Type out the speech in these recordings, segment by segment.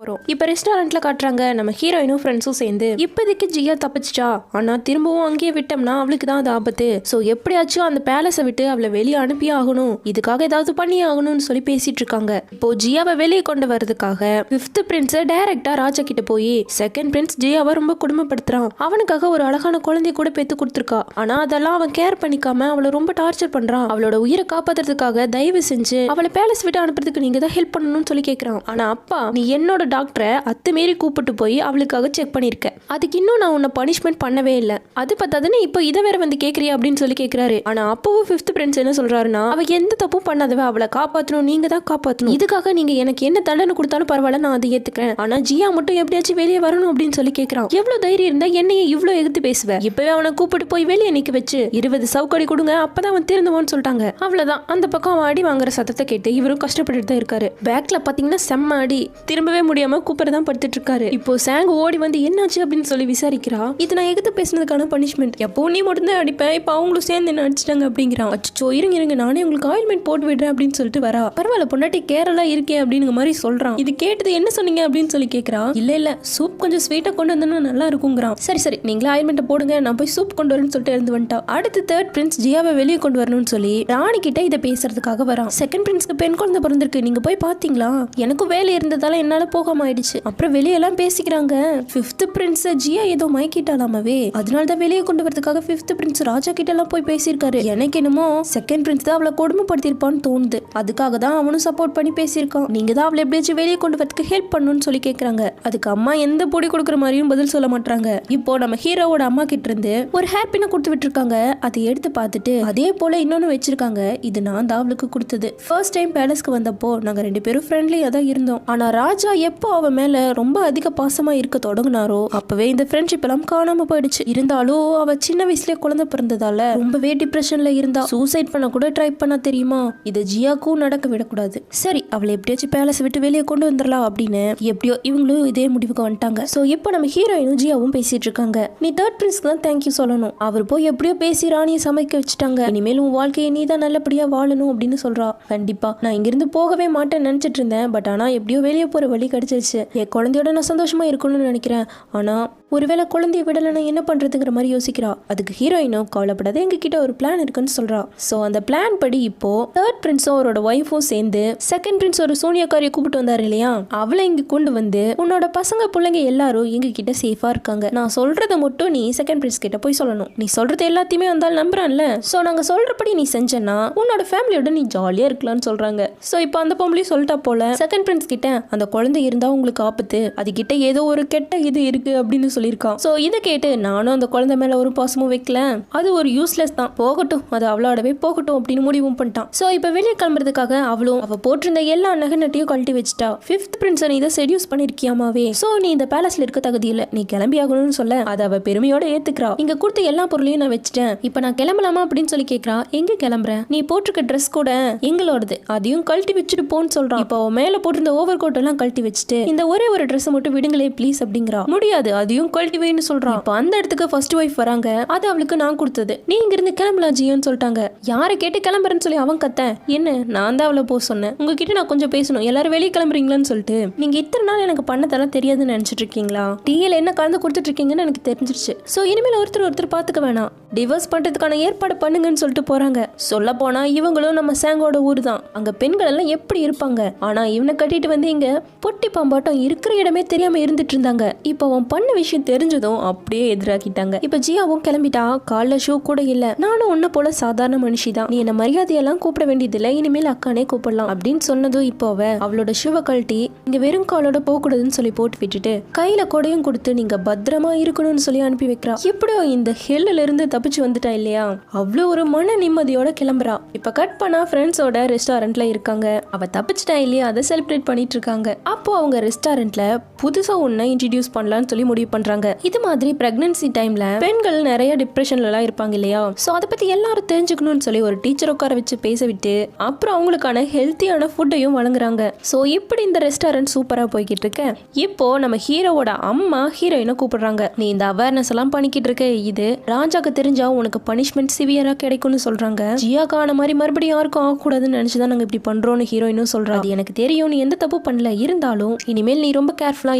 போறோம். இப்ப ரெஸ்டாரண்ட்ல காட்டுறாங்க நம்ம ஹீரோயினும் ஃப்ரெண்ட்ஸும் சேர்ந்து இப்போதைக்கு ஜியா தப்பிச்சிட்டா, ஆனா திரும்பவும் அங்கேயே விட்டோம்னா அவளுக்கு தான் அது ஆபத்து. சோ எப்படியாச்சும் அந்த பேலஸை விட்டு அவளை வெளியே அனுப்பி ஆகணும், இதுக்காக ஏதாவது பண்ணி ஆகணும்னு சொல்லி பேசிட்டு இருக்காங்க. இப்போ ஜியாவை வெளியே கொண்டு வரதுக்காக ஃபிஃப்த் பிரின்ஸ் டைரக்டா ராஜா கிட்ட போய் செகண்ட் பிரின்ஸ் ஜியாவை ரொம்ப குடும்பப்படுத்துறான். அவனுக்காக ஒரு அழகான குழந்தைய கூட பெத்து கொடுத்துருக்கா. ஆனா அதெல்லாம் அவன் கேர் பண்ணிக்காம அவளை ரொம்ப டார்ச்சர் பண்றான். அவளோட உயிரை காப்பாத்துறதுக்காக தயவு செஞ்சு அவளை பேலஸ் விட்டு அனுப்புறதுக்கு நீங்க தான் ஹெல்ப் பண்ணணும்னு சொல்லி கேட்கறான். ஆனா அப்பா, நீ என்னோட டாக்டரை அத்துமீறி கூப்பிட்டு போய் அவளுக்காக செக் பண்ணிருக்க, அதுக்கு இன்னும் நான் உன்னை பனிஷ்மெண்ட் பண்ணவே இல்லை, அது பத்தாதுன்னு இப்போ இதை வேற வந்து கேட்கறியா அப்படின்னு சொல்லி கேட்கிறாரு. ஆனா அப்பவும் ஃபிஃப்த் பிரின்ஸ் என்ன சொல்றாருன்னா, அவ எந்த தப்பும் பண்ணாதவ, அவளை காப்பாற்றணும், நீங்க தான் காப்பாற்றணும், இதுக்காக நீங்க எனக்கு என்ன தண்டனை கொடுத்தாலும் பரவாயில்ல, நான் அதை ஏத்துக்கிறேன், ஆனா ஜியா மட்டும் எப்படியாச்சும் வெளியே வரணும் அப்படின்னு சொல்லி கேட்கறான். எவ்வளவு தைரியம் இருந்தா என்னைய இவ்வளவு எதிர்த்து பேசுவேன், இப்பவே அவனை கூப்பிட்டு போய் வெளியே நிக்க வச்சு 20 சவுக்கடி கொடுங்க, அப்பதான் அவன் திருந்துவான்னு சொல்லிட்டாங்க. அவ்வளவுதான். அந்த பக்கம் அவன் அடி வாங்குற சத்தத்தை கேட்டு இவரும் கஷ்டப்பட்டு தான் இருக்காரு. பேக்ல பாத்தீங்கன்னா செம்ம அடி, திரும்பவே முடியாம கூப்பிட தான் படுத்துட்டு இருக்காரு. இப்போ சாங் ஓடி வந்து என்னாச்சு அப்படின்னு சொல்லி விசாரிக்கிறா. இது நான் எதிர்த்து பேசினதுக்கான பனிஷ்மெண்ட், எப்போ நீ மட்டும் தான் அடிப்பேன், இப்போ அவங்களும் சேர்ந்து என்ன அடிச்சிட்டாங்க அப்படிங்கிறான். அச்சோ இருங்க நானே உங்களுக்கு ஆயில்மெண்ட் போட்டு விடுறேன் அப்படின்னு சொல்லிட்டு வரா. பரவாயில்ல பொண்டாட்டி கேரளா இருக்கே அப்படிங்கிற மாதிரி சொல்றான். இது கேட்டது என்ன சொன்னீங்க அப்படின்னு சொல்லி கேட்கறா. இல்ல சூப் கொஞ்சம் ஸ்வீட்டா கொண்டு வந்தா நல்லா இருக்குங்கிறான். சரி நீங்களே ஆயில்மெண்ட் போடுங்க, நான் போய் சூப் கொண்டு வரேன்னு சொல்லிட்டு இருந்து வந்துட்டா. அடுத்து தேர்ட் பிரின்ஸ் ஜியாவை வெளியே கொண்டு வரணும்னு சொல்லி ராணி கிட்ட இதை பேசுறதுக்காக வரான். செகண்ட் பிரின்ஸ்க்கு பெண் குழந்தை பிறந்திருக்கு, நீங்க போய் பாத்தீங்களா, எனக்கும் வேலை இருந்ததால என்னால போகாம ஆயிடுச்சு. அப்புறம் வெளியெல்லாம் பேசிக்கிறாங்க. ஃபிஃப்த் பிரின்ஸ் ஜியா ஏதோ மயக்கிட்டாலாமவே, அதனாலதான் வெளியே கொண்டு வரதுக்காக ஃபிஃப்த் பிரின்ஸ் ராஜா கிட்ட எல்லாம் போய் பேசியிருக்காரு. எனக்கு என்னமோ செகண்ட் பிரின்ஸ் தான் அவளை கொடுமைப்படுத்திருப்பான்னு தோணுது, அதுக்காக தான் அவனும் சப்போர்ட் பண்ணி பேசியிருக்கான். நீங்க தான் அவளை எப்படியாச்சும் வெளியே கொண்டு வரதுக்கு ஹெல்ப் பண்ணணும்னு சொல்லி கேட்கறாங்க. அதுக்கு அம்மா எந்த பொடி கொடுக்குற மாதிரியும் பதில் சொல்ல மாட்டாங்க. இப்போ நம்ம ஹீரோவோட அம்மா கிட்ட இருந்து ஒரு ஹேர் பின்னை கொடுத்து விட்டுருக்காங்க. அதை எடுத்து பார்த்துட்டு அதே போல இன்னொன்னு வச்சிருக்காங்க. இது நான் தான் அவளுக்கு கொடுத்தது. ஃபர்ஸ்ட் டைம் பேலஸ்க்கு வந்தப்போ நாங்க 2 பேரும் ஃப்ரெண்ட்லியா தான் இருந்தோம். ஆனா ராஜா எப்போ அவ மேல ரொம்ப அதிக பாசமா இருக்க தொடங்கினாரோ அப்பவே இந்த ஃப்ரெண்ட்ஷிப் எல்லாம் காணாம போயிடுச்சு. இருந்தாலும் அவ சின்ன வயசுலயே குழந்தை பிறந்ததால ரொம்பவே டிப்ரெஷன்ல இருந்தா. சூசைட் பண்ண கூட ட்ரை பண்ண தெரியுமா. இது ஜியாக்கும் நடக்க விடக்கூடாது. சரி அவளை எப்படியாச்சும் பேலஸ் விட்டு வெளியே கொண்டு வந்துடலாம் அப்படின்னு எப்படியோ இவங்களும் இதே முடிவுக்கு வந்துட்டாங்க. சோ இப்போ நம்ம ஹீரோயினும் ஜியாவும் பேசிட்டு இருக்காங்க. நீ தேர்ட் பிரின்ஸ்க்கு தான் தேங்க்யூ சொல்லணும், அவர் போய் எப்படியோ பேசி ராணியை சமைக்க வச்சுட்டாங்க, இனிமேல் உன் வாழ்க்கையை நீ தான் நல்லபடியா வாழணும் அப்படின்னு சொல்றா. கண்டிப்பா நான் இங்கிருந்து போகவே மாட்டேன்னு நினைச்சிட்டு இருந்தேன், பட் ஆனா எப்படியோ வெளியே போற வழி கிடைச்சிருச்சு. என் குழந்தையோட நான் சந்தோஷமா இருக்கணும்னு நினைக்கிறேன், ஆனா ஒருவேளை குழந்தைய விடலைன்னா என்ன பண்றதுங்கிற மாதிரி யோசிக்கிறா. அதுக்கு ஹீரோயினும் கவலைப்படாத, எங்க கிட்ட ஒரு பிளான் இருக்குன்னு சொல்றா. சோ அந்த பிளான் படி இப்போ தேர்ட் பிரின்ஸும் அவரோட ஒய்ஃபும் சேர்ந்து செகண்ட் பிரின்ஸ் ஒரு சூனியக்காரியை கூப்பிட்டு வந்தாரு இல்லையா, அவளை இங்க கொண்டு வந்து உன்னோட பசங்க பிள்ளைங்க எல்லாரும் எங்க கிட்ட சேஃபா இருக்காங்க, நான் சொல்றதை மட்டும் நீ செகண்ட் பிரின்ஸ் கிட்ட போய் சொல்லணும், நீ சொல்றது எல்லாத்தையுமே வந்தாலும் நம்புறான்ல, சோ நாங்க சொல்றபடி நீ செஞ்சனா உன்னோட ஃபேமிலியோட நீ ஜாலியா இருக்கலாம்னு சொல்றாங்க. சோ இப்போ அந்த பொம்பளையும் சொல்லிட்டா போல செகண்ட் பிரின்ஸ் கிட்ட அந்த குழந்தை இருந்தா உங்களுக்கு ஆபத்து, அது கிட்ட ஏதோ ஒரு கெட்ட இது இருக்கு அப்படின்னு சொல்லியிருக்கான். சோ இதை கேட்டு நானும் அந்த குழந்தை மேல ஒரு பாசமும் வைக்கல, அது ஒரு யூஸ்லெஸ் தான், போகட்டும் அது அவளோடவே போகட்டும் அப்படின்னு முடிவும் பண்ணிட்டான். சோ இப்ப வெளியே கிளம்புறதுக்காக அவளும் அவ போட்டிருந்த எல்லா நகைநட்டையும் கழட்டி வச்சுட்டா. ஃபிஃப்த் பிரின்ஸ் நீ இதை செடியூஸ் பண்ணிருக்கியாமாவே, சோ நீ இந்த பேலஸ்ல இருக்க தகுதி இல்ல, நீ கிளம்பி ஆகணும்னு சொல்ல அதை அவ பெருமையோட ஏத்துக்கிறா. இங்க கொடுத்த எல்லா பொருளையும் நான் வச்சுட்டேன், இப்ப நான் கிளம்பலாமா அப்படின்னு சொல்லி கேட்கறா. எங்க கிளம்புற, நீ போட்டிருக்க ட்ரெஸ் கூட எங்களோடது, அதையும் கழட்டி வச்சுட்டு போன்னு சொல்றான். இப்போ மேல போட்டிருந்த ஓவர் கோட் எல்லாம் கழட்டி வச்சுட்டு இந்த ஒரே ஒரு ட்ரெஸ் மட்டும் விடுங்களே ப்ளீஸ் அப்படிங்கிறா. முடியாது அதையும் கழட்டி வைன்னு சொல்றான். இப்போ அந்த இடத்துக்கு ஃபர்ஸ்ட் ஒய்ஃப் வராங்க. அது அவளுக்கு நான் கொடுத்தது, நீ இங்க இருந்து கிளம்பலாம் ஜியோன்னு சொல்லிட்டாங்க. யாரை கேட்டு கிளம்புறேன்னு சொல்லி அவன் கத்த, என்ன நான் தான் அவளை போக சொன்னேன், உங்ககிட்ட நான் கொஞ்சம் பேசணும், எல்லாரும் வெளியே கிளம்புறீங்களான்னு சொல்லிட்டு, நீங்க இத்தனை நாள் எனக்கு பண்ணதெல்லாம் தெரியாதுன்னு நினைச்சிட்டு இருக்கீங்களா, டீல என்ன கலந்து கொடுத்துட்டு இருக்கீங்கன்னு எனக்கு தெரிஞ்சிருச்சு, சோ இனிமேல் ஒருத்தர் பாத்துக்க வேணாம், டிவோர்ஸ் பண்றதுக்கான ஏற்பாடு பண்ணுங்கன்னு சொல்லிட்டு போறாங்க. சொல்ல போனா இவங்களும் நம்ம சாங்கோட ஊர் தான், அங்க பெண்கள் எல்லாம் எப்படி இருப்பாங்க, ஆனா இவனை கட்டிட்டு வந்து இங்க பொட்டி பாம்பாட்டம் இருக்கிற இடமே தெரியாம இருந்துட்டு இருந்தாங்க. இப்போ அவன் பண்ண விஷயம் தெரிஞ்சதும் அப்படியே எதிராக்கிட்டாங்க. இப்ப ஜியாவும் கிளம்பிட்டா, கால்ல ஷூ கூட இல்ல, நானும் உன்ன போல சாதாரண மனுஷி தான், நீ என்ன மரியாதையெல்லாம் கூப்பிட வேண்டியதில்லை, இனிமேல் அக்கானே கூப்பிடலாம் அப்படின்னு சொன்னதும் இப்போ அவளோட ஷூவை கழட்டி இங்க வெறும் காலோட போக கூடாதுன்னு சொல்லி போட்டு விட்டுட்டு கையில கொடையும் கொடுத்து நீங்க பத்திரமா இருக்கணும்னு சொல்லி அனுப்பி வைக்கிறா. எப்படியோ இந்த ஹெல்ல இருந்து தப்பிச்சு வந்துட்டா இல்லையா, அவ்வளவு ஒரு மன நிம்மதியோட கிளம்புறா. இப்ப கட் பண்ணா ஃப்ரெண்ட்ஸோட ரெஸ்டாரண்ட்ல இருக்காங்க. அவ தப்பிச்சிட்டா இல்லையா, அதை செலிப்ரேட் பண்ணிட்டு இருக்காங்க. அப்போ அவங்க ரெஸ்டாரண்ட்ல புதுசா ஒன்ன இன்ட்ரடியூஸ் பண்ணலாம்னு சொல்லி முடிவு பண்றாங்க. இது மாதிரி பிரெக்னன்சி டைம்ல பெண்கள் நிறைய டிப்ரெஷன்ல எல்லாம் இருப்பாங்க இல்லையா, சோ அதை பத்தி எல்லாரும் தெரிஞ்சுக்கணும்னு சொல்லி ஒரு டீச்சர் உட்கார வச்சு பேச விட்டு அப்புறம் அவங்களுக்கான ஹெல்த்தியான ஃபுட்டையும் வழங்குறாங்க. சோ இப்படி இந்த ரெஸ்டாரண்ட் சூப்பரா போய்கிட்டு இருக்க. இப்போ நம்ம ஹீரோவோட அம்மா ஹீரோயினை கூப்பிடுறாங்க. நீ இந்த அவேர்னஸ் எல்லாம் பண்ணிக்கிட்டு இருக்க, இது ராஜாக்கு தெரிஞ்சா உனக்கு பனிஷ்மெண்ட் சிவியரா கிடைக்கும்னு சொல்றாங்க. ஜியாக்கான மாதிரி மறுபடியும் யாருக்கும் ஆகக்கூடாதுன்னு நினைச்சுதான் நாங்க இப்படி பண்றோம்னு ஹீரோயினும் சொல்றா. அது எனக்கு தெரியும், நீ எந்த தப்பு பண்ணல, இருந்தாலும் இருந்தாலும் இனிமேல் நீ ரொம்ப கேர்ஃபுல்லா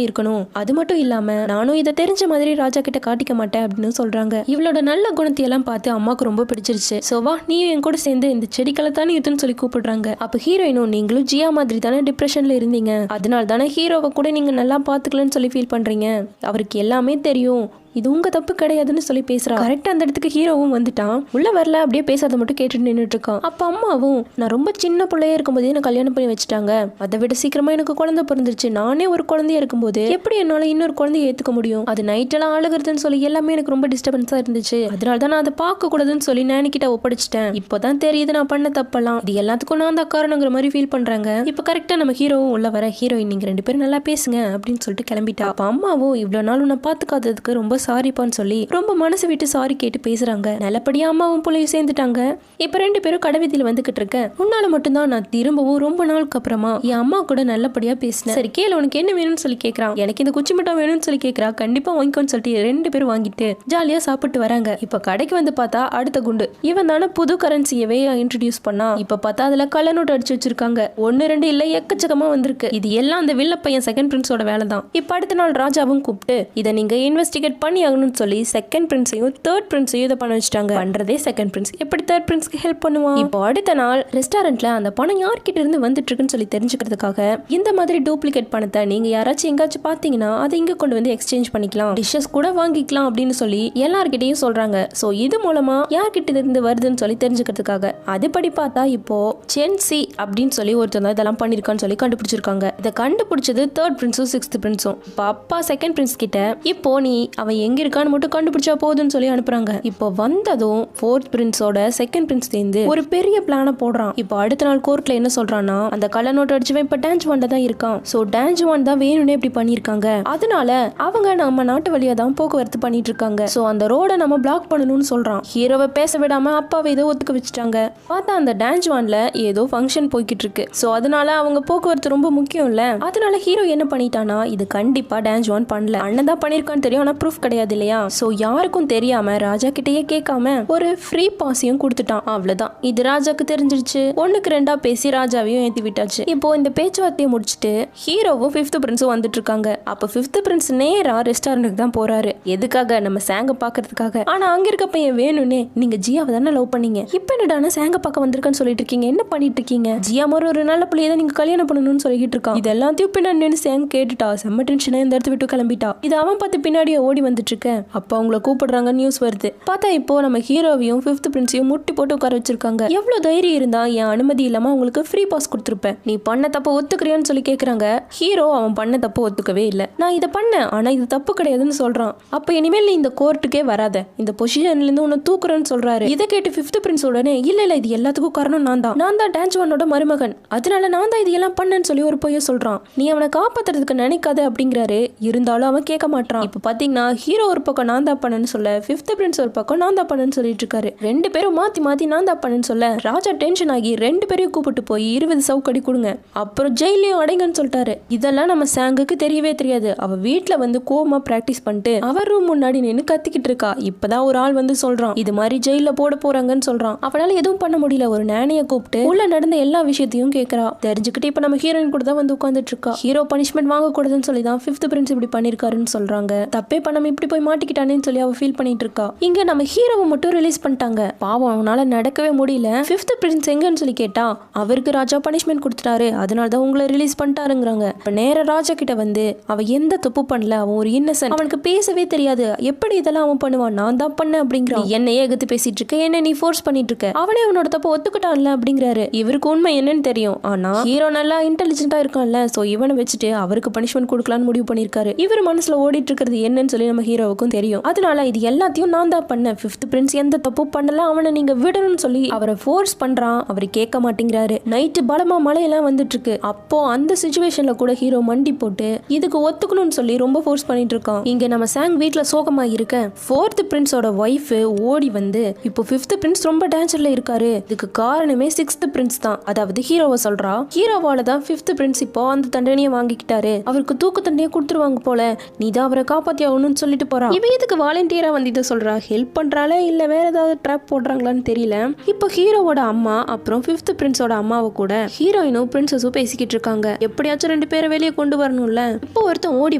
இருக்கணும். அது மட்டும் இல்லாம நானும் இதை தெரிஞ்ச மாதிரி ராஜா கிட்ட காட்டிக்க மாட்டேன் அப்படின்னு சொல்றாங்க. இவளோட நல்ல குணத்தை எல்லாம் பார்த்து அம்மாவுக்கு ரொம்ப பிடிச்சிருச்சு. சோ வா நீயும் என் கூட சேர்ந்து இந்த செடிகளை தானே யுத்தம்னு சொல்லி கூப்பிடுறாங்க. அப்ப ஹீரோயினும் நீங்களும் ஜியா மாதிரி தானே டிப்ரெஷன்ல இருந்தீங்க, அதனால தானே ஹீரோவை கூட நீங்க நல்லா பாத்துக்கலன்னு சொல்லி ஃபீல் பண்றீங்க. அவருக்கு எல்லாமே தெரியும், இது உங்க தப்பு கிடையாதுன்னு சொல்லி பேசுறா. கரெக்டா அந்த இடத்துக்கு ஹீரோவும் வந்துட்டான். உள்ள வரல, அப்படியே பேசாத மட்டும் கேட்டுட்டு நின்றுட்டு இருக்கான். அப்ப அம்மாவும் நான் ரொம்ப சின்ன பிள்ளையா இருக்கும்போதே நான் கல்யாணம் பண்ணி வச்சுட்டாங்க, அதை விட சீக்கிரமா எனக்கு குழந்தை பிறந்துருச்சு, நானே ஒரு குழந்தையா இருக்கும்போது எப்படி என்னால இன்னொரு குழந்தைய ஏத்துக்க முடியும், அது நைட்டெல்லாம் அழுகுறதுன்னு சொல்லி எல்லாமே எனக்கு ரொம்ப டிஸ்டர்பன்ஸா இருந்துச்சு, அதனாலதான் நான் அதை பார்க்க கூடாதுன்னு சொல்லி நானிக்கிட்ட ஒப்படைச்சிட்டேன். இப்பதான் தெரியுது நான் பண்ண தப்பெல்லாம், இது எல்லாத்துக்கும் நான் தான் காரணங்கிற மாதிரி ஃபீல் பண்றாங்க. இப்ப கரெக்டா நம்ம ஹீரோவும் உள்ள வர, ஹீரோயின் நீங்க 2 பேரும் நல்லா பேசுங்க அப்படின்னு சொல்லிட்டு கிளம்பிட்டா. அப்ப அம்மாவும் இவ்வளவு நாள் உன்னை பாத்துக்காததுக்கு ரொம்ப சாரிப்பான்னு சொல்லி ரொம்ப மனசு விட்டு சாரி கேட்டு பேசுறாங்க. நல்லபடியா அம்மாவும் புள்ளையும் சேர்ந்துட்டாங்க. இப்ப 2 பேரும் கடைவீதியில வந்துகிட்டு இருக்க. உன்னால மட்டும்தான் நான் திரும்பவும் ரொம்ப நாளுக்கு அப்புறமா என் அம்மா கூட நல்லபடியா பேசினேன். சரி கேளு, உனக்கு என்ன வேணும்னு சொல்லி கேக்குறான். எனக்கு இந்த குச்சி மிட்டாய் வேணும்னு சொல்லி கேக்குறா. கண்டிப்பா வாங்கிக்கோன்னு சொல்லிட்டு 2 பேரும் வாங்கிட்டு ஜாலியா சாப்பிட்டு வராங்க. இப்ப கடைக்கு வந்து பார்த்தா அடுத்த குண்டு இவன் தானே புது கரன்சியவே இன்ட்ரோடியூஸ் பண்ணா. இப்ப பார்த்தா அதுல கள்ள நோட்டு அடிச்சு வச்சிருக்காங்க. 1 2 இல்ல எக்கச்சக்கமா வந்திருக்கு. இது எல்லாம் அந்த வில்ல பையன் செகண்ட் பிரின்ஸோட வேலை தான். இப்ப அடுத்த நாள் ராஜாவும் கூப்பிட்டு இதை நீங்க இன்வெஸ்டிகேட் பண்ணி ஆகணும்னு சொல்லி செகண்ட் பிரின்ஸையும் தேர்ட் பிரின்ஸையும் இதை பண்ண வச்சுட்டாங்க. பண்றதே செகண்ட் பிரின்ஸ், எப்படி தேர்ட் பிரின்ஸ்க்கு ஹெல்ப் பண்ணுவான்? இப்போ அடுத்த நாள் ரெஸ்டாரண்ட்ல அந்த பணம் யார்கிட்ட இருந்து வந்துட்டு இருக்குன்னு சொல்லி தெரிஞ்சுக்கிறதுக்காக இந்த மாதிரி டூப்ளிகேட் பணத்தை நீங்க யாராச்சும் எங்காச்சும் பாத்தீங்கன்னா அதை இங்க கொண்டு வந்து எக்ஸ்சேஞ்ச் பண்ணிக்கலாம், டிஷஸ் கூட வாங்கிக்கலாம் அப்படின்னு சொல்லி எல்லார்கிட்டையும் சொல்றாங்க. சோ இது மூலமா யார்கிட்ட இருந்து வருதுன்னு சொல்லி தெரிஞ்சுக்கிறதுக்காக அதுபடி பார்த்தா இப்போ சென்சி அப்படின்னு சொல்லி ஒருத்தர் இதெல்லாம் பண்ணிருக்கான்னு சொல்லி கண்டுபிடிச்சிருக்காங்க. இதை கண்டுபிடிச்சது தேர்ட் பிரின்ஸும் சிக்ஸ்த் பிரின்ஸும். இப்போ அப்பா செகண்ட் பிரின்ஸ் கிட்ட இப்போ நீ அவன் எங்க இருக்கான்னு மட்டும் கண்டுபிடிச்சா போதுன்னு சொல்லி அனுப்புறாங்க. இப்போ வந்ததும் ஃபோர்த் பிரின்ஸோட செகண்ட் பிரின்ஸ் சேர்ந்து ஒரு பெரிய பிளான போடுறான். இப்போ அடுத்த நாள் கோர்ட்ல என்ன சொல்றான்னா அந்த கள்ள நோட்டு அடிச்சுவன் இப்ப டான்ஜுவான் தான் இருக்கான். சோ டான்ஜுவான் தான் வேணும்னே இப்படி பண்ணிருக்காங்க, அதனால அவங்க நம்ம நாட்டு வழியா தான் போக்குவரத்து பண்ணிட்டு இருக்காங்க. சோ அந்த ரோட நம்ம பிளாக் பண்ணணும்னு சொல்றான். ஹீரோவை பேச விடாம அப்பாவை ஏதோ ஒத்துக்க வச்சுட்டாங்க. பார்த்தா அந்த டான்ஜுவான்ல ஏதோ ஃபங்க்ஷன் போய்கிட்டு இருக்கு. சோ அதனால அவங்க போக்குவரத்து ரொம்ப முக்கியம் இல்ல, அதனால ஹீரோ என்ன பண்ணிட்டானா இது கண்டிப்பா டான்ஜுவான் பண்ணல, அண்ணன் தான் பண்ணிருக்கான்னு தெரியும், ஆனா ப்ரூஃப் கிடையாது இல்லையா. சோ யாருக்கும் தெரியாம ராஜா கிட்டயே கேட்காம ஒரு ஃப்ரீ பாஸையும் கொடுத்துட்டான். அவ்வளவுதான், இது ராஜாக்கு தெரிஞ்சிருச்சு. 1க்கு 2 பேசி ராஜாவையும் ஏத்தி விட்டாச்சு. இப்போ இந்த பேச்சுவார்த்தையை முடிச்சுட்டு ஹீரோவும் 5th பிரின்ஸும் வந்துட்டு இருக்காங்க. அப்ப 5th பிரின்ஸ் நேரா ரெஸ்டாரண்ட்டுக்கு தான் போறாரு. எதுக்காக? நம்ம சாங்க பாக்குறதுக்காக. ஆனா அங்க இருக்க பையன் வேணும்னே நீங்க ஜியாவை தானே லவ் பண்ணீங்க, இப்ப என்னடான சாங்க பார்க்க வந்திருக்கான்னு சொல்லிட்டு இருக்கீங்க, என்ன பண்ணிட்டு இருக்கீங்க? ஜியா மாதிரி ஒரு நல்ல பிள்ளைய தான் நீங்க கல்யாணம் பண்ணணும்னு சொல்லிட்டு இருக்கான். இது எல்லாத்தையும் பின்னாடி நின்று சாங் கேட்டுட்டா. செம்ம டென்ஷனா இந்த இடத்த விட்டு கிளம்பிட்டா. இது அவன் பார்த்து பின்னாடியே ஓடி வந்துட்டு இருக்க. அப்ப அவங்கள கூப்பிடுறாங்க, நியூஸ் வருது. பார்த்தா இப்போ நம்ம ஹீரோவையும் 5th பிரின்ஸையும் முட்டி போட்டு உட்கார வச்சிருக்காங்க. எவ்வளவு தைரியம் இருந்தா என் அனுமதி இல்லாம உங்களுக்கு ஃப்ரீ பாஸ் கொடுத்துருப்பேன், நீ பண்ண தப்ப ஒத்துக்கிறியான்னு சொல்லி கேக்குறாங்க. ஹீரோ அவன் பண்ண தப்ப ஒத்துக்கவே இல்லை. நான் இதை பண்ணேன், ஆனா இது தப்பு கிடையாதுன்னு சொல்றான். அப்ப இனிமேல் நீ இந்த கோர்ட்டுக்கே வராத, இந்த பொசிஷன்ல இருந்து உன்னை தூக்குறேன்னு சொல்றாரு. இதை கேட்டு 5th பிரின்ஸ் உடனே இல்ல இல்ல இது எல்லாத்துக்கும் காரணம் நான் தான் டான்ஜுவானோட மருமகன், அதனால நான் தான் இது எல்லாம் பண்ணேன்னு சொல்லி ஒரு பொய்ய சொல்றான். நீ அவனை காப்பாத்துறதுக்கு நினைக்காத அப்படிங்கிறாரு. இருந்தாலும் அவன் கேட்க மாட்டான். இப்ப பாத்தீங்கன்னா ஹீரோ ஒரு பக்கம் நான் தான் பண்ணேன்னு சொல்ல, 5th பிரின்ஸ் ஒரு பக்கம் நான் தான் பண்ணேன்னு சொல்லிட்டு இருக்காரு. 2 பேரும் மாத்தி மாத்தி நான் தான் பண்ணேன்னு சொல்ல ராஜா டென்ஷன் ஆகி 2 பேரையும் கூப்பிட்டு போய் 20 சவுக்கடி கொடுங்க, அப்புறம் ஜெயிலையும் அடைங்கன்னு சொல்லிட்டாரு. இதெல்லாம் நம்ம சாங்குக்கு தெரியவே தெரியாது. அவ வீட்டுல வந்து கோவமா பிராக்டிஸ் பண்ணிட்டு அவர் ரூம் முன்னாடி நின்று கத்திக்கிட்டு இருக்கா. இப்பதான் ஒரு ஆள் வந்து சொல்றான் இது மாதிரி ஜெயில போட போறாங்கன்னு சொல்றான். அவனால எதுவும் பண்ண முடியல. ஒரு நானைய கூப்பிட்டு உள்ள நடந்த எல்லா விஷயத்தையும் கேட்கறா. தெரிஞ்சுக்கிட்டு இப்ப நம்ம ஹீரோயின் கூட தான் வந்து உட்காந்துட்டு இருக்கா. ஹீரோ பனிஷ்மெண்ட் வாங்க கூடாதுன்னு சொல்லி தான் 5th பிரின்ஸ் இப்படி பண்ணிருக்காருன்னு சொல்றாங்க. தப்பே பண்ணாம இப்படி போய் மாட்டிக்கிட்டானேன்னு சொல்லி அவ ஃபீல் பண்ணிட்டு இருக்கா. இங்க நம்ம ஹீரோவை மட்டும் ரிலீஸ் பண்ணிட்டாங்க. பாவம் அவனால நடக்கவே முடியல. 5th பிரின்ஸ் எங்கன்னு சொல்லி கேட்டா அவருக்கு ராஜா பனிஷ்மெண்ட் கொடுத்துட்டாரு, அதனாலதான் உங்களை ரிலீஸ் பண்ணிட்டாருங்கிறாங்க. இப்ப நேர ராஜா கிட்ட வந்து அவ எந்த தப்பு பண்ணல, அவன் ஒரு இன்னசென்ட், அவனுக்கு பேசவே தெரியாது, எப்படி இதெல்லாம் அவன் பண்ணுவான், நான் தான் பண்ண அப்படிங்கிறான். என்னையே எகுத்து பேசிட்டு இருக்க, என்ன நீ ஃபோர்ஸ் பண்ணிட்டு இருக்க, அவனே அவனோட தப்பு ஒத்துக்கிட்டான்ல அப்படிங்கிறாரு. இவருக்கு உண்மை என்னன்னு தெரியும், ஆனா ஹீரோ நல்லா இன்டெலிஜென்ட்டா இருக்கான்ல, சோ இவனை வச்சுட்டு அவருக்கு பனிஷ்மெண்ட் கொடுக்கலான்னு முடிவு பண்ணிருக்காரு. இவர் மனசுல ஓடிட்டு இருக்கிறது என்னன்னு சொல்லி நம்ம ஹீரோவுக்கும் தெரியும். அதனால இது எல்லாத்தையும் நான் தான் பண்ணேன், 5th பிரின்ஸ் எந்த தப்பு பண்ணல, அவனை நீங்க விடணும்னு சொல்லி அவரை ஃபோர்ஸ் பண்றான். அவர் கேட்க மாட்டேங்கிறாரு. நைட்டு பலமா மழையெல்லாம் வந்துட்டு இருக்கு. அப்போ அந்த சிச்சுவேஷன்ல கூட ஹீரோ மண்டி போட்டு இதுக்கு ஒத்துக்கணும்னு சொல்லி ரொம்ப ஃபோர்ஸ் பண்ணிட்டு இருக்கான். இங்க நம்ம சாங் வீட்ல சோகமா இருக்க 4th பிரின்ஸோட ஒய்ஃப் ஓடி வந்து இப்போ 5th பிரின்ஸ் ரொம்ப டேஞ்சர்ல இருக்காரு, இதுக்கு காரணமே 6th பிரின்ஸ் தான், அதாவது ஹீரோவை சொல்றா. ஹீரோவால தான் 5th பிரின்ஸ் இப்போ அந்த தண்டனையை வாங்கிக்கிட்டாரு, அவருக்கு தூக்கு தண்டனையை கொடுத்துருவாங்க போல, நீ தான் அவரை காப்பாத்தி ஆகணும்னு சொல்லி சொல்லிட்டு போறான். இவ எதுக்கு வாலண்டியரா வந்து இதை சொல்றா? ஹெல்ப் பண்றாளே இல்ல வேற ஏதாவது ட்ராப் போடுறாங்களான்னு தெரியல. இப்போ ஹீரோவோட அம்மா அப்புறம் 5th பிரின்ஸோட அம்மாவை கூட ஹீரோயினும் பிரின்சஸும் பேசிக்கிட்டு இருக்காங்க. எப்படியாச்சும் 2 பேரை வெளியே கொண்டு வரணும்ல. இப்போ ஒருத்தன் ஓடி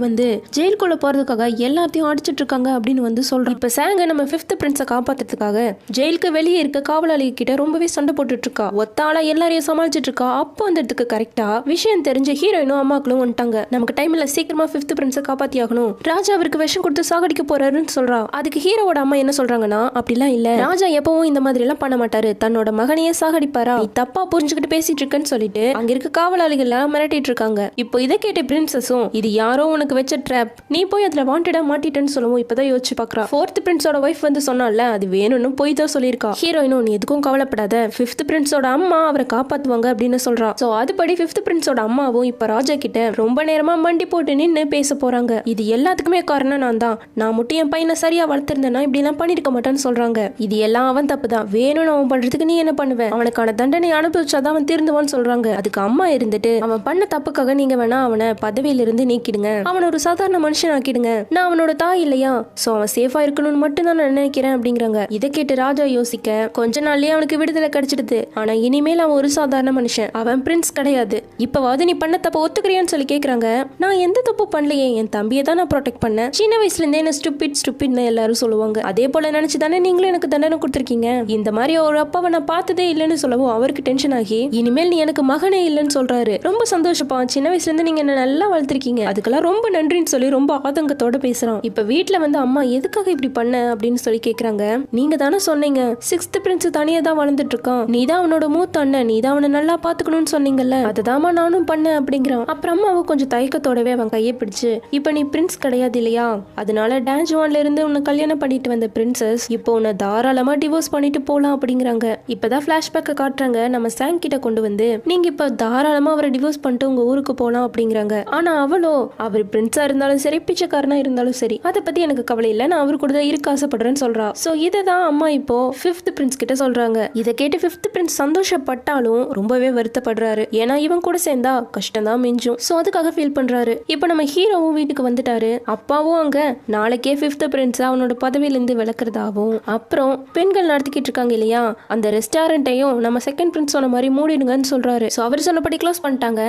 வந்து ஜெயிலுக்குள்ள போறதுக்காக எல்லாத்தையும் அடிச்சிட்டு இருக்காங்க அப்படின்னு வந்து சொல்றான். இப்ப சாங்க நம்ம 5th பிரின்ஸை காப்பாத்துறதுக்காக ஜெயிலுக்கு வெளியே இருக்க காவலாளி கிட்ட ரொம்பவே சண்டை போட்டுட்டு இருக்கா. ஒத்தாளா எல்லாரையும் சமாளிச்சிட்டு இருக்கா. அப்போ அந்த இடத்துக்கு கரெக்டா விஷயம் தெரிஞ்ச ஹீரோயினும் அம்மாக்களும் வந்துட்டாங்க. நமக்கு டைம் இல்ல, சீக்கிரமா 5th பிரின்ஸை காப்பாத்தி ஆகணும். ராஜா அவருக்கு விஷம் கொடுத்து சாகடிக்க போறாருன்னு சொல்றா. அதுக்கு ஹீரோவோட அம்மா என்ன சொல்றாங்கன்னா, அப்படிலாம் இல்ல, ராஜா எப்பவும் இந்த மாதிரி எல்லாம் பண்ண மாட்டாரு, தன்னோட மகனையே சாகடிப்பாரா, நீ தப்பா புரிஞ்சுக்கிட்டு பேசிட்டு இருக்கன்னு சொல்லிட்டு அங்க இருக்க காவலாளிகள் எல்லாம் மிரட்டிட்டு இருக்காங்க. இப்போ இதை கேட்ட பிரின்சஸும் இது யாரோ உனக்கு வச்ச ட்ராப், நீ போய் அதுல வாண்டடா மாட்டிட்டேன்னு சொல்லவும் இப்பதான் யோசிச்சு பாக்குறா. 4th பிரின்ஸோட வைஃப் வந்து சொன்னால அது வேணும்னு போய் தான் சொல்லியிருக்கா. ஹீரோயினும் நீ எதுக்கும் கவலைப்படாத, 5th பிரின்ஸோட அம்மா அவரை காப்பாத்துவாங்க அப்படின்னு சொல்றா. சோ அதுபடி 5th பிரின்ஸோட அம்மாவும் இப்ப ராஜா கிட்ட ரொம்ப நேரமா மண்டி போட்டு நின்னு பேச போறாங்க. இது எல்லாத்துக்குமே காரணம் நான் தான், நான் மட்டும் என் பையனை சரியா வளர்த்திருந்தேன்னா இப்படி எல்லாம் பண்ணிருக்க மாட்டான்னு சொல்றாங்க. இது எல்லாம் அவன் தப்பு தான், வேணும்னு அவன் பண்றதுக்கு நீ என்ன பண்ணுவ, அவனுக்கான தண்டனை அனுபவிச்சாதான் அவன் திருந்துவான்னு சொல்றாங்க. அதுக்கு அம்மா இருந்துட்டு அவன் பண்ண தப்புக்காக நீங்க வேணா அவனை பதவியில இருந்து நீக்கிடுங்க, அவன் ஒரு சாதாரண மனுஷன் ஆக்கிடுங்க, நான் அவனோட தாய் இல்லையா, சோ அவன் சேஃபா இருக்கணும்னு மட்டும் தான் நான் நினைக்கிறேன் அப்படிங்கிறாங்க. இதை கேட்டு ராஜா யோசிக்க கொஞ்ச நாள்லயே அவனுக்கு விடுதலை கிடைச்சிடுது. ஆனா இனிமேல் அவன் ஒரு சாதாரண மனுஷன், அவன் பிரின்ஸ் கிடையாது. இப்பவாவது நீ பண்ண தப்ப ஒத்துக்கிறியான்னு சொல்லி கேக்குறாங்க. நான் எந்த தப்பு பண்ணலையே, என் தம்பியை தான் நான் ப்ரொடெக்ட் பண்ணேன், சின்ன வயசுல இருந்தே என்ன ஸ்டூபிட்னு எல்லாரும் சொல்லுவாங்க, அதே போல நினைச்சு தானே நீங்களும் எனக்கு தண்டனை கொடுத்திருக்கீங்க, இந்த மாதிரி ஒரு அப்பாவை நான் பார்த்ததே இல்லைன்னு சொல்லவும் அவருக்கு டென்ஷன் ஆகி இனிமேல் நீ எனக்கு மகனே இல்லைன்னு சொல்றாரு. ரொம்ப சந்தோஷப்பா, சின்ன வயசுல இருந்து நீங்க என்ன நல்லா வளர்த்திருக்கீங்க, அதுக்கெல்லாம் ரொம்ப நன்றின்னு சொல்லி ரொம்ப ஆதங்கத்தோட பேசுறான். இப்ப வீட்டுல வந்து அம்மா எதுக்காக இப்படி பண்ண அப்படின்னு சொல்லி கேக்குறாங்க. நீங்க தானே சொன்னீங்க 6th பிரின்ஸ் தனியா தான் வளர்ந்துட்டு இருக்கான், நீ தான் அவனோட மூத்த அண்ணன், நீ தான் அவனை நல்லா பாத்துக்கணும்னு சொன்னீங்கல்ல, அதுதாமா நானும் பண்ணேன் அப்படிங்கிறான். அப்புறம் அம்மாவும் கொஞ்சம் தயக்கத்தோடவே அவன் கையை பிடிச்சு இப்ப நீ பிரின்ஸ் கிடையாது இல்லையா, அதனால டான்ஜுவான்ல இருந்து உன்னை கல்யாணம் பண்ணிட்டு வந்த பிரின்சஸ் இப்போ உன்னை தாராளமா டிவோர்ஸ் பண்ணிட்டு போலாம் அப்படிங்கிறாங்க. இப்பதான் பிளாஷ்பேக்க காட்டுறாங்க. நம்ம சாங் கிட்ட கொண்டு வந்து நீங்க இப்ப தாராளமா அவரை டிவோர்ஸ் பண்ணிட்டு உங்க ஊருக்கு போலாம் அப்படிங்கிறாங்க. ஆனா அவளோ அவர் பிரின்ஸா இருந்தாலும் சரி பிச்சைக்காரனா இருந்தாலும் சரி அதை பத்தி எனக்கு கவலை இல்ல, நான் அவரு கூட தான் இருக்க ஆசைப்படுறேன்னு சொல்றா. சோ இததான் அம்மா இப்போ 5th பிரின்ஸ் கிட்ட சொல்றாங்க. இதை கேட்டு 5th பிரின்ஸ் சந்தோஷப்பட்டாலும் ரொம்பவே வருத்தப்படுறாரு. ஏன்னா இவன் கூட சேர்ந்தா கஷ்டம் தான் மிஞ்சும். சோ அதுக்காக ஃபீல் பண்றாரு. இப்போ நம்ம ஹீரோவும் வீட்டுக்கு வந்துட்டாரு. அப்பாவும் அங்க நாளைக்கே 5th பிரின்ஸ் அவனோட பதவியில இருந்து விளக்குறதாவும் அப்புறம் பெண்கள் நடத்திக்கிட்டு இருக்காங்க இல்லையா அந்த ரெஸ்டாரண்ட்டையும் நம்ம 2nd பிரின்ஸ் சொன்ன மாதிரி மூடிடுங்கன்னு சொல்றாரு. சோ அவர் சொன்னபடி க்ளோஸ் பண்ணிட்டாங்க.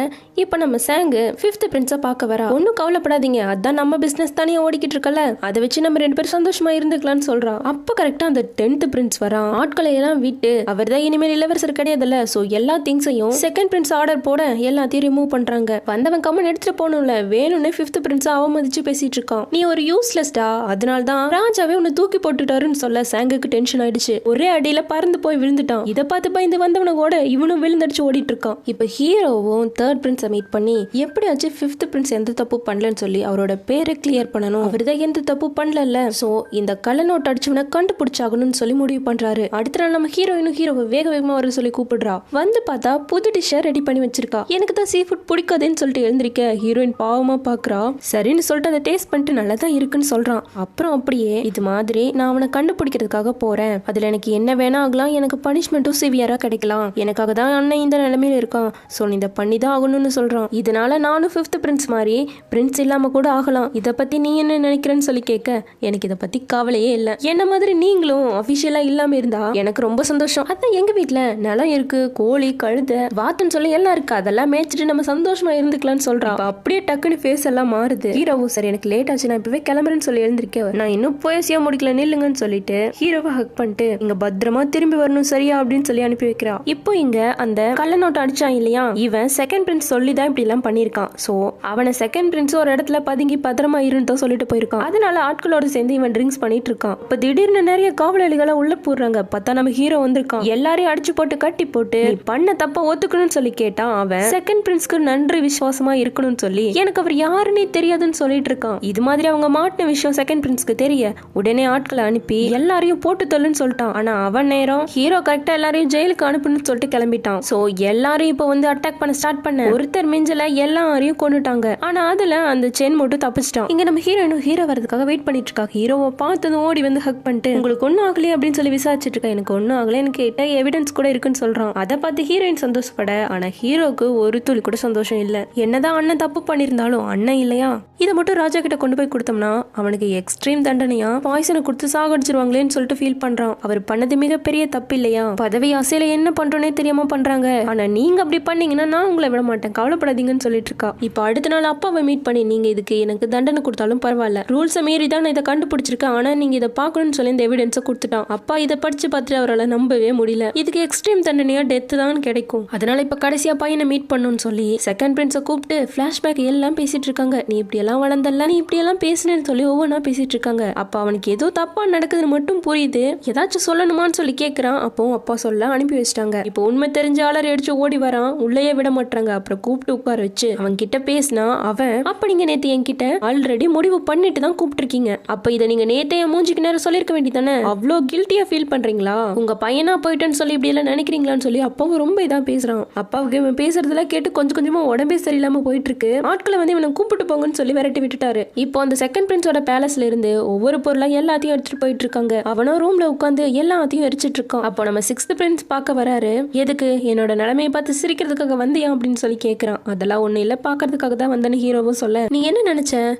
இப்போ நம்ம சாங் 5th பிரின்ஸை பார்க்க வரா. ஒன்னும் கவலைப்படாதீங்க, அதான் நம்ம பிசினஸ் தனியா ஓடிக்கிட்டு இருக்கல, அதை வச்சு நம்ம 2 பேரும் சந்தோஷமா இருந்துக்கலாம்னு சொல்றா. அப்ப கரெக்டா அந்த 10th பிரின்ஸ் வரா. ஆட்களை எல்லாம் விட்டு அவர் தான் இனிமேல் இளவரசர் கிடையாதுல்ல, சோ எல்லா திங்ஸையும் 2nd பிரின்ஸ் ஆர்டர் போட எல்லாத்தையும் ரிமூவ் பண்றாங்க. வந்தவன் கம்மன் எடுத்துட்டு போகணும்ல, வேணும்னு 5th பிரின்ஸ் அவமதிச்சு பேசிட்டு இருக்கான். நீ ஒரு யூஸ்லெஸ்டா, அதனால தான் ராஜாவே உன்னை தூக்கி போட்டுட்டாருன்னு சொல்ல சாங்குக்கு டென்ஷன் ஆயிடுச்சு. ஒரே அடியில பறந்து போய் விழுந்துட்டான். இதை பார்த்து பயந்து வந்தவன கூட இவனும் விழுந்தடிச்சு ஓடிட்டு இருக்கான். இப்ப ஹீரோவும் 3rd பிரின்ஸை மீட் பண்ணி எப்படியாச்சும் 5th பிரின்ஸ் எந்த தப்பு பண்ணலன்னு சொல்லி அவரோட பேரை கிளியர் பண்ணணும், அவர்தான் எந்த தப்பு பண்ணல, சோ இந்த கள்ள நோட் அடிச்சவனை கண்டுபிடிச்சாகணும்னு சொல்லி முடிவு பண்றாரு. அடுத்த நாள் நம்ம ஹீரோயினும் ஹீரோவை வேக வேகமா வர சொல்லி கூப்பிடுறா. வந்து பார்த்தா புது டிஷ்ஷை ரெடி பண்ணி வச்சிருக்கா. எனக்கு தான் சீ ஃபுட் பிடிக்காதுன்னு சொல்லிட்டு எழுந்திருக்க ஹீரோயின் பாவமா பாக்குறா. சரின்னு சொல்லிட்டு அதை டேஸ்ட் பண்ணிட்டு நல்லா தான் இருக்குன்னு சொல்றான். அப்புறம் அப்படியே இது மாதிரி நான் அவனை கண்டுபிடிக்கிறதுக்காக போறேன், அதுல எனக்கு என்ன வேணா ஆகலாம், எனக்கு பனிஷ்மெண்ட்டும் சிவியரா கிடைக்கலாம், எனக்காக தான் அண்ணன் இந்த நிலைமையில இருக்கான், சோ நீ இதை பண்ணி தான் ஆகணும்னு சொல்றான். இதனால நானும் 5th பிரின்ஸ் மாதிரி பிரின்ஸ் இல்லாம கூட ஆகலாம், இதை பத்தி நீ என்ன நினைக்கிறேன்னு சொல்லி கேட்க எனக்கு இதை பத்தி கவலையே இல்லை, என்ன மாதிரி நீங்களும் அபிஷியலா இல்லாம இருந்தா எனக்கு ரொம்ப சந்தோஷம், அதான் எங்க வீட்டுல நிலம் இருக்கு, கோழி கழுதை வாத்துன்னு சொல்லி எல்லாம் இருக்கு, அதெல்லாம் மேய்ச்சிட்டு நம்ம சந்தோஷமா இருந்துக்கலாம்னு சொல்றான். அப்படியே டக்குன்னு ஃபேஸ் எல்லாம் மாறுது. ஹீரோவும் சரி எனக்கு லேட் ஆச்சு நான் இப்பவே கிளம்புறேன்னு சொல்லி எழுந்திருக்கேன், நான் இன்னும் போயசியா முடிக்கல நில்லுங்கன்னு சொல்லிட்டு ஹீரோவை ஹக் பண்ணிட்டு இங்க பத்திரமா திரும்பி வரணும் சரியா அப்படின்னு சொல்லி அனுப்பி வைக்கிறா. இப்போ இங்க அந்த கள்ள நோட்டை அடிச்சான் இல்லையா, இவன் 2nd பிரின்ஸ் சொல்லிதான் இப்படி எல்லாம் பண்ணிருக்கான். சோ அவனை 2nd பிரின்ஸ் ஒரு இடத்துல பதுங்கி பத்திரமா இருந்தோ சொல்லிட்டு போயிருக்கான். அதனால ஆட்களோட சேர்ந்து இவன் ட்ரிங்க்ஸ் பண்ணிட்டு இருக்கான். இப்ப திடீர்னு நிறைய காவலாளிகளை உள்ள போடுறாங்க. பார்த்தா நம்ம ஹீரோ வந்திருக்கான். எல்லாரையும் அடிச்சு போட்டு கட்டி போட்டு நீ பண்ண தப்ப ஒத்துக்கணும்னு சொல்லி கேட்டான். அவன் 2nd பிரின்ஸ்க்கு நன்றி விசுவாசமா இருக்கணும்னு சொல்லி எனக்கு அவர் யாருன்னே தெரியாதுன்னு சொல்லிட்டு இருக்கான். இது மாதிரி அவங்க மாட்டின விஷயம் 2nd பிரின்ஸ்க்கு தெரிய உடனே ஆட்களை அனுப்பி எல்லாரையும் போட்டு தள்ளுன்னு சொல்லிட்டான். ஆனா அவன் நேரம் ஹீரோ கரெக்டா எல்லாரையும் ஜெயிலுக்கு அனுப்புன்னு சொல்லிட்டு கிளம்பிட்டான். சோ எல்லாரையும் இப்ப வந்து அட்டாக் பண்ண ஸ்டார்ட் பண்ண ஒருத்தர் மிஞ்சல எல்லாரையும் கொண்டுட்டாங்க. ஆனா அதுல அந்த சென் மட்டும் தப்பிச்சிட்டான். இங்க நம்ம ஹீரோயினும் ஹீரோ வரதுக்காக வெயிட் பண்ணிட்டு இருக்கா. ஹீரோவை பார்த்ததும் ஓடி வந்து ஹக் பண்ணிட்டு உங்களுக்கு ஒன்னும் ஆகலையே அப்படின்னு சொல்லி விசாரிச்சுட்டு இருக்கா. எனக்கு ஒன்னும் ஆகலைன்னு கேட்ட எவிடன்ஸ் கூட இருக்குன்னு சொல்றான். அதை பார்த்து ஹீரோயின் சந்தோஷப்பட ஆனா ஹீரோக்கு ஒரு துளி கூட சந்தோஷம் இல்ல. என்னதான் அண்ணன் தப்பு பண்ணிருந்தாலும் அண்ணன் இல்லையா, இதை மட்டும் ராஜா கிட்ட கொண்டு போய் கொடுத்தோம்னா அவனுக்கு எக்ஸ்ட்ரீம் தண்டனையா பாய்சனை கொடுத்து சாகடிச்சிருவாங்களேன்னு சொல்லிட்டு ஃபீல் பண்றான். அவர் பண்ணது மிகப்பெரிய தப்பு இல்லையா? பதவி ஆசையில என்ன பண்றோன்னே தெரியாம பண்றாங்க. ஆனா நீங்க அப்படி பண்ணீங்கன்னா நான் உங்களை விட மாட்டேன், கவலைப்படாதீங்கன்னு சொல்லிட்டு இருக்கா. இப்ப அடுத்த நாள் அப்பாவை மீட் பண்ணி, நீங்க இதுக்கு எனக்கு தண்டனை கொடுத்தாலும் பரவாயில்ல, ரூல்ஸை மீறி தான் நான் இதை கண்டுபிடிச்சிருக்கேன், ஆனா நீங்க இதை பார்க்கணும்னு சொல்லி இந்த எவிடன்ஸை கொடுத்துட்டான். அப்பா இதை படிச்சு பார்த்துட்டு அவரால் நம்பவே முடியல. இதுக்கு எக்ஸ்ட்ரீம் தண்டனையா டெத் தான் கிடைக்கும். அதனால இப்ப கடைசியா பையனை மீட் பண்ணணும்னு சொல்லி செகண்ட் பிரின்ஸை கூப்பிட்டு பிளாஷ்பேக் எல்லாம் பேசிட்டு இருக்காங்க. நீ இப்படி எல்லாம் வளர்ந்தல்ல, நீ இப்படி எல்லாம் பேசுனேன்னு சொல்லி ஒவ்வொன்றா பேசிட்டு இருக்காங்க. அப்ப அவனுக்கு ஏதோ தப்பா நடக்குதுன்னு மட்டும் புரியுது. ஏதாச்சும் சொல்லணுமான்னு சொல்லி கேட்கறான். அப்போ அப்பா சொல்ல அனுப்பி வச்சிட்டாங்க. இப்போ உண்மை தெரிஞ்ச ஆளர் அடிச்சு ஓடி வரான். உள்ளேயே விட மாட்டாங்க. அப்புறம் கூப்பிட்டு உட்கார வச்சு அவன் கிட்ட பேசினா அவன், அப்ப நீங்க நேத்து என்கிட்ட ஆல்ரெடி முடிவு பண்ணிட்டு தான் கூப்பிட்டு இருக்கீங்க, அப்ப இதை நீங்க நேத்தே மூஞ்சிக்கு நேரம் சொல்லிருக்க வேண்டியதானே, அவ்வளோ கில்ட்டியா ஃபீல் பண்றீங்களா, உங்க பையனா போயிட்டேன்னு சொல்லி இப்படி எல்லாம் நினைக்கிறீங்களான்னு சொல்லி அப்பாவும் ரொம்ப இதா பேசுறான். அப்பாவுக்கு இவன் பேசுறதெல்லாம் கேட்டு கொஞ்சம் கொஞ்சமா உடம்பே சரியில்லாம போயிட்டு இருக்கு. ஆட்களை வந்து இவனை கூப்பிட்டு போங்கன்னு சொல்லி விரட்டி விட்டுட்டாரு. இப்போ அந்த செகண்ட் பிரின்ஸோட பேலஸ்ல இருந்து ஒவ்வொரு பொருளா எல்லாத்தையும் எடுத்துட்டு போயிட்டு இருக்காங்க. அவனும் ரூம்ல உட்காந்து எல்லாத்தையும் எரிச்சிட்டு இருக்கான். அப்போ நம்ம சிக்ஸ்த் பிரின்ஸ் பார்க்க வராரு. எதுக்கு, என்னோட நிலைமையை பார்த்து சிரிக்கிறதுக்காக வந்தியா அப்படின்னு சொல்லி கேட்கறான். அதெல்லாம் ஒண்ணு இல்ல, பாக்குறதுக்காக தான் வந்தேன்னு ஹீரோவும் சொல்ல, நீ என்ன நினைச்ச,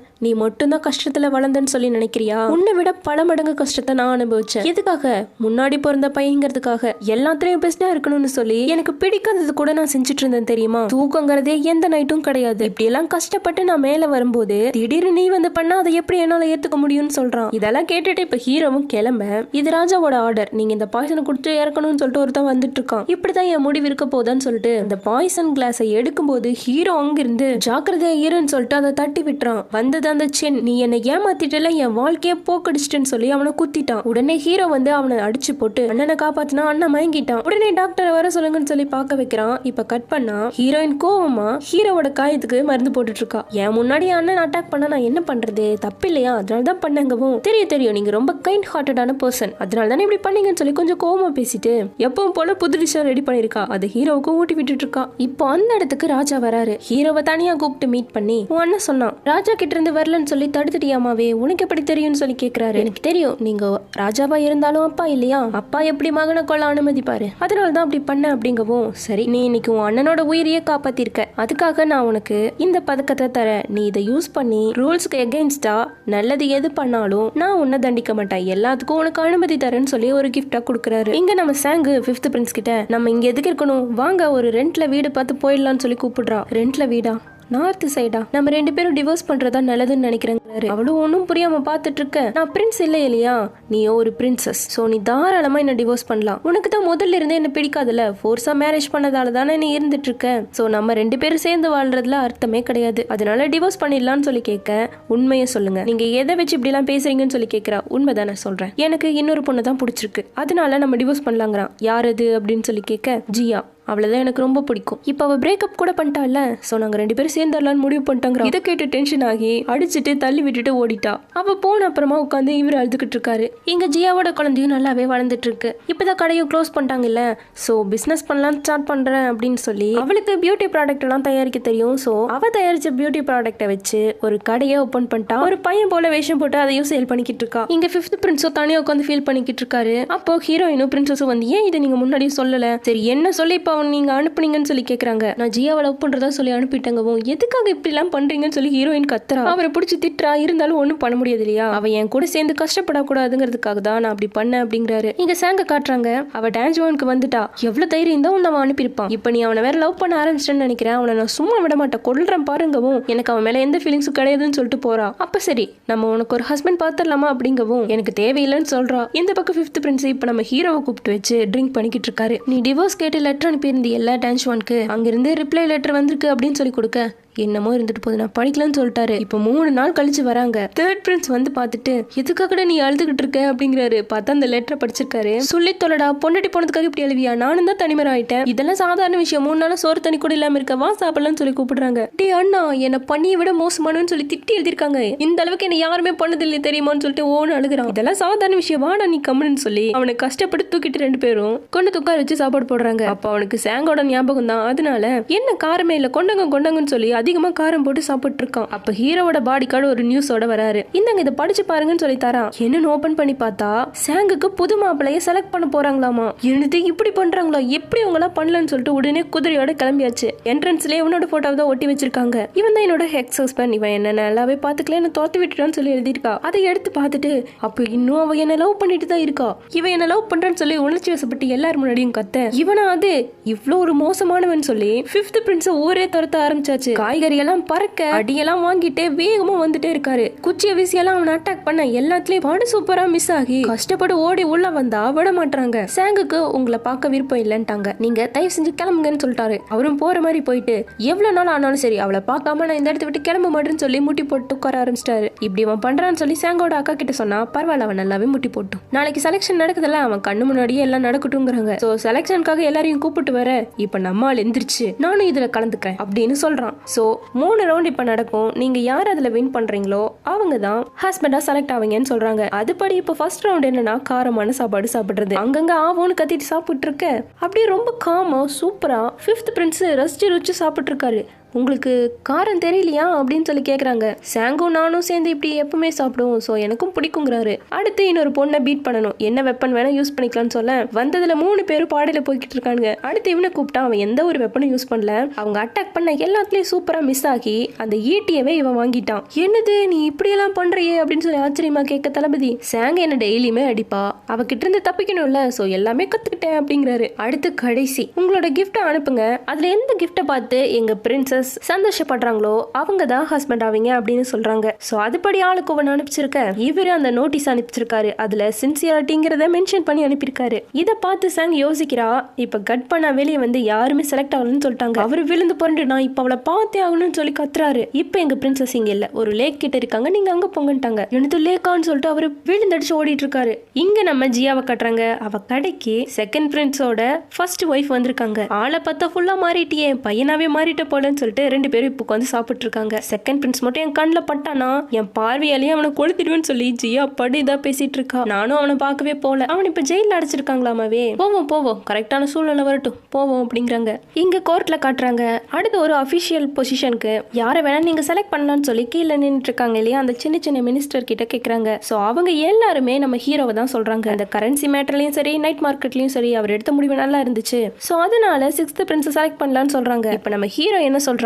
நீ மட்டும்தான் கஷ்டத்துல வளர்ந்தன்னு சொல்லி நினைக்கிறியா, உன்னை விட பல மடங்கு கஷ்டத்தை நான் அனுபவிச்சேன். எதுக்காக, முன்னாடி பிறந்த பையங்கிறதுக்காக, எல்லாத்துலயும் பெஸ்டா இருக்கணும்னு சொல்லி எனக்கு பிடிக்காதது கூட நான் செஞ்சுட்டு இருந்தேன் தெரியுமா, தூக்கங்கிறதே எந்த நைட்டும் கிடையாது, இப்படி எல்லாம் கஷ்டப்பட்டு நான் மேல வரும்போது திடீர்னு நீ வந்து பண்ணா அதை எப்படி என்னால ஏத்துக்க முடியும்னு சொல்றான். இதெல்லாம் கேட்டுட்டு இப்ப ஹீரோவும் கிளம்ப, இது ராஜாவோட ஆர்டர், நீங்க இந்த பாய்சனை குடிச்சு இறக்கணும்னு சொல்லிட்டு ஒருத்தன் வந்துட்டு இருக்கான். இப்படிதான் என் முடிவு இருக்க போதான்னு சொல்லிட்டு அந்த பாய்சன் கிளாஸை எடுக்கும்போது ஹீரோ அங்கிருந்து ஜாக்கிரதையா இருன்னு சொல்லிட்டு அதை தட்டி விட்டுறான். வந்தது அந்த சென், நீ என்னை ஏமாத்திட்டல, என் வாழ்க்கைய போக்கடிச்சிட்டேன்னு சொல்லி அவனை குத்திட்டான். உடனே ஹீரோ வந்து அவனை அடிச்சு போட்டு அண்ணனை காப்பாத்தினா அண்ணன் மயங்கிட்டான். உடனே டாக்டரை வர சொல்லுங்கன்னு சொல்லி பார்க்க வைக்கிறான். இப்ப கட் பண்ணா ஹீரோயின் கோவமா ஹீரோவோட காயத்துக்கு மருந்து போட்டுட்டு இருக்கா. என் முன்னாடி அண்ணன் அட்டாக் பண்ணா நான் என்ன பண்றது, தப்பு இல்லையா, அதனாலதான் பண்ணங்கவும், தெரியும் நீங்க ரொம்ப கைண்ட் ஹார்ட்டடான பர்சன், அதனால தானே இப்படி பண்ணீங்கன்னு சொல்லி கொஞ்சம் கோவமா பேசிட்டு எப்பவும் போல புது டிஷ்ஷா ரெடி பண்ணிருக்கா. அது ஹீரோவுக்கு ஊட்டி விட்டுட்டு இருக்கா. இப்போ அந்த இடத்துக்கு ராஜா வராரு. ஹீரோவை தனியா கூப்பிட்டு மீட் பண்ணி, உன் அண்ணன் சொன்னான் ராஜா கிட்ட இருந்து வரலன்னு சொல்லி தடுத்துட்டியாமாவே, உனக்கு எப்படி தெரியும்னு சொல்லி கேக்குறாரு. எனக்கு தெரியும், நீங்க ராஜாவா இருந்தாலும் அப்பா இல்லையா, அப்பா எப்படி மகனை கொள்ள அனுமதிப்பாரு, அதனாலதான் அப்படி பண்ண அப்படிங்கவும், சரி நீ இன்னைக்கு உன் அண்ணனோட உயிரையே காப்பாத்திருக்க, அதுக்காக நான் உனக்கு இந்த பதக்கத்தை தர, நீ இதை யூஸ் பண்ணி ரூல்ஸ்க்கு எகெயின்ஸ்டா நல்லது எது பண்ணாலும் நான் உன்னை தண்டிக்க மாட்டேன், எல்லாத்துக்கும் உனக்கு அனுமதி தரேன்னு சொல்லி ஒரு கிஃப்டா கொடுக்குறாரு. இங்க நம்ம சாங்கு ஃபிஃப்த் பிரின்ஸ் கிட்ட, நம்ம இங்க எதுக்கு இருக்கணும், வாங்க ஒரு ரெண்ட்ல வீடு பார்த்து போயிடலாம்னு சொல்லி கூப்பிடுறா. ரெண்ட்ல வீடா, நார்த் சைடா, நம்ம ரெண்டு பேரும் டிவோர்ஸ் பண்றதா நல்லதுன்னு நினைக்கிறேங்கிறாரு. அவளும் ஒன்னும் புரியாம பாத்துட்டு இருக்க, நான் பிரின்ஸ் இல்ல இல்லையா, நீயோ ஒரு பிரின்சஸ், சோ நீ தாராளமா என்ன டிவோர்ஸ் பண்ணலாம், உனக்கு தான் முதல்ல இருந்தே என்ன பிடிக்காதுல, ஃபோர்ஸா மேரேஜ் பண்ணதால தானே நீ இருந்துட்டு இருக்க, சோ நம்ம ரெண்டு பேரும் சேர்ந்து வாழ்றதுல அர்த்தமே கிடையாது, அதனால டிவோர்ஸ் பண்ணிடலாம்னு சொல்லி கேட்க, உண்மையை சொல்லுங்க, நீங்க எதை வச்சு இப்படி எல்லாம் பேசுறீங்கன்னு சொல்லி கேட்கிறா. உண்மைதானே சொல்றேன், எனக்கு இன்னொரு பொண்ணு தான் பிடிச்சிருக்கு, அதனால நம்ம டிவோர்ஸ் பண்ணலாங்கிறான். யார் அது அப்படின்னு சொல்லி கேட்க, ஜியா, அவளதான் எனக்கு ரொம்ப பிடிக்கும், இப்ப அவ பிரேக்கப் கூட பண்ணிட்டால, சோ நாங்க ரெண்டு பேரும் சேர்ந்துடலாம்னு முடிவு பண்ணிட்டாங்க. இதை கேட்டு டென்ஷன் ஆகி அடிச்சுட்டு தள்ளி விட்டுட்டு ஓடிட்டா. அவ போன அப்புறமா உட்காந்து இவர் அழுதுகிட்டு இருக்காரு. இங்க ஜியாவோட குழந்தையும் நல்லாவே வளர்ந்துட்டு இருக்கு. இப்பதான் கடையும் க்ளோஸ் பண்ணிட்டாங்கல்ல, சோ பிசினஸ் பண்ணலாம் ஸ்டார்ட் பண்றேன் அப்படின்னு சொல்லி அவளுக்கு பியூட்டி ப்ராடக்ட் எல்லாம் தயாரிக்க தெரியும். சோ அவ தயாரிச்ச பியூட்டி ப்ராடக்ட்டை வச்சு ஒரு கடையை ஓபன் பண்ணிட்டா. ஒரு பையன் போல வேஷம் போட்டு அதையும் சேல் பண்ணிக்கிட்டு இருக்கா. இங்க ஃபிஃப்த் பிரின்ஸும் தனியா உட்காந்து ஃபீல் பண்ணிக்கிட்டு இருக்காரு. அப்போ ஹீரோயினும் பிரின்சஸும் வந்து, ஏன் இதை நீங்க முன்னாடியே சொல்லல, சரி என்ன சொல்லி இப்ப நீங்க அனுப்புனீங்கன்னு சொல்லி கேக்குறாங்க. நான் ஜியாவை லவ் பண்றதா சொல்லி அனுப்பிட்டங்கவும், எதுக்காக இப்படி எல்லாம் பண்றீங்கன்னு சொல்லி ஹீரோயின் கத்துறா. அவரை பிடிச்சி திட்டுறா. இருந்தாலும் ஒண்ணும் பண்ண முடியாது இல்லையா, அவ என் கூட சேர்ந்து கஷ்டப்படக்கூடாதுங்கிறதுக்காக தான் நான் அப்படி பண்ணேன் அப்படிங்கிறாரு. இங்க சாங்க காட்டுறாங்க. அவ டான்ஸ்வானுக்கு வந்துட்டா. எவ்வளவு தைரியம் தான் அவன் அனுப்பியிருப்பான். இப்ப நீ அவனை வேற லவ் பண்ண ஆரம்பிச்சிட்டேன்னு நினைக்கிறேன். அவனை நான் சும்மா விட மாட்டேன், கொல்றேன் பாருங்கவும், எனக்கு அவன் மேல எந்த ஃபீலிங்ஸும் கிடையாதுன்னு சொல்லிட்டு போறா. அப்ப சரி நம்ம உனக்கு ஒரு ஹஸ்பண்ட் பாத்துடலாமா அப்படிங்கவும், எனக்கு தேவையில்லைன்னு சொல்றா. இந்த பக்கம் ஃபிஃப்த் பிரின்ஸ் இப்ப நம்ம ஹீரோவை கூப்பிட்டு வச்சு ட்ரிங்க் பண்ணிக்கிட்டு இருக்காரு. நீ டிவோர்ஸ் கேட்டு லெட்டர் அனுப்பியிருந்தி எல்லா டான்ஸ்வானுக்கு, அங்கிருந்து ரிப்ளை லெட்டர் வந்திருக்கு அப்படின்னு சொல்லி கொடுக்க, என்னமோ இருந்துட்டு போகுது, நான் படிக்கலன்னு சொல்லிட்டாரு. இப்ப 3 நாள் கழிச்சு வராங்க. தேர்ட் பிரின்ஸ் வந்து பாத்துட்டு, எதுக்காக நீ அழுதுகிட்டு இருக்க அப்படிங்கிறாரு. பார்த்தா அந்த லெட்டரை படிச்சிருக்காரு. சொல்லி தொலைடா, பொண்டாட்டி போனதுக்காக இப்படி அழுவியா, நானும் தான் தனிமரம் ஆயிட்டேன், இதெல்லாம் சாதாரண விஷயம், 3 நாள் சோறு தண்ணி கூட இல்லாம இருக்க, வா சாப்பிடலாம்னு சொல்லி கூப்பிடுறாங்க. டே அண்ணா, என்ன பண்ணியை விட மோசமானு சொல்லி திட்டி எழுதிருக்காங்க, இந்த அளவுக்கு என்ன யாருமே பண்ணதில்லை தெரியுமான்னு சொல்லிட்டு ஓன்னு அழுகுறான். இதெல்லாம் சாதாரண விஷயம், வாடா நீ கம்முன்னு சொல்லி அவனை கஷ்டப்பட்டு தூக்கிட்டு 2 பேரும் கொண்டு உட்கார வச்சு சாப்பாடு போடுறாங்க. அப்ப அவனுக்கு சாங்கோட ஞாபகம் தான். அதனால என்ன காரமே இல்ல, கொண்டங்கன்னு சொல்லி அதிகமா காரம் போட்டு சாப்பிட்டு இருக்கான். அப்ப ஹீரோவோட பாடி கார்டு ஒரு நியூஸோட வராரு. இந்தாங்க இதை படிச்சு பாருங்கன்னு சொல்லி தரான். என்னன்னு ஓபன் பண்ணி பார்த்தா சாங்குக்கு புது மாப்பிளைய செலக்ட் பண்ண போறாங்களாமா. என்னது இப்படி பண்றாங்களா, எப்படி உங்களா பண்ணலன்னு சொல்லிட்டு உடனே குதிரையோட கிளம்பியாச்சு. என்ட்ரன்ஸ்ல இவனோட போட்டோ தான் ஒட்டி வச்சிருக்காங்க. இவன் தான் என்னோட எக்ஸ் ஹஸ்பண்ட், இவன் என்ன நல்லாவே பாத்துக்கல, என்ன தோத்து விட்டுட்டான்னு சொல்லி எழுதிருக்கா. அதை எடுத்து பார்த்துட்டு அப்ப இன்னும் அவ என்ன லவ் பண்ணிட்டு தான் இருக்கா, இவன் என்ன லவ் பண்றான்னு சொல்லி உணர்ச்சி வசப்பட்டு எல்லாரும் முன்னாடியும் கத்த, இவனா அது இவ்வளவு ஒரு மோசமானவன் சொல்லி 5th பிரின்ஸ் ஊரே துரத்த ஆரம்பிச்சாச்சு. காய்கறி எல்லாம் பறக்க அடியெல்லாம் வாங்கிட்டு வேகமா வந்துட்டே இருக்காரு. குச்சிய வீசியெல்லாம் அவனை அட்டாக் பண்ண எல்லாத்துலயும் பாடு சூப்பரா மிஸ் ஆகி கஷ்டப்பட்டு ஓடி உள்ள வந்தா விட மாட்டாங்க. சாங்குக்கு உங்களை பார்க்க விருப்பம் இல்லன்ட்டாங்க, நீங்க தயவு செஞ்சு கிளம்புங்கன்னு சொல்லிட்டாரு. அவரும் போற மாதிரி போயிட்டு எவ்வளவு நாள் ஆனாலும் சரி அவளை பார்க்காம நான் இந்த இடத்த விட்டு கிளம்ப மாட்டேன்னு சொல்லி முட்டி போட்டு உட்கார ஆரம்பிச்சிட்டாரு. இப்படி அவன் பண்றான்னு சொல்லி சாங்கோட அக்கா கிட்ட சொன்னா பரவாயில்ல, அவன் நல்லாவே முட்டி போட்டும், நாளைக்கு செலக்ஷன் நடக்குதுல்ல அவன் கண்ணு முன்னாடியே எல்லாம் நடக்கட்டும்ங்கிறாங்க. சோ செலக்ஷனுக்காக எல்லாரையும் கூப்பிட்டு வர இப்ப நம்மால் எந்திரிச்சு நானும் இதுல கலந்துக்கிறேன் அப்படின்னு சொல்றான். சோ 3 ரவுண்ட் இப்ப நடக்கும். நீங்க யார் அதுல வின் பண்றீங்களோ அவங்க தான் ஹஸ்பண்டா செலக்ட் ஆவீங்கன்னு சொல்றாங்க. அதுபடி இப்ப ஃபர்ஸ்ட் ரவுண்ட் என்னன்னா காரமான சாப்பாடு சாப்பிடுறது. அங்கங்க ஆவோன்னு கத்திட்டு சாப்பிட்டு இருக்க அப்படியே ரொம்ப காமா சூப்பரா 5th பிரின்ஸ் ரசிச்சு ருச்சி சாப்பிட்டு இருக்காரு. உங்களுக்கு காரம் தெரியலையா அப்படின்னு சொல்லி கேக்குறாங்க. சாங்கும் நானும் சேர்ந்து இப்படி எப்பவுமே சாப்பிடுவோம், சோ எனக்கும் பிடிக்குங்கிறாரு. அடுத்து இன்னொரு பொண்ணை பீட் பண்ணணும், என்ன வெப்பன் வேணா யூஸ் பண்ணிக்கலாம்னு சொல்ல வந்ததுல 3 பேரும் பாடையில போய்கிட்டு இருக்காங்க. அடுத்து இவனை கூப்பிட்டா அவன் எந்த ஒரு வெப்பனும் யூஸ் பண்ணல. அவங்க அட்டாக் பண்ண எல்லாத்துலயும் சூப்பரா மிஸ் ஆகி அந்த ஈட்டியவே இவன் வாங்கிட்டான். என்னது நீ இப்படி எல்லாம் பண்றியே அப்படின்னு சொல்லி ஆச்சரியமா கேட்க தளபதி, சாங் என்ன டெய்லியுமே அடிப்பா, அவகிட்ட இருந்து தப்பிக்கணும்ல, சோ எல்லாமே கத்துக்கிட்டேன் அப்படிங்கிறாரு. அடுத்து கடைசி உங்களோட கிஃப்ட அனுப்புங்க, அதுல எந்த கிஃப்ட பார்த்து எங்க பிரின்சஸ் சந்தோஷப்படுறாங்களோ அவங்க தான் ஹஸ்பண்ட் ஆவீங்க அப்படின்னு சொல்றாங்க. சோ அதுபடி ஆளுக்கு ஒன்று அனுப்பிச்சிருக்க. இவரு அந்த நோட்டீஸ் அனுப்பிச்சிருக்காரு, அதுல சின்சியாரிட்டிங்கிறத மென்ஷன் பண்ணி அனுப்பியிருக்காரு. இதை பார்த்து சாங் யோசிக்கிறா, இப்ப கட் பண்ண வெளியே வந்து யாருமே செலக்ட் ஆகலன்னு சொல்லிட்டாங்க. அவரு விழுந்து புரண்டு நான் இப்ப அவளை பார்த்தே ஆகணும்னு சொல்லி கத்துறாரு. இப்ப எங்க பிரின்சஸ் இங்க இல்ல, ஒரு லேக் கிட்ட இருக்காங்க, நீங்க அங்க போங்கட்டாங்க. எனக்கு லேக்கான்னு சொல்லிட்டு அவரு விழுந்தடிச்சு ஓடிட்டு இருக்காரு. இங்க நம்ம ஜியாவை கட்டுறாங்க. அவ கடைக்கு செகண்ட் பிரின்ஸோட ஃபர்ஸ்ட் ஒய்ஃப் வந்திருக்காங்க. ஆளை பார்த்தா ஃபுல்லா மாறிட்டியே, பையனாவே மாறிட்ட போலன்னு சொல்லிட்டு 2 பேரும் இப்போ வந்து சாப்பிட்டு இருக்காங்க. செகண்ட் பிரின்ஸ் மட்டும் என் கண்ணில் பட்டானா என் பார்வையாலேயே அவனை கொளுத்திடுவேன்னு சொல்லி ஜியா படி இதா பேசிட்டு இருக்கா. நானும் அவனை பார்க்கவே போல, அவன் இப்ப ஜெயில அடைச்சிருக்காங்களாமாவே. போவோம் கரெக்டான சூழ்நிலை வரட்டும் போவோம் அப்படிங்கிறாங்க. இங்க கோர்ட்ல காட்டுறாங்க. அடுத்து ஒரு அபிஷியல் பொசிஷனுக்கு யாரை வேணா நீங்க செலக்ட் பண்ணலாம்னு சொல்லி கீழே நின்றுட்டு இருக்காங்க இல்லையா, அந்த சின்ன சின்ன மினிஸ்டர் கிட்ட கேக்குறாங்க. சோ அவங்க எல்லாருமே நம்ம ஹீரோவை தான் சொல்றாங்க. அந்த கரன்சி மேட்டர்லயும் சரி நைட் மார்க்கெட்லயும் சரி அவர் எடுத்த முடிவு நல்லா இருந்துச்சு, சோ அதனால 6th பிரின்ஸ் செலக்ட் பண்ணலாம்னு சொல்றாங்க. இப்ப நம்ம ஹீரோ என்ன சொல்றான்,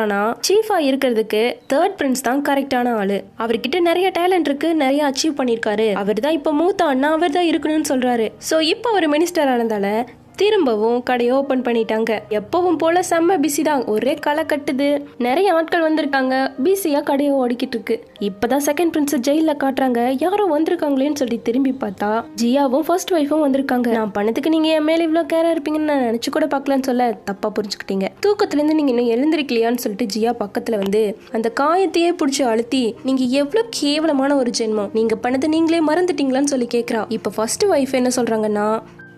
சீஃபா இருக்கிறதுக்கு 3rd பிரின்ஸ் தான் கரெக்டான ஆளு, அவர்கிட்ட நிறைய டேலண்ட் இருக்கு, நிறைய அச்சீவ் பண்ணிருக்காரு, அவர் தான் இப்ப மூத்த அண்ணா, அவர் தான் இருக்கணும்னு சொல்றாரு. சோ இப்ப அவர் மினிஸ்டர் ஆனதால திரும்பவும் கடையை ஓபன் பண்ணிட்டாங்க. எப்பவும் போல செம்ம பிஸி தான், ஒரே களை கட்டுது, நிறைய ஆட்கள் வந்திருக்காங்க, பிஸியா கடையை ஓடிக்கிட்டு இருக்கு. இப்பதான் செகண்ட் பிரின்ஸ் ஜெயில காட்டுறாங்க. யாரும் வந்திருக்காங்களேன்னு சொல்லி திரும்பி பார்த்தா ஜியாவும் ஃபர்ஸ்ட் ஒய்ஃபும் வந்திருக்காங்க. நான் பண்ணதுக்கு நீங்க என் மேல இவ்வளவு கேரா இருப்பீங்கன்னு நான் நினைச்சு கூட பாக்கலான்னு சொல்ல தப்பா புரிஞ்சுக்கிட்டீங்க. தூக்கத்துல இருந்து நீங்க இன்னும் எழுந்திருக்கலையான்னு சொல்லிட்டு ஜியா பக்கத்துல வந்து அந்த காயத்தையே பிடிச்சி அழுத்தி, நீங்க எவ்வளவு கேவலமான ஒரு ஜென்மம், நீங்க பண்ணது நீங்களே மறந்துட்டீங்களான்னு சொல்லி கேக்குறா. இப்ப ஃபர்ஸ்ட் ஒய்ஃப் என்ன சொல்றாங்கன்னா,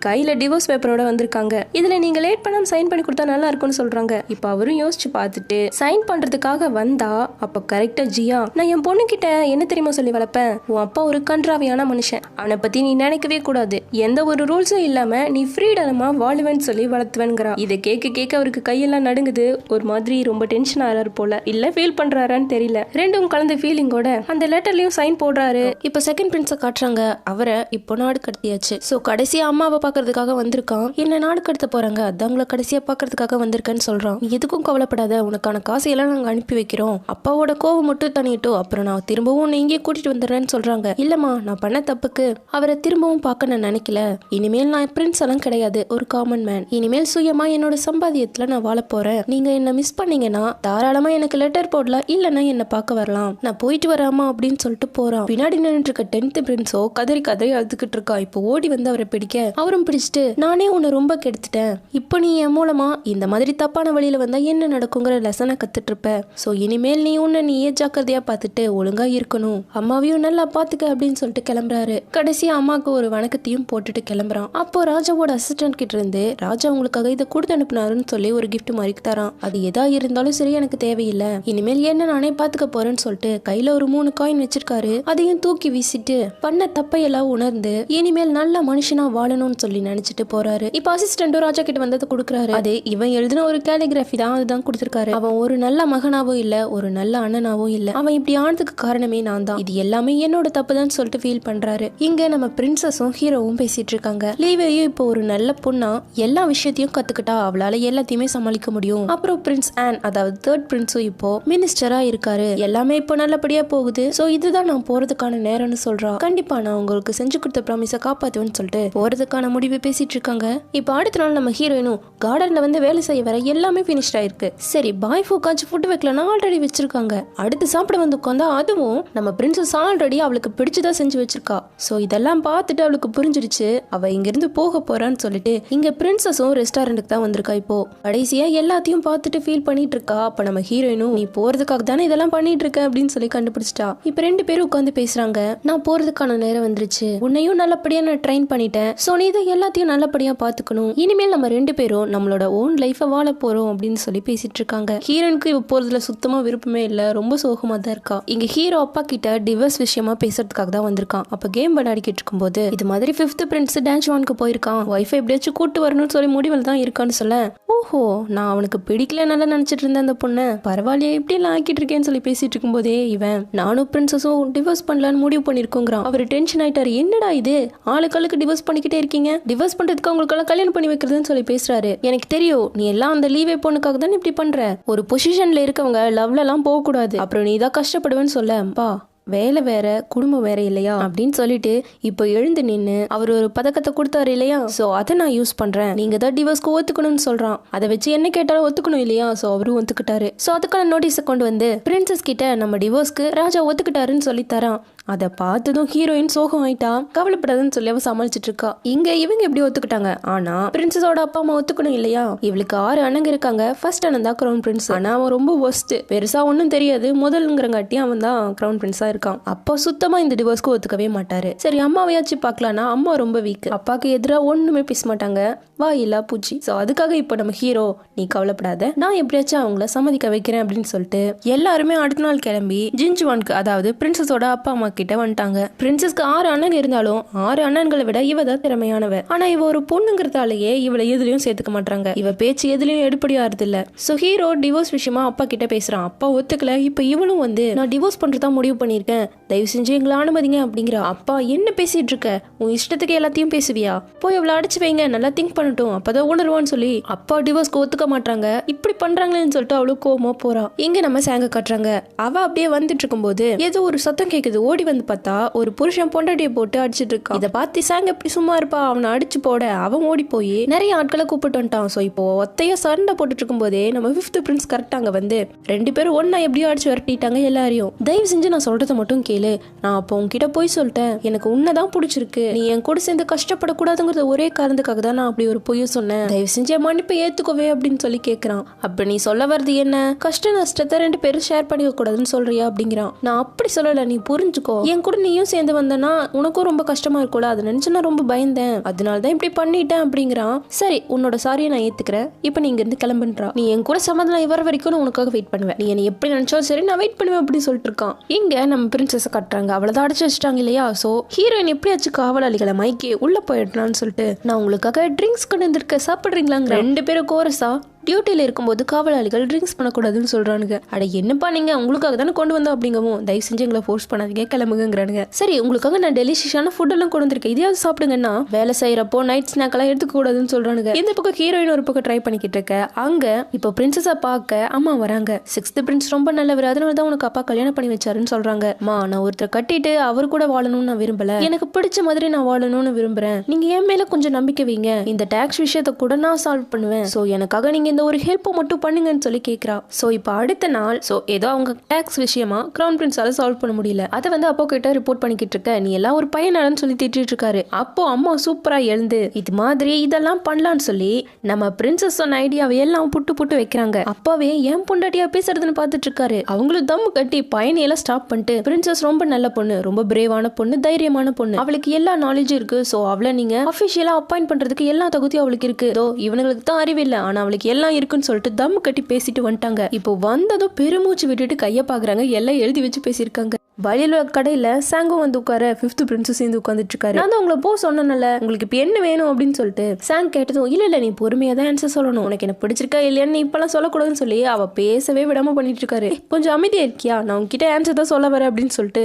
கையில டிவோர்ஸ் பேப்பரோட வந்திருக்காங்க, இதுல நீங்க லேட் பண்ணாம சைன் பண்ணி கொடுத்தா நல்லா இருக்கும்னு சொல்றாங்க. இப்ப அவரும் யோசிச்சு பார்த்துட்டு சைன் பண்றதுக்காக வந்தா அப்ப கரெக்டா ஜியா, நான் என் பொண்ணு கிட்ட என்ன தெரியுமா சொல்லி வளர்ப்பேன், உன் அப்பா ஒரு கன்றாவியான மனுஷன், அவனை பத்தி நீ நினைக்கவே கூடாது, எந்த ஒரு ரூல்ஸும் இல்லாம நீ ஃப்ரீடமா வாழுவேன்னு சொல்லி வளர்த்துவேன்கிறா. இதை கேட்க அவருக்கு கையெல்லாம் நடுங்குது, ஒரு மாதிரி ரொம்ப டென்ஷன் ஆறாரு போல, இல்ல ஃபீல் பண்றாரான்னு தெரியல. ரெண்டும் கலந்த ஃபீலிங்கோட அந்த லெட்டர்லயும் சைன் போடுறாரு. இப்ப செகண்ட் பிரின்ஸ காட்டுறாங்க. அவரை இப்போ நாடு கடத்தியாச்சு. சோ கடைசி அம்மாவை பாக்குறதுக்காக வந்திருக்கான், என்ன நாடு கடத்த போறாங்க, அதான் உங்களை கடைசியா பாக்குறதுக்காக வந்திருக்கேன்னு சொல்றான். எதுக்கும் கவலைப்படாத, உனக்கான காசையெல்லாம் நாங்க அனுப்பி வைக்கிறோம், அப்பாவோட கோவம் மட்டும் தனியட்டும், அப்புறம் நான் திரும்பவும் உன்னை இங்கே கூட்டிட்டு வந்துடுறேன்னு சொல்றாங்க. இல்லம்மா நான் பண்ண தப்புக்கு அவரை திரும்பவும் பார்க்க நான் நினைக்கல, இனிமேல் நான் பிரின்ஸ் எல்லாம் கிடையாது, ஒரு காமன் மேன், இனிமேல் சுயமா என்னோட சம்பாதியத்துல நான் வாழ போறேன், நீங்க என்ன மிஸ் பண்ணீங்கன்னா தாராளமா எனக்கு லெட்டர் போடலாம், இல்லன்னா என்ன பார்க்க வரலாம், நான் போயிட்டு வராமா அப்படின்னு சொல்லிட்டு போறான். பின்னாடி நின்றுட்டு இருக்க 10th பிரின்ஸோ கதறி அழுதுகிட்டு இருக்கா. இப்போ ஓடி வந்து அவரை பிடிக்க அவரும் பிடிச்சிட்டு, நானே உன்னை ரொம்ப கெடுத்துட்டேன், இப்போ நீ என் மூலமா இந்த மாதிரி தப்பான வழியில வந்தா என்ன நடக்குங்கிற லெசனை கத்துட்டு இருப்ப, சோ இனிமேல் நீ உன்னை நீயே ஜாக்கிரதையா பார்த்துட்டு ஒழுங்கா இருக்கணும், அம்மாவையும் நல்லா பாத்துக்க அப்படின்னு சொல்லிட்டு கிளம்புறாரு. கடைசியா அம்மாவுக்கு ஒரு வணக்கத்தையும் போட்டுட்டு கிளம்புறான். அப்போ ராஜாவோட அசிஸ்டன்ட் கிட்ட இருந்து ராஜா உங்களுக்காக இதை கொடுத்து அனுப்புனாருன்னு சொல்லி ஒரு கிஃப்ட் மாதிரி தரான். அது எதா இருந்தாலும் சரி எனக்கு தேவையில்லை, இனிமேல் என்ன நானே பாத்துக்க போறேன்னு சொல்லிட்டு கையில ஒரு 3 காயின் வச்சிருக்காரு. அதையும் தூக்கி வீசிட்டு பண்ண தப்பையெல்லாம் உணர்ந்து இனிமேல் நல்ல மனுஷனா வாழணும்னு சொல்லி நினைச்சிட்டு போறாரு. இப்ப அசிஸ்டன்டும் ராஜா கிட்ட வந்தது கொடுக்குறாரு. அது இவன் எழுதின ஒரு கேலிகிராஃபி தான், அதுதான் கொடுத்திருக்காரு. அவன் ஒரு நல்ல மகனாவும் இல்ல, ஒரு நல்ல அண்ணனாவும் இல்ல, அவன் இப்படி ஆனதுக்கு காரணமே நான் தான், இது எல்லாமே என்னோட தப்பு தான் சொல்லிட்டு ஃபீல் பண்றாரு. இங்க நம்ம பிரின்சஸும் ஹீரோவும் பேசிட்டு இருக்காங்க. லீவையும் இப்போ ஒரு நல்ல பொண்ணா எல்லா விஷயத்தையும் கத்துக்கிட்டா அவளால எல்லாத்தையுமே சமாளிக்க முடியும். அப்புறம் பிரின்ஸ் ஆன், அதாவது தேர்ட் பிரின்ஸும் இப்போ மினிஸ்டரா இருக்காரு. எல்லாமே இப்போ நல்லபடியா போகுது. சோ இதுதான் நான் போறதுக்கான நேரம்னு சொல்றா. கண்டிப்பா நான் உங்களுக்கு செஞ்சு கொடுத்த ப்ராமிஸை காப்பாத்துவேன்னு சொல்லிட்டு போறதுக்கான முடிவு பேசிட்டு இருக்காங்க. இப்போ அடுத்த நாள் நம்ம ஹீரோயினும் கார்டன்ல வந்து வேலை செய்ய வர எல்லாமே பினிஷ்ட் ஆயிருக்கு. சரி பாய் ஃபோக்காச்சும் ஃபுட் வைக்கலன்னா ஆல்ரெடி வச்சிருக்காங்க. அடுத்து சாப்பிட வந்து உட்காந்தா அதுவும் நம்ம பிரின்சஸ் ஆல்ரெடி அவளுக்கு பிடிச்சதா செஞ்சு வச்சிருக்கா. சோ இதெல்லாம் பார்த்துட்டு அவளுக்கு புரிஞ்சிருச்சு அவ இங்க இருந்து போக போறான்னு சொல்லிட்டு இங்க பிரின்சஸும் ரெஸ்டாரண்ட்டுக்கு தான் வந்திருக்கா. இப்போ கடைசியா எல்லாத்தையும் பார்த்துட்டு ஃபீல் பண்ணிட்டு இருக்கா. அப்ப நம்ம ஹீரோயினும் நீ போறதுக்காக தானே இதெல்லாம் பண்ணிட்டு இருக்க அப்படின்னு சொல்லி கண்டுபிடிச்சிட்டா. இப்ப ரெண்டு பேரும் உட்காந்து பேசுறாங்க. நான் போறதுக்கான நேரம் வந்துருச்சு, உன்னையும் நல்லபடியா நான் ட்ரெயின் பண்ணிட்டேன், சோ நீ இதை எல்லாத்தையும் நல்லபடியா பாத்துக்கணும், இனிமேல் நம்ம ரெண்டு பேரும் நம்மளோட ஓன் லைஃப வாழ போறோம் அப்படின்னு சொல்லி பேசிட்டு இருக்காங்க. ஹீரோனுக்கு இப்ப போறதுல சுத்தமா விருப்பமே இல்ல, ரொம்ப சோகமா தான் இருக்கா. இங்க ஹீரோ அப்பா கிட்ட டிவோர்ஸ் விஷயமா பேசுறதுக்காக தான் வந்திருக்கான். அப்ப கேம் விளையாடிக்கிட்டு இருக்கும் போது இது மாதிரி 5th பிரின்ஸ் டான்ஸ் வானுக்கு போயிருக்கான், ஒய்ஃபை எப்படியாச்சும் கூட்டு வரணும்னு சொல்லி முடிவில் தான் இருக்கான்னு சொல்ல, ஓஹோ நான் அவனுக்கு பிடிக்கல நல்லா நினைச்சிட்டு இருந்தேன் அந்த பொண்ணு, பரவாயில்லையே இப்படி எல்லாம் ஆக்கிட்டு இருக்கேன்னு சொல்லி பேசிட்டு இருக்கும் போதே இவன் நானும் பிரின்சஸும் டிவோர்ஸ் பண்ணலான்னு முடிவு பண்ணிருக்கோங்கிறான். அவர் டென்ஷன் ஆயிட்டாரு. என்னடா இது ஆளுக்கு டிவோர்ஸ் பண்ணிக்கிட்டே இருக்கீங்க, டிவோர்ஸ் பண்றதுக்கு அவங்களுக்கெல்லாம் கல்யாணம் பண்ணி வைக்கிறதுன்னு சொல்லி பேசுறாரு. எனக்கு தெரியும் நீ எல்லாம் அந்த லீவே பொண்ணுக்காக தான் இப்படி பண்ற, ஒரு பொசிஷன்ல இருக்கவங்க லவ்ல எல்லாம் போக கூடாது, அப்புறம் நீ தான் கஷ்டப்படுவேன்னு சொல்ல, பா வேலை வேற குடும்பம் வேற இல்லையா அப்படின்னு சொல்லிட்டு இப்போ எழுந்து நின்று அவர் ஒரு பதக்கத்தை கொடுத்தாரு இல்லையா, சோ அதை நான் யூஸ் பண்றேன், நீங்க தான் டிவோர்ஸ்க்கு ஒத்துக்கணும்னு சொல்றான். அதை வச்சு என்ன கேட்டாலும் ஒத்துக்கணும் இல்லையா, சோ அவரும் ஒத்துக்கிட்டாரு. சோ அதுக்கான நோட்டீஸை கொண்டு வந்து பிரின்சஸ் கிட்ட நம்ம டிவோர்ஸ்க்கு ராஜா ஒத்துக்கிட்டாருன்னு சொல்லி தரான். அதை பார்த்ததும் ஹீரோயின் சோகம் ஆயிட்டா. கவலைப்படாதுன்னு சொல்லி அவ சமாளிச்சிட்டு இருக்கா. இங்க இவங்க எப்படி ஒத்துக்கிட்டாங்க, ஆனா பிரின்சஸோட அப்பா அம்மா ஒத்துக்கணும் இல்லையா. இவளுக்கு 6 அண்ணங்க இருக்காங்க. ஃபர்ஸ்ட் அண்ணன் தான் கிரவுன் பிரின்ஸ். ஆனா அவன் ரொம்ப ஒஸ்ட், பெருசா ஒன்னும் தெரியாது, முதல்ங்கிறங்காட்டி அவன் தான் கிரவுன் பிரின்ஸா இருக்கான். அப்பா சுத்தமா இந்த டிவோர்ஸ்க்கு ஒத்துக்கவே மாட்டாரு. சரி அம்மாவையாச்சும் பார்க்கலாம்னா அம்மா ரொம்ப வீக், அப்பாக்கு எதிராக ஒண்ணுமே பேச மாட்டாங்க, வா இல்லா பூச்சி. சோ அதுக்காக இப்போ நம்ம ஹீரோ நீ கவலைப்படாத, நான் எப்படியாச்சும் அவங்கள சம்மதிக்க வைக்கிறேன் அப்படின்னு சொல்லிட்டு எல்லாருமே அடுத்த நாள் கிளம்பி ஜின்ஜுவானுக்கு, அதாவது பிரின்சஸோட அப்பா அம்மா கிட்ட வந்துட்டாங்க. பிரின்சஸ்க்கு 6 அண்ணன் இருந்தாலும் 6 அண்ணன்களை விட இவ தான் திறமையானவ. ஆனா இவ ஒரு பொண்ணுங்கிறதாலேயே இவளை எதுலயும் சேர்த்துக்க மாட்டாங்க. இவ பேச்சு எதுலயும் எடுப்படியாறது இல்ல. சோ ஹீரோ டிவோர்ஸ் விஷயமா அப்பா கிட்ட பேசுறான். அப்பா ஒத்துக்கல. இப்ப இவளும் வந்து நான் டிவோர்ஸ் பண்றதா முடிவு பண்ணிருக்கேன், தயவு செஞ்சு எங்களை அனுமதிங்க அப்படிங்கிற. அப்பா என்ன பேசிட்டு இருக்க, உன் இஷ்டத்துக்கு எல்லாத்தையும் பேசுவியா, போய் அவளை அடிச்சு வைங்க, நல்லா திங்க் பண்ணட்டும், அப்பதான் உணர்வான்னு சொல்லி அப்பா டிவோர்ஸ்க்கு ஒத்துக்க மாட்டாங்க. இப்படி பண்றாங்களேன்னு சொல்லிட்டு அவளுக்கு கோவமா போறா. இங்க நம்ம சேங்க காட்டுறாங்க. அவ அப்படியே வந்துட்டு இருக்கும் போது ஏதோ ஒரு சத்தம் கேக்குது. ஓடி வந்து பார்த்தா ஒரு புருஷன் பொண்டாட்டியை போட்டு அடிச்சிட்டு இருக்கான். இதை பார்த்து சாங் எப்படி சும்மா இருப்பா, அவனை அடிச்சு போட அவன் ஓடி போய் நிறைய ஆட்களை கூப்பிட்டு வந்துட்டான். சோ இப்போ ஒத்தையா சண்டை போட்டுட்டு இருக்கும் போதே நம்ம 5th பிரின்ஸ் கரெக்டாங்க வந்து 2 பேரும் ஒன்னா எப்படியோ அடிச்சு விரட்டிட்டாங்க எல்லாரையும். தயவு செஞ்சு நான் சொல்றதை மட்டும் கேளு, நான் அப்போ உன்கிட்ட போய் சொல்லிட்டேன், எனக்கு உன்னதான் பிடிச்சிருக்கு, நீ என் கூட சேர்ந்து கஷ்டப்படக்கூடாதுங்கிறது ஒரே காரணத்துக்காக தான் நான் அப்படி ஒரு பொய்ய சொன்னேன், தயவு செஞ்சு மன்னிப்பை ஏத்துக்கோவே அப்படின்னு சொல்லி கேட்கறான். அப்ப நீ சொல்ல வர்றது என்ன, கஷ்ட நஷ்டத்தை 2 பேரும் ஷேர் பண்ணிக்க கூடாதுன்னு சொல்றியா அப்படிங்கிறான். நான் அப்படி சொல்லல, நீ புரிஞ்சுக்கோ, என் கூட நீயும் சேர்ந்து வந்தனா உனக்கும் ரொம்ப கஷ்டமா இருக்கும்ல, அதை நினைச்சு நான் ரொம்ப பயந்தேன், அதனாலதான் இப்படி பண்ணிட்டேன் அப்படிங்கிறான். சரி உன்னோட சாரியை நான் ஏத்துக்கிறேன், இப்ப நீ இங்க இருந்து கிளம்புன்றா, நீ என் கூட சமாதானம் வர வரைக்கும் நான் உனக்காக வெயிட் பண்ணுவேன், நீ என்ன எப்படி நினைச்சாலும் சரி நான் வெயிட் பண்ணுவேன் அப்படின்னு சொல்லிட்டு இருக்கான். இங்க நம்ம பிரின்சஸ் கட்டுறாங்க, அவ்வளவுதான் அடிச்சு வச்சுட்டாங்க இல்லையா. சோ ஹீரோயின் எப்படியாச்சும் காவலாளிகளை மைக்கே உள்ள போயிடலான்னு சொல்லிட்டு நான் உங்களுக்காக ட்ரிங்க்ஸ் கொண்டு வந்திருக்க, சாப்பிடுறீங்களாங்க. 2 பேரும் கோரஸா டியூட்டியில் இருக்கும்போது காவலாளிகள் ட்ரிங்க்ஸ் பண்ணக்கூடாதுன்னு சொல்றானுங்க. அட என்னப்பா நீங்க உங்களுக்காக தானே கொண்டு வந்தோம் அப்படிங்கவும், தயவு செஞ்சு எங்களை ஃபோர்ஸ் பண்ணாதீங்க கிளம்புங்கிறானுங்க. சரி உங்களுக்காக நான் டெலிஷியஸான ஃபுட் எல்லாம் கொண்டு வந்திருக்கேன், இதையாவது சாப்பிடுங்கன்னா வேலை செய்யறப்போ நைட் ஸ்நாக் எல்லாம் எடுத்துக்க கூடாதுன்னு சொல்றானுங்க. இந்த பக்கம் ஹீரோயின் ஒரு பக்கம் ட்ரை பண்ணிக்கிட்டு இருக்க. அங்க இப்போ பிரின்சஸா பார்க்க அம்மா வராங்க. 6th பிரின்ஸ் ரொம்ப நல்லவர், அதனால தான் உனக்கு அப்பா கல்யாணம் பண்ணி வச்சாருன்னு சொல்றாங்க. மா நான் ஒருத்தர் கட்டிட்டு அவர் கூட வாழணும்னு நான் விரும்பல, எனக்கு பிடிச்ச மாதிரி நான் வாழணும்னு விரும்புறேன், நீங்க என் மேல கொஞ்சம் நம்பிக்கை வைங்க, இந்த டாக்ஸ் விஷயத்தை கூட நான் சால்வ் பண்ணுவேன், சோ எனக்காக நீங்க இந்த ஒரு ஹெல்ப் மட்டும் பண்ணுங்கன்னு சொல்லி கேக்குறா. சோ இப்போ அடுத்த நாள் ஏதோ அவங்க டாக்ஸ் விஷயமா கிரவுன் பிரின்ஸால சால்வ் பண்ண முடியல. அதை வந்து அப்போ கிட்ட ரிப்போர்ட் பண்ணிக்கிட்டு இருக்க. நீ எல்லாம் ஒரு பையனாலன்னு சொல்லி திட்டிட்டு இருக்காரு. அப்போ அம்மா சூப்பரா எழுந்து இது மாதிரி இதெல்லாம் பண்ணலான்னு சொல்லி நம்ம பிரின்சஸ் சொன்ன ஐடியாவை எல்லாம் புட்டு வைக்கிறாங்க. அப்பாவே ஏன் பொண்டாட்டியா பேசுறதுன்னு பாத்துட்டு இருக்காரு. அவங்களும் தம் கட்டி பயணியெல்லாம் ஸ்டாப் பண்ணிட்டு, பிரின்சஸ் ரொம்ப நல்ல பொண்ணு, ரொம்ப பிரேவான பொண்ணு, தைரியமான பொண்ணு, அவளுக்கு எல்லா நாலேஜும் இருக்கு, சோ அவளை நீங்க அபிஷியலா அப்பாயிண்ட் பண்றதுக்கு எல்லா தகுதியும் அவளுக்கு இருக்கு, இவனுங்களுக்கு தான் அறிவு இல்லை ஆனா அவளுக்கு எல்லாம் இருக்குன்னு சொல்லிட்டு தம் கட்டி பேசிட்டு வந்துட்டாங்க. இப்போ வந்ததும் பெருமூச்சு விட்டுட்டு கைய பாக்குறாங்க, எல்லாம் எழுதி வச்சு பேசியிருக்காங்க. வழியில கடையில சாங்கும் வந்து உட்கார 5th பிரின்ஸும் சேர்ந்து உட்காந்துட்டு இருக்காரு. நான் தான் உங்களை போ சொன்னேன்ல உங்களுக்கு இப்ப என்ன வேணும் அப்படின்னு சொல்லிட்டு சாங் கேட்டதும் இல்ல நீ பொறுமையா தான் ஆன்சர் சொல்லணும், உனக்கு என்ன பிடிச்சிருக்கா இல்லையான்னு நீ இப்பெல்லாம் சொல்லக்கூடாதுன்னு சொல்லி அவ பேசவே விடாம பண்ணிட்டு இருக்காரு. கொஞ்சம் அமைதியா இருக்கியா, நான் உங்ககிட்ட ஆன்சர் தான் சொல்ல வரேன் அப்படின்னு சொல்லிட்டு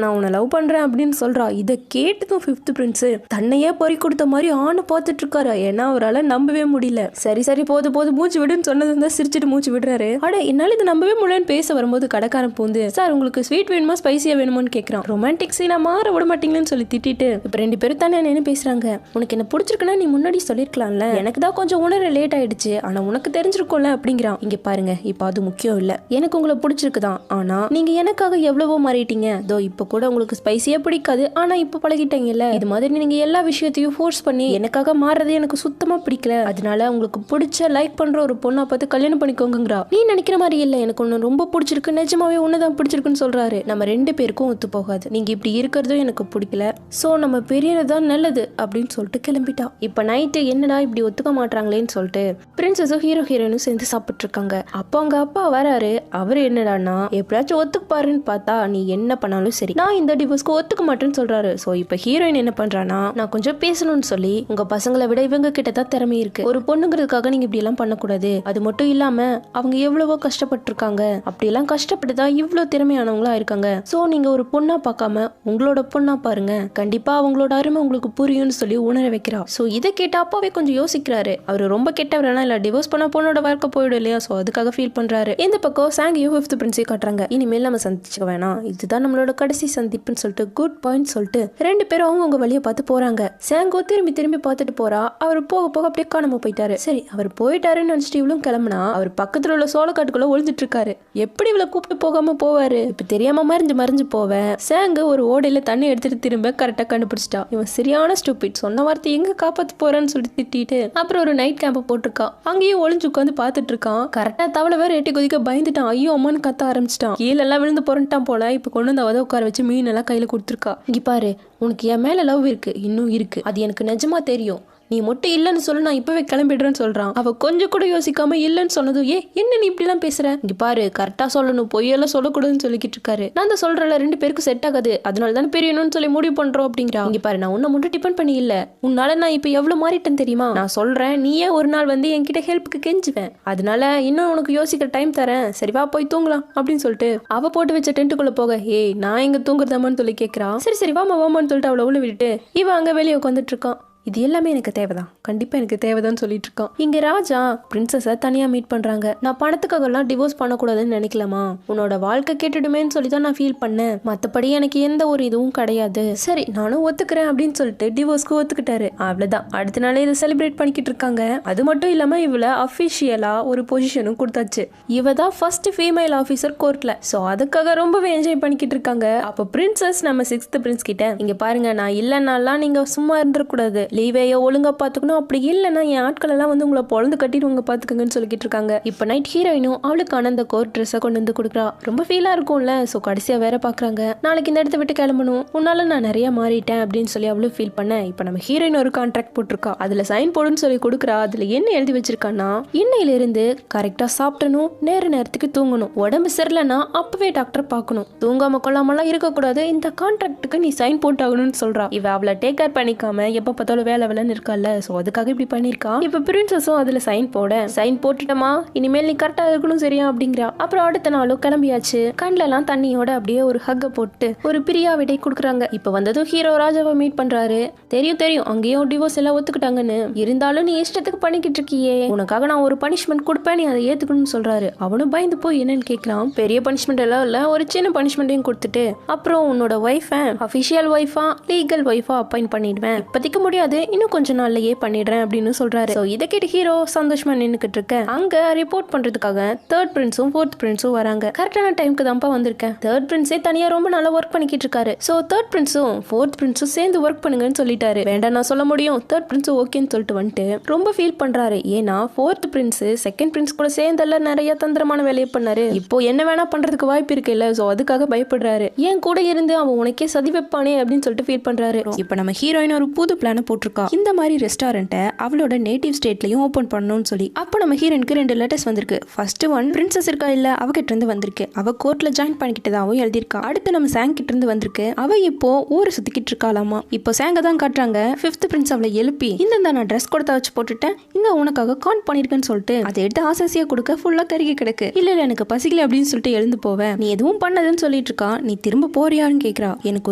நான் உன்னை லவ் பண்றேன் அப்படின்னு சொல்றா. இதை கேட்டதும் 5th பிரின்ஸ் தன்னையே பறி கொடுத்த மாதிரி ஆணை பார்த்துட்டு இருக்காரு. ஏன்னா அவரால் நம்பவே முடியல. சரி போது மூச்சு விடுன்னு சொன்னது தான் சிரிச்சுட்டு மூச்சு விடுறாரு. அட என்னால இது நம்பவே முடியலன்னு பேச வரும்போது கடைக்காரன் பூந்து சார் உங்களுக்கு ஸ்வீட் வேணுமா ஸ்பைசியா வேணுமான்னு கேட்கறான். ரொமான்டிக் சீனா மாற விட மாட்டீங்கன்னு சொல்லி திட்டிட்டு இப்ப 2 பேரும் தானே என்ன பேசுறாங்க. உனக்கு என்ன பிடிச்சிருக்குன்னா நீ முன்னாடி சொல்லிருக்கலாம்ல, எனக்கு தான் கொஞ்சம் உணர லேட் ஆயிடுச்சு, ஆனா உனக்கு தெரிஞ்சிருக்கும்ல அப்படிங்கிறான். இங்க பாருங்க இப்ப அது முக்கியம் இல்ல, எனக்கு உங்களை பிடிச்சிருக்குதான், ஆனா நீங்க எனக்காக எவ்வளவோ மாறிட்டீங்க. தோ இப்ப கூட உங்களுக்கு ஸ்பைசியா பிடிக்காது, ஆனா இப்ப பழகிட்டீங்கல்ல. இது மாதிரி நீங்க எல்லா விஷயத்தையும் ஃபோர்ஸ் பண்ணி எனக்காக மாறுறது எனக்கு சுத்தமா பிடிக்கல. அதனால உங்களுக்கு பிடிச்ச லைக் பண்ற ஒரு பொண்ணை பார்த்து கல்யாணம் பண்ணிக்கோங்கங்கிறா. நீ நினைக்கிற மாதிரி இல்ல, எனக்கு ஒண்ணு ரொம்ப பிடிச்சிருக்கு, நிஜமாவே உன்னதான் பிடிச்சிருக்குன்னு சொல்றாரு. நம்ம 2 பேருக்கும் ஒத்து போகாது, நீங்க இப்படி இருக்கிறதும் எனக்கு பிடிக்கல, சோ நம்ம பெரியதான் நல்லது அப்படின்னு சொல்லிட்டு கிளம்பிட்டா. இப்ப நைட்டு என்னடா இப்படி ஒத்துக்க மாட்டாங்களேன்னு சொல்லிட்டு பிரின்சஸும் ஹீரோயினும் சேர்ந்து சாப்பிட்டு இருக்காங்க. அப்போ அவங்க அப்பா வராரு. அவரு என்னடான்னா எப்படியாச்சும் ஒத்துக்குப்பாருன்னு பார்த்தா நீ என்ன பண்ணாலும் சரி நான் இந்த டிவோர்ஸ்க்கு ஒத்துக்க மாட்டேன்னு சொல்றாரு. சோ இப்ப ஹீரோயின் என்ன பண்றானா நான் கொஞ்சம் பேசணும்னு சொல்லி உங்க பசங்களை விட இவங்க கிட்ட தான் திறமை இருக்கு, ஒரு பொண்ணுங்கிறதுக்காக நீங்க இப்படி எல்லாம் பண்ணக்கூடாது, அது மட்டும் இல்லாம அவங்க எவ்வளவோ கஷ்டப்பட்டு இருக்காங்க, அப்படி எல்லாம் கஷ்டப்பட்டுதான் இவ்வளவு திறமையானவங்களா இருக்காங்க. சோ நீங்க ஒரு பொண்ணா பார்க்காம உங்களோட பொண்ணா பாருங்க, கண்டிப்பா அவங்களோட அருமை உங்களுக்கு புரியும்னு சொல்லி உணர வைக்கிறா. சோ இதை கேட்ட அப்பாவே கொஞ்சம் யோசிக்கிறாரு. அவரு ரொம்ப கெட்டவரனா இல்ல டிவோர்ஸ் பண்ண பொண்ணோட வாழ்க்கை போயிடும் இல்லையா, சோ அதுக்காக ஃபீல் பண்றாரு. இந்த பக்கம் சாங்கியும் 5th பிரின்ஸையும் காட்டுறாங்க. இனிமேல் நம்ம சந்திச்சுக்க வேணாம், இதுதான் நம்மளோட கடைசி சந்திப்புன்னு சொல்லிட்டு குட் பாயிண்ட் சொல்லிட்டு 2 பேரும் அவங்க வழியை பார்த்து போறாங்க. சாங்கோ திரும்பி பார்த்துட்டு போறா. அவர் போக அப்படியே காணாம போயிட்டாரு. சரி அவர் போயிட்டாருன்னு நினைச்சிட்டு இவளும் கிளம்புனா அவர் பக்கத்துல உள்ள சோளக்காட்டுக்குள்ள ஒளிஞ்சிட்டு இருக்காரு. எப்படி இவளை கூப்பிட்டு போகாம போவாரு, இப்ப தெரியாம மறைஞ்சு போவேன். சாங்கு ஒரு ஓடையில தண்ணி எடுத்துட்டு திரும்ப கரெக்டா கண்டுபிடிச்சிட்டா. இவன் சரியான ஸ்டூபிட், சொன்ன வார்த்தை எங்க காப்பாத்து போறேன்னு சொல்லிட்டு திட்டிட்டு அப்புறம் ஒரு நைட் கேம்ப் போட்டிருக்கான். அங்கேயும் ஒளிஞ்சு உட்காந்து பாத்துட்டு இருக்கான். கரெக்டா தவளை வேற எட்டி குதிக்க பயந்துட்டான். ஐயோ அம்மான்னு கத்த ஆரம்பிச்சிட்டான். கீழெல்லாம் விழுந்து புரண்டான் போல. இப்ப கொண்டு வந்து அவதை உட்கார வச்சு மீன் எல்லாம் கையில கொடுத்துருக்கா. இங்க பாரு உனக்கு என் மேல லவ் இருக்கு, இன்னும் இருக்கு, அது எனக்கு நிஜமா தெரியும், நீ மட்டும் இல்லன்னு சொல்லு நான் இப்பவே கிளம்பிடுறேன்னு சொல்றான். அவ கொஞ்சம் கூட யோசிக்காம இல்லன்னு சொன்னதும் என்ன நீ இப்படி எல்லாம் பேசுற, இங்க பாரு கரெக்டா சொல்லணும், பொய்யெல்லாம் சொல்லக்கூடாதுன்னு சொல்லிக்கிட்டு இருக்காரு. நான் தான் சொல்றேன்ல 2 பேருக்கும் செட் ஆகாது, அதனால தான் பெரியணும்னு சொல்லி முடிவு பண்றோம் அப்படிங்கிறா. இங்க பாரு நான் உன்னை மட்டும் டிபெண்ட் பண்ணி இல்ல, உன்னால நான் இப்ப எவ்வளவு மாறிட்டேன்னு தெரியுமா, நான் சொல்றேன் நீயே ஒரு நாள் வந்து என்கிட்ட ஹெல்ப்புக்கு கெஞ்சுவேன், அதனால இன்னும் உனக்கு யோசிக்கிற டைம் தரேன், சரிவா போய் தூங்கலாம் அப்படின்னு சொல்லிட்டு அவ போட்டு வச்ச டென்ட்டுக்குள்ள போக நான் எங்க தூங்குறதாமான்னு சொல்லி கேட்கறா. சரி வாமான்னு சொல்லிட்டு அவளை உள்ள விட்டுட்டு இவன் அங்க வெளியே உட்காந்துட்டு இருக்கான். இது எல்லாமே எனக்கு தேவைதான், கண்டிப்பா எனக்கு தேவைதான் சொல்லிட்டு இருக்கான். இங்க ராஜா பிரின்சஸ தனியா மீட் பண்றாங்க. நான் பணத்துக்காக எல்லாம் டிவோர்ஸ் பண்ணக்கூடாதுன்னு நினைக்கலாமா, உன்னோட வாழ்க்கை கேட்டுடுமேன்னு சொல்லி தான் நான் ஃபீல் பண்ணேன், மத்தபடி எனக்கு எந்த ஒரு இதுவும் கிடையாது, சரி நானும் ஒத்துக்கிறேன் அப்படின்னு சொல்லிட்டு டிவோர்ஸ்க்கு ஒத்துக்கிட்டாரு. அவ்வளவுதான், அடுத்த நாளே இதை செலிப்ரேட் பண்ணிக்கிட்டு இருக்காங்க. அது மட்டும் இல்லாம இவள அபிஷியலா ஒரு பொசிஷனும் கொடுத்தாச்சு. இவ தான் ஃபர்ஸ்ட் ஃபீமேல் ஆபீசர் கோர்ட்ல. சோ அதுக்காக ரொம்பவே என்ஜாய் பண்ணிக்கிட்டு இருக்காங்க. அப்ப பிரின்சஸ் நம்ம 6th பிரின்ஸ் கிட்ட இங்க பாருங்க நான் இல்லைன்னாலாம் நீங்க சும்மா இருந்துடக்கூடாது, லீவையோ ஒழுங்கா பாத்துக்கணும், அப்படி இல்லைன்னா என் ஆட்கள் எல்லாம் வந்து உங்களை பொழந்து கட்டிடுவாங்க பாத்துக்கங்கன்னு சொல்லிக்கிட்டு இருக்காங்க. இப்ப நைட் ஹீரோயினும் அவளுக்கான அந்த கோர்ட் ட்ரெஸ்ஸை கொண்டு வந்து கொடுக்குறா. ரொம்ப ஃபீலா இருக்கும்ல, சோ கடைசியா வேற பாக்குறாங்க. நாளைக்கு இந்த இடத்த விட்டு கிளம்பணும், உன்னால நான் நிறைய மாறிட்டேன் அப்படின்னு சொல்லி அவளும் ஃபீல் பண்ண. இப்ப நம்ம ஹீரோயின் ஒரு கான்ட்ராக்ட் போட்டிருக்கா, அதுல சைன் போடுன்னு சொல்லி கொடுக்குறா. அதுல என்ன எழுதி வச்சிருக்கான்னா இன்னையில இருந்து கரெக்டா சாப்பிடணும், நேரத்துக்கு தூங்கணும், உடம்பு சரியில்லைன்னா அப்பவே டாக்டர் பார்க்கணும், தூங்காம கொள்ளாமலாம் இருக்கக்கூடாது, இந்த கான்ட்ராக்டுக்கு நீ சைன் போட்டாகணும்னு சொல்றா. இவ அவளை டேக் கேர் பண்ணிக்காம எப்ப பார்த்தாலும் வேலைன்னு இருக்கால, சோ அதுக்காக இப்படி பண்ணிருக்கா. இப்ப பிரின்சஸும் அதுல சைன் போட்டுட்டமா, இனிமேல் நீ கரெக்டா இருக்கணும் சரியா அப்படிங்கிறா. அப்புறம் அடுத்த நாளும் கிளம்பியாச்சு. கண்ல எல்லாம் தண்ணியோட அப்படியே ஒரு ஹக்க போட்டு ஒரு பிரியா விடை கொடுக்குறாங்க. இப்ப வந்ததும் ஹீரோ ராஜாவை மீட் பண்றாரு. தெரியும் அங்கேயும் டிவோர்ஸ் எல்லாம் ஒத்துக்கிட்டாங்கன்னு, இருந்தாலும் நீ இஷ்டத்துக்கு பண்ணிக்கிட்டு இருக்கியே, உனக்காக நான் ஒரு பனிஷ்மெண்ட் கொடுப்பேன், நீ அதை ஏத்துக்கணும்னு சொல்றாரு. அவனும் பயந்து போய் என்னன்னு கேட்கலாம். பெரிய பனிஷ்மெண்ட் எல்லாம் இல்ல, ஒரு சின்ன பனிஷ்மெண்ட்டையும் கொடுத்துட்டு அப்புறம் உன்னோட ஒய்ஃபை அபிஷியல் ஒய்ஃபா லீகல் ஒய்ஃபா அப்பாயிண்ட் பண்ணிடுவேன், இப்போதைக்கு முடியாது இன்னும் கொஞ்ச நாள்லயே பண்ணிடுறேன் அப்படின்னு சொல்றாரு. சோ இதை கேட்டு ஹீரோ சந்தோஷமா நின்னுக்கிட்டு இருக்க. அங்க ரிப்போர்ட் பண்றதுக்காக 3rd பிரின்ஸும் 4th பிரின்ஸும் வராங்க. கரெக்டான டைமுக்கு தான்ப்பா வந்திருக்கேன். 3rd பிரின்ஸே தனியா ரொம்ப நல்லா ஒர்க் பண்ணிக்கிட்டு இருக்காரு. சோ 3rd பிரின்ஸும் 4th பிரின்ஸும் சேர்ந்து ஒர்க் பண்ணுங்கன்னு சொல்லிட்டாரு. வேண்டாம் நான் சொல்ல முடியும், 3rd பிரின்ஸும் ஓகேன்னு சொல்லிட்டு வந்துட்டு ரொம்ப ஃபீல் பண்றாரு. ஏன்னா 4th பிரின்ஸ் 2nd பிரின்ஸ் கூட சேர்ந்தெல்லாம் நிறைய தந்திரமான வேலையை பண்ணாரு. இப்போ என்ன வேணா பண்றதுக்கு வாய்ப்பு இருக்கு இல்ல, சோ அதுக்காக பயப்படுறாரு. ஏன் கூட இருந்து அவன் உனக்கே சதி வைப்பானே அப்படின்னு சொல்லிட்டு ஃபீல் பண்றாரு. இப்ப நம்ம ஹீரோயின் ஒரு புது பிளான போட்டு போட்டிருக்கா இந்த மாதிரி ரெஸ்டாரண்ட்டை அவளோட நேட்டிவ் ஸ்டேட்லயும் ஓபன் பண்ணணும்னு சொல்லி. அப்போ நம்ம ஹீரோனுக்கு 2 லெட்டர்ஸ் வந்திருக்கு. ஃபர்ஸ்ட் ஒன் பிரின்சஸ் இருக்கா இல்ல அவகிட்ட இருந்து வந்திருக்கு. அவ கோர்ட்ல ஜாயின் பண்ணிக்கிட்டதாவும் எழுதியிருக்கா. அடுத்து நம்ம சாங் கிட்ட இருந்து வந்திருக்கு. அவ இப்போ ஊரை சுத்திக்கிட்டு இருக்காளாமா. இப்போ சாங்க தான் காட்டுறாங்க. 5th பிரின்ஸ் அவளை எழுப்பி இந்த நான் ட்ரெஸ் கொடுத்தா வச்சு போட்டுட்டேன், இந்த உனக்காக கான் பண்ணிருக்கேன்னு சொல்லிட்டு அதை எடுத்து ஆசாசியா கொடுக்க ஃபுல்லா கருகி கிடக்கு. இல்ல எனக்கு பசிக்கல அப்படின்னு சொல்லிட்டு எழுந்து போவேன். நீ எதுவும் பண்ணதுன்னு சொல்லிட்டு இருக்கா. நீ திரும்ப போறியான்னு கேக்குறா. எனக்கு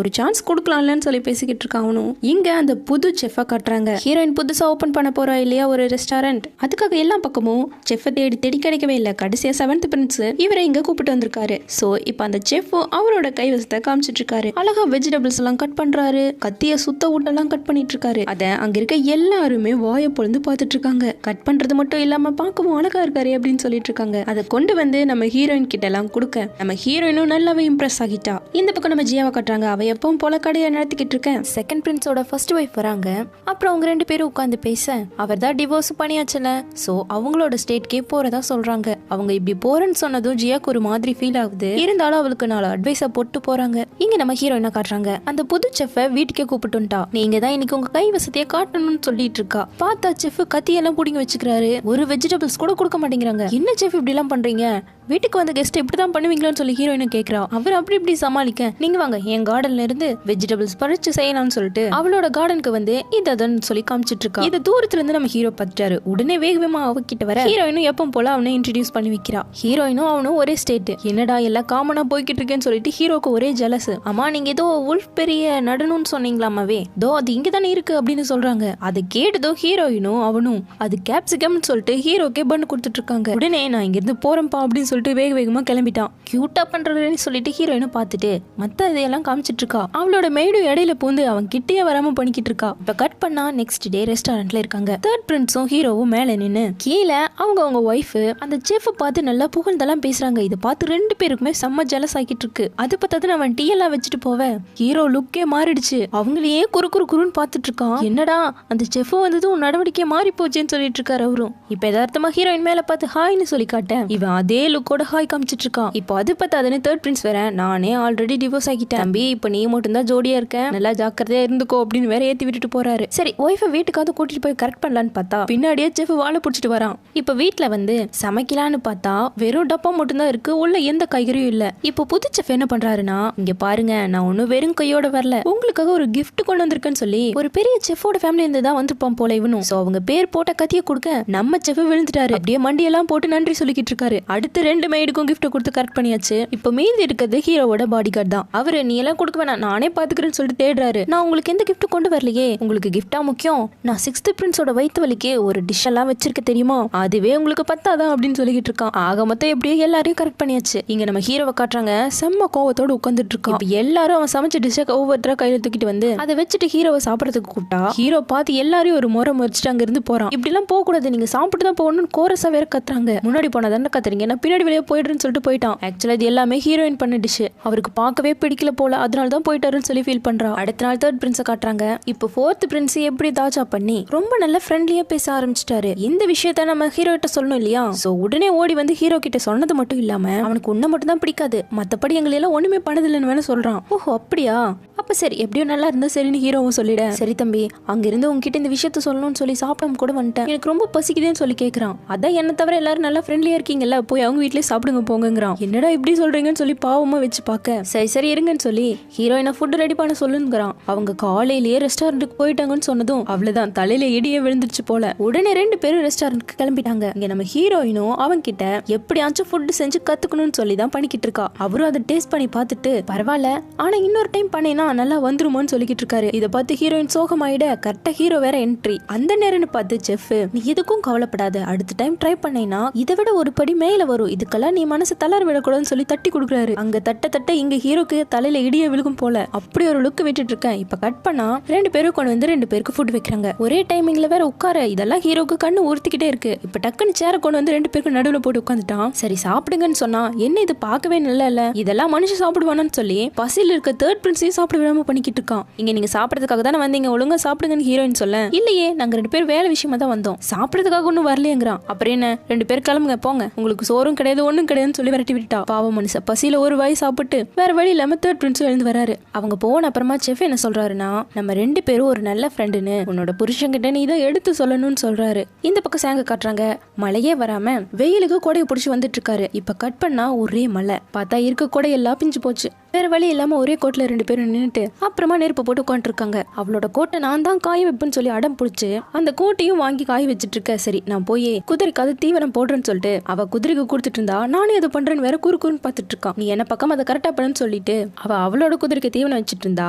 ஒரு சான்ஸ் கொடுக்கலாம்லன்னு சொல்லி பேசிக்கிட்டு இருக்கா அவனும். இங்க அந்த புது செஃப்பை காட்டுறாங்க. ஹீரோயின் புதுசா ஓபன் பண்ண போறா இல்லையா ஒரு ரெஸ்டாரண்ட். அதுக்காக எல்லா பக்கமும் செஃப்பை தேடி தேடி கிடைக்கவே இல்லை. கடைசியா 7th பிரின்ஸ் இவரை இங்க கூப்பிட்டு வந்திருக்காரு. சோ இப்ப அந்த செஃப் அவரோட கைவசத்தை காமிச்சிட்டு இருக்காரு. அழகா வெஜிடபிள்ஸ் எல்லாம் கட் பண்றாரு. கத்திய சுத்த ஊட்டெல்லாம் கட் பண்ணிட்டு இருக்காரு. அத அங்க இருக்க எல்லாருமே வாயை பொழுது பாத்துட்டு இருக்காங்க. கட் பண்றது மட்டும் இல்லாம பார்க்கவும் அழகா இருக்காரு அப்படின்னு சொல்லிட்டு இருக்காங்க. அதை கொண்டு வந்து நம்ம ஹீரோயின் கிட்ட எல்லாம் கொடுக்க நம்ம ஹீரோயினும் நல்லாவே இம்ப்ரெஸ் ஆகிட்டா. இந்த பக்கம் நம்ம ஜியாவை காட்டுறாங்க. அவ எப்பவும் போல கடையை நடத்திக்கிட்டு இருக்கேன். செகண்ட் பிரின்ஸோட ஃபர்ஸ்ட் ஒய்ஃப் வராங்க. அப்புறம் அவங்க 2 பேரும் உட்காந்து பேச அவர் தான் டிவோர்ஸ் பண்ணியாச்சுல. சோ அவங்களோட ஸ்டேட்கே போறதா சொல்றாங்க. அவங்க இப்படி போறேன்னு சொன்னதும் ஜியாக்கு ஒரு மாதிரி ஃபீல் ஆகுது. இருந்தாலும் அவளுக்கு 4 அட்வைஸா போட்டு போறாங்க. இங்க நம்ம ஹீரோயினை காட்டுறாங்க. அந்த புது செஃப்பை வீட்டுக்கே கூப்பிட்டுட்டா. நீங்க தான் இன்னைக்கு உங்க கை வசதியை காட்டணும்னு சொல்லிட்டு இருக்கா. பார்த்தா செஃப் கத்தியெல்லாம் புடிங்கி வச்சுக்கிறாரு. ஒரு வெஜிடபிள்ஸ் கூட கொடுக்க மாட்டேங்கிறாங்க. என்ன செஃப் இப்படி எல்லாம் பண்றீங்க, வீட்டுக்கு வந்து கெஸ்ட் இப்படிதான் பண்ணுவீங்களான்னு சொல்லி ஹீரோயின் கேக்குறா. அவர் அப்படி இப்படி சமாளிக்க நீங்க வாங்க என் கார்டன்ல இருந்து வெஜிடபிள்ஸ் பறிச்சு செய்யலாம்னு சொல்லிட்டு அவளோட கார்டனுக்கு வந்து இதன்னு சொல்லி காமிச்சிட்டு இருக்கா. இது தூரத்துல இருந்து நம்ம ஹீரோ பார்த்துட்டாரு. உடனே வேகமா அவகிட்ட வர ஹீரோயினும் எப்பவும் போல அவனை இன்ட்ரடியூஸ் பண்ணி வைக்கிறா. ஹீரோயினும் அவனும் ஒரே ஸ்டேட். என்னடா எல்லாம் காமனா போய்கிட்டு இருக்கேன்னு சொல்லிட்டு ஹீரோக்கு ஒரே ஜெலஸ். அம்மா நீங்க ஏதோ உல்ஃப் பெரிய நடனும்னு சொன்னீங்களாமாவே, தோ அது இங்கதானே இருக்கு அப்படின்னு சொல்றாங்க. அதை கேட்டதோ ஹீரோயினும் அவனும் அது கேப்சிகம்னு சொல்லிட்டு ஹீரோக்கே பண்ணு கொடுத்துட்டு இருக்காங்க. உடனே நான் இங்க இருந்து போறேன்ப்பா அப்படின்னு சொல்லிட்டு வேக வேகமா கிளம்பிட்டான். கியூட்டா பண்றதுன்னு சொல்லிட்டு ஹீரோயினும் பார்த்துட்டு மத்த இதையெல்லாம் காமிச்சிட்டு இருக்கா. அவளோட மெய்டும் இடையில பூந்து அவன் கிட்டே வராம பண்ணிக்கிட்டு இருக்கா. இப்ப கட் பண்ணா நெக்ஸ்ட் டே ரெஸ்டாரண்ட்ல இருக்காங்க. 3rd பிரின்ஸும் ஹீரோவும் மேல நின்னு கீழே அவங்க ஒய்ஃப் அந்த செஃப் பார்த்து நல்லா புகழ்ந்தெல்லாம் பேசுறாங்க. இதை பார்த்து 2 பேருக்குமே செம்ம ஜெலஸ் ஆகிட்டு இருக்கு. அது பார்த்தா அவன் டீ எல்லாம் வச்சுட்டு போவேன். ஹீரோ லுக்கே மாறிடுச்சு. அவங்களையே குறுன்னு பார்த்துட்டு இருக்கான். என்னடா அந்த செஃப் வந்ததும் நடவடிக்கை மாறி போச்சுன்னு சொல்லிட்டு இருக்காரு அவரும். இப்ப யதார்த்தமா ஹீரோயின் மேல பார்த்து ஹாய்னு சொல்லி காட்டேன். இவன் அதே லுக்கோட ஹாய் காமிச்சிட்டு இருக்கான். இப்போ அது பார்த்தாதுன்னு 3rd பிரின்ஸ் வேற நானே ஆல்ரெடி டிவோர்ஸ் ஆகிட்டேன் தம்பி, இப்போ நீ மட்டும் தான் ஜோடியா இருக்க, நல்லா ஜாக்கிரதையா இருந்துக்கோ அப்படின்னு வேற ஏத்தி விட்டுட்டு போறாரு. சரி ஒய்ஃபை வீட்டுக்காவது கூட்டிட்டு போய் கரெக்ட் பண்ணலான்னு பார்த்தா பின்னாடியே செஃப் வாழை பிடிச்சிட்டு வரான். இப்ப வீட்டுல வந்து சமைக்கலான்னு பார்த்தா வெறும் டப்பா மட்டும் தான் இருக்கு, உள்ள எந்த காய்கறியும் இல்ல. இப்போ புது செஃப் என்ன பண்றாருன்னா, இங்க பாருங்க நான் ஒன்னும் வெறும் கையோட வரல, உங்களுக்காக ஒரு கிஃப்ட் கொண்டு வந்திருக்கேன்னு சொல்லி ஒரு பெரிய செஃபோட ஃபேமிலி இருந்து தான் வந்திருப்பான் போல இவனும். சோ அவங்க பேர் போட்ட கத்திய கொடுக்க நம்ம செஃப் விழுந்துட்டாரு. அப்படியே மண்டியெல்லாம் போட்டு நன்றி சொல்லிக்கிட்டு இருக்காரு. அடுத்து 2 மெய்டுக்கும் கிஃப்ட் கொடுத்து கரெக்ட் பண்ணியாச்சு. இப்போ மீதி இருக்கிறது ஹீரோவோட பாடி கார்டு தான். அவரு நீ எல்லாம் கொடுக்க வேணாம் நானே பாத்துக்கிறேன்னு சொல்லிட்டு தேடுறாரு. நான் உங்களுக்கு எந்த கிஃப்ட் கொண்டு வரலையே, உங்களுக்கு கிஃப்டா முக்கியம், நான் 6th பிரின்ஸோட வயிற்று வலிக்கு ஒரு டிஷ் எல்லாம் வச்சிருக்க தெரியுமா, அதுவே உங்களுக்கு பத்தாதான் அப்படின்னு சொல்லிக்கிட்டு இருக்கான். ஆக மொத்தம் எப்படியோ எல்லாரையும் கரெக்ட் பண்ணியாச்சு. இங்க நம்ம ஹீரோவை காட்டுறாங்க. செம்ம கோவத்தோட உட்காந்துட்டு இருக்கான். இப்ப எல்லாரும் அவன் சமைச்ச டிஷ்ஷை ஒவ்வொருத்தரா கையில தூக்கிட்டு வந்து அதை வச்சுட்டு ஹீரோவை சாப்பிடறதுக்கு கூப்பிட்டா ஹீரோ பார்த்து எல்லாரையும் ஒரு முறை முறைச்சிட்டு அங்க இருந்து போறான். இப்படி எல்லாம் போக கூடாது, நீங்க சாப்பிட்டு தான் போகணும்னு கோரஸா வேற கத்துறாங்க. முன்னாடி போனா தானே கத்துறீங்க, நான் பின்னாடி வெளியே போயிடுறேன்னு சொல்லிட்டு போயிட்டான். ஆக்சுவலா இது எல்லாமே ஹீரோயின் பண்ண டிஷ். அவருக்கு பார்க்கவே பிடிக்கல போல, அதனால தான் போயிட்டாருன்னு சொல்லி ஃபீல் பண்றா. அடுத்த நாள் 3rd பிரின்ஸை காட்டுறாங்க. இப்போ 4th பிரின்ஸ் எப்படி தாஜா பண்ணி ரொம்ப நல்ல ஃப்ரெண்ட்லியா பேச ஆரம்பிச்சிட்டாரு. இந்த விஷயத்த நம்ம ஹீரோ கிட்ட சொல்லணும் இல்லையா. சோ உடனே ஓடி வந்து ஹீரோ கிட்ட சொன்னது மட்டும் இல்லாம அவனுக்கு உன்ன மட்டும் தான் பிடிக்காது, மத்தபடி எங்களை எல்லாம் ஒண்ணுமே பண்ணதில்லைன்னு வேணா சொல்றான். ஓஹோ அப்படியா, அப்ப சரி எப்படியோ நல்லா இருந்தா சரின்னு ஹீரோவும் சொல்லிட. சரி தம்பி அங்க இருந்து உங்ககிட்ட இந்த விஷயத்த சொல்லணும்னு சொல்லி சாப்பிடாம கூட வந்துட்டேன், எனக்கு ரொம்ப பசிக்குதுன்னு சொல்லி கேக்குறான். அதான் என்ன தவிர எல்லாரும் நல்லா ஃப்ரெண்ட்லியா இருக்கீங்கல்ல, போய் அவங்க வீட்லயே சாப்பிடுங்க போங்கிறான். என்னடா இப்படி சொல்றீங்கன்னு சொல்லி பாவமா வச்சு பார்க்க சரி இருங்கன்னு சொல்லி ஹீரோயினை ஃபுட் ரெடி பண்ண சொல்லுங்கிறான். அவங்க காலையிலேயே ரெஸ்டாரண்ட்டுக்கு போயிட்டாங்கன்னு சொன்னதும் அவ்வளவுதான், தலையில இடியே விழுந்துருச்சு போல. உடனே 2 பேரும் ரெஸ்டாரண்ட்டுக்கு கிளம்பிட்டாங்க. இங்க நம்ம ஹீரோயினும் அவங்க கிட்ட எப்படியாச்சும் ஃபுட் செஞ்சு கத்துக்கணும்னு சொல்லி தான் பண்ணிக்கிட்டு இருக்கா. அவரும் அதை டேஸ்ட் பண்ணி பார்த்துட்டு பரவாயில்ல ஆனா இன்னொரு டைம் பண்ணினா நல்லா வந்துருமோன்னு சொல்லிக்கிட்டு இருக்காரு. இதை பார்த்து ஹீரோயின் சோகமாயிட கரெக்டா ஹீரோ வேற என்ட்ரி. அந்த நேரம்னு பார்த்து செஃப் நீ எதுக்கும் கவலைப்படாத, அடுத்த டைம் ட்ரை பண்ணேன்னா இதை விட ஒரு படி மேல வரும், இதுக்கெல்லாம் நீ மனசு தளர விடக்கூடாதுன்னு சொல்லி தட்டி கொடுக்குறாரு. அங்க தட்ட இங்க ஹீரோக்கு தலையில இடிய விழுகும் போல அப்படி ஒரு லுக் விட்டுட்டு இருக்கேன். இப்ப கட் பண்ணா 2 பேரும் கொண்டு வந்து 2 பேருக்கு ஃபுட் வைக்கிறாங்க. ஒரே டைமிங்ல வேற உட்கார இதெல்லாம் ஹீரோக்கு கண்ணு உறுத்திக்கிட்டே இருக்கு. இப்ப டக்குன்னு சேர கொண்டு வந்து 2 பேருக்கு நடுவுல போட்டு உட்காந்துட்டான். சரி சாப்பிடுங்கன்னு சொன்னா என்ன இது பார்க்கவே நல்லா இல்ல, இதெல்லாம் மனுஷன் சாப்பிடுவானு சொல்லி பசியில் இருக்க 3rd பிரின்ஸையும் சாப்பிட விடாம பண்ணிக்கிட்டு இருக்கான். இங்க நீங்க சாப்பிடறதுக்காக தானே வந்தீங்க, ஒழுங்கா சாப்பிடுங்கன்னு ஹீரோயின் சொல்ல இல்லையே நாங்க 2 பேர் வேலை விஷயமா தான் வந்தோம், சாப்பிடறதுக்காக ஒன்னும் வரலையேங்கிறான். அப்புறம் என்ன 2 பேர் கிளம்புங்க போங்க, உங்களுக்கு சோறும் கிடையாது ஒண்ணும் கிடையாதுன்னு சொல்லி விரட்டி விட்டா. பாவம் மனுஷன் பசியில ஒரு வாய் சாப்பிட்டு வேற வழி இல்லாம 3rd பிரின்ஸ் எழுந்து வராரு. அவங்க போன அப்புறமா செஃப் என்ன சொல்றாருன்னா, நம்ம 2 பேரும் ஒரு நல்ல நல்ல ஃப்ரெண்டுன்னு உன்னோட புருஷன்கிட்ட நீ இதை எடுத்து சொல்லணும்னு சொல்றாரு. இந்த பக்கம் சேங்க காட்டுறாங்க. மழையே வராம வெயிலுக்கு கொடையை பிடிச்சி வந்துட்டு இருக்காரு. இப்ப கட் பண்ணா ஒரே மழை. பார்த்தா இருக்க கொடை எல்லாம் பிஞ்சு போச்சு. வேற வழி இல்லாம ஒரே கோட்ல 2 பேரும் நின்னுட்டு அப்புறமா நெருப்பு போட்டு உட்காந்துட்டு இருக்காங்க. அவளோட கோட்டை நான் தான் காய வைப்பேன்னு சொல்லி அடம் பிடிச்சு அந்த கோட்டையும் வாங்கி காய வச்சிட்டு இருக்க. சரி நான் போய் குதிரைக்காவது தீவனம் போடுறேன்னு சொல்லிட்டு அவ குதிரைக்கு கொடுத்துட்டு இருந்தா, நானே அதை பண்றேன்னு வேற குறுக்குன்னு பாத்துட்டு இருக்கான். நீ என்ன பக்கம் அதை கரெக்டா பண்ணுன்னு சொல்லிட்டு அவளோட குதிரைக்கு தீவனம் வச்சிட்டு இருந்தா,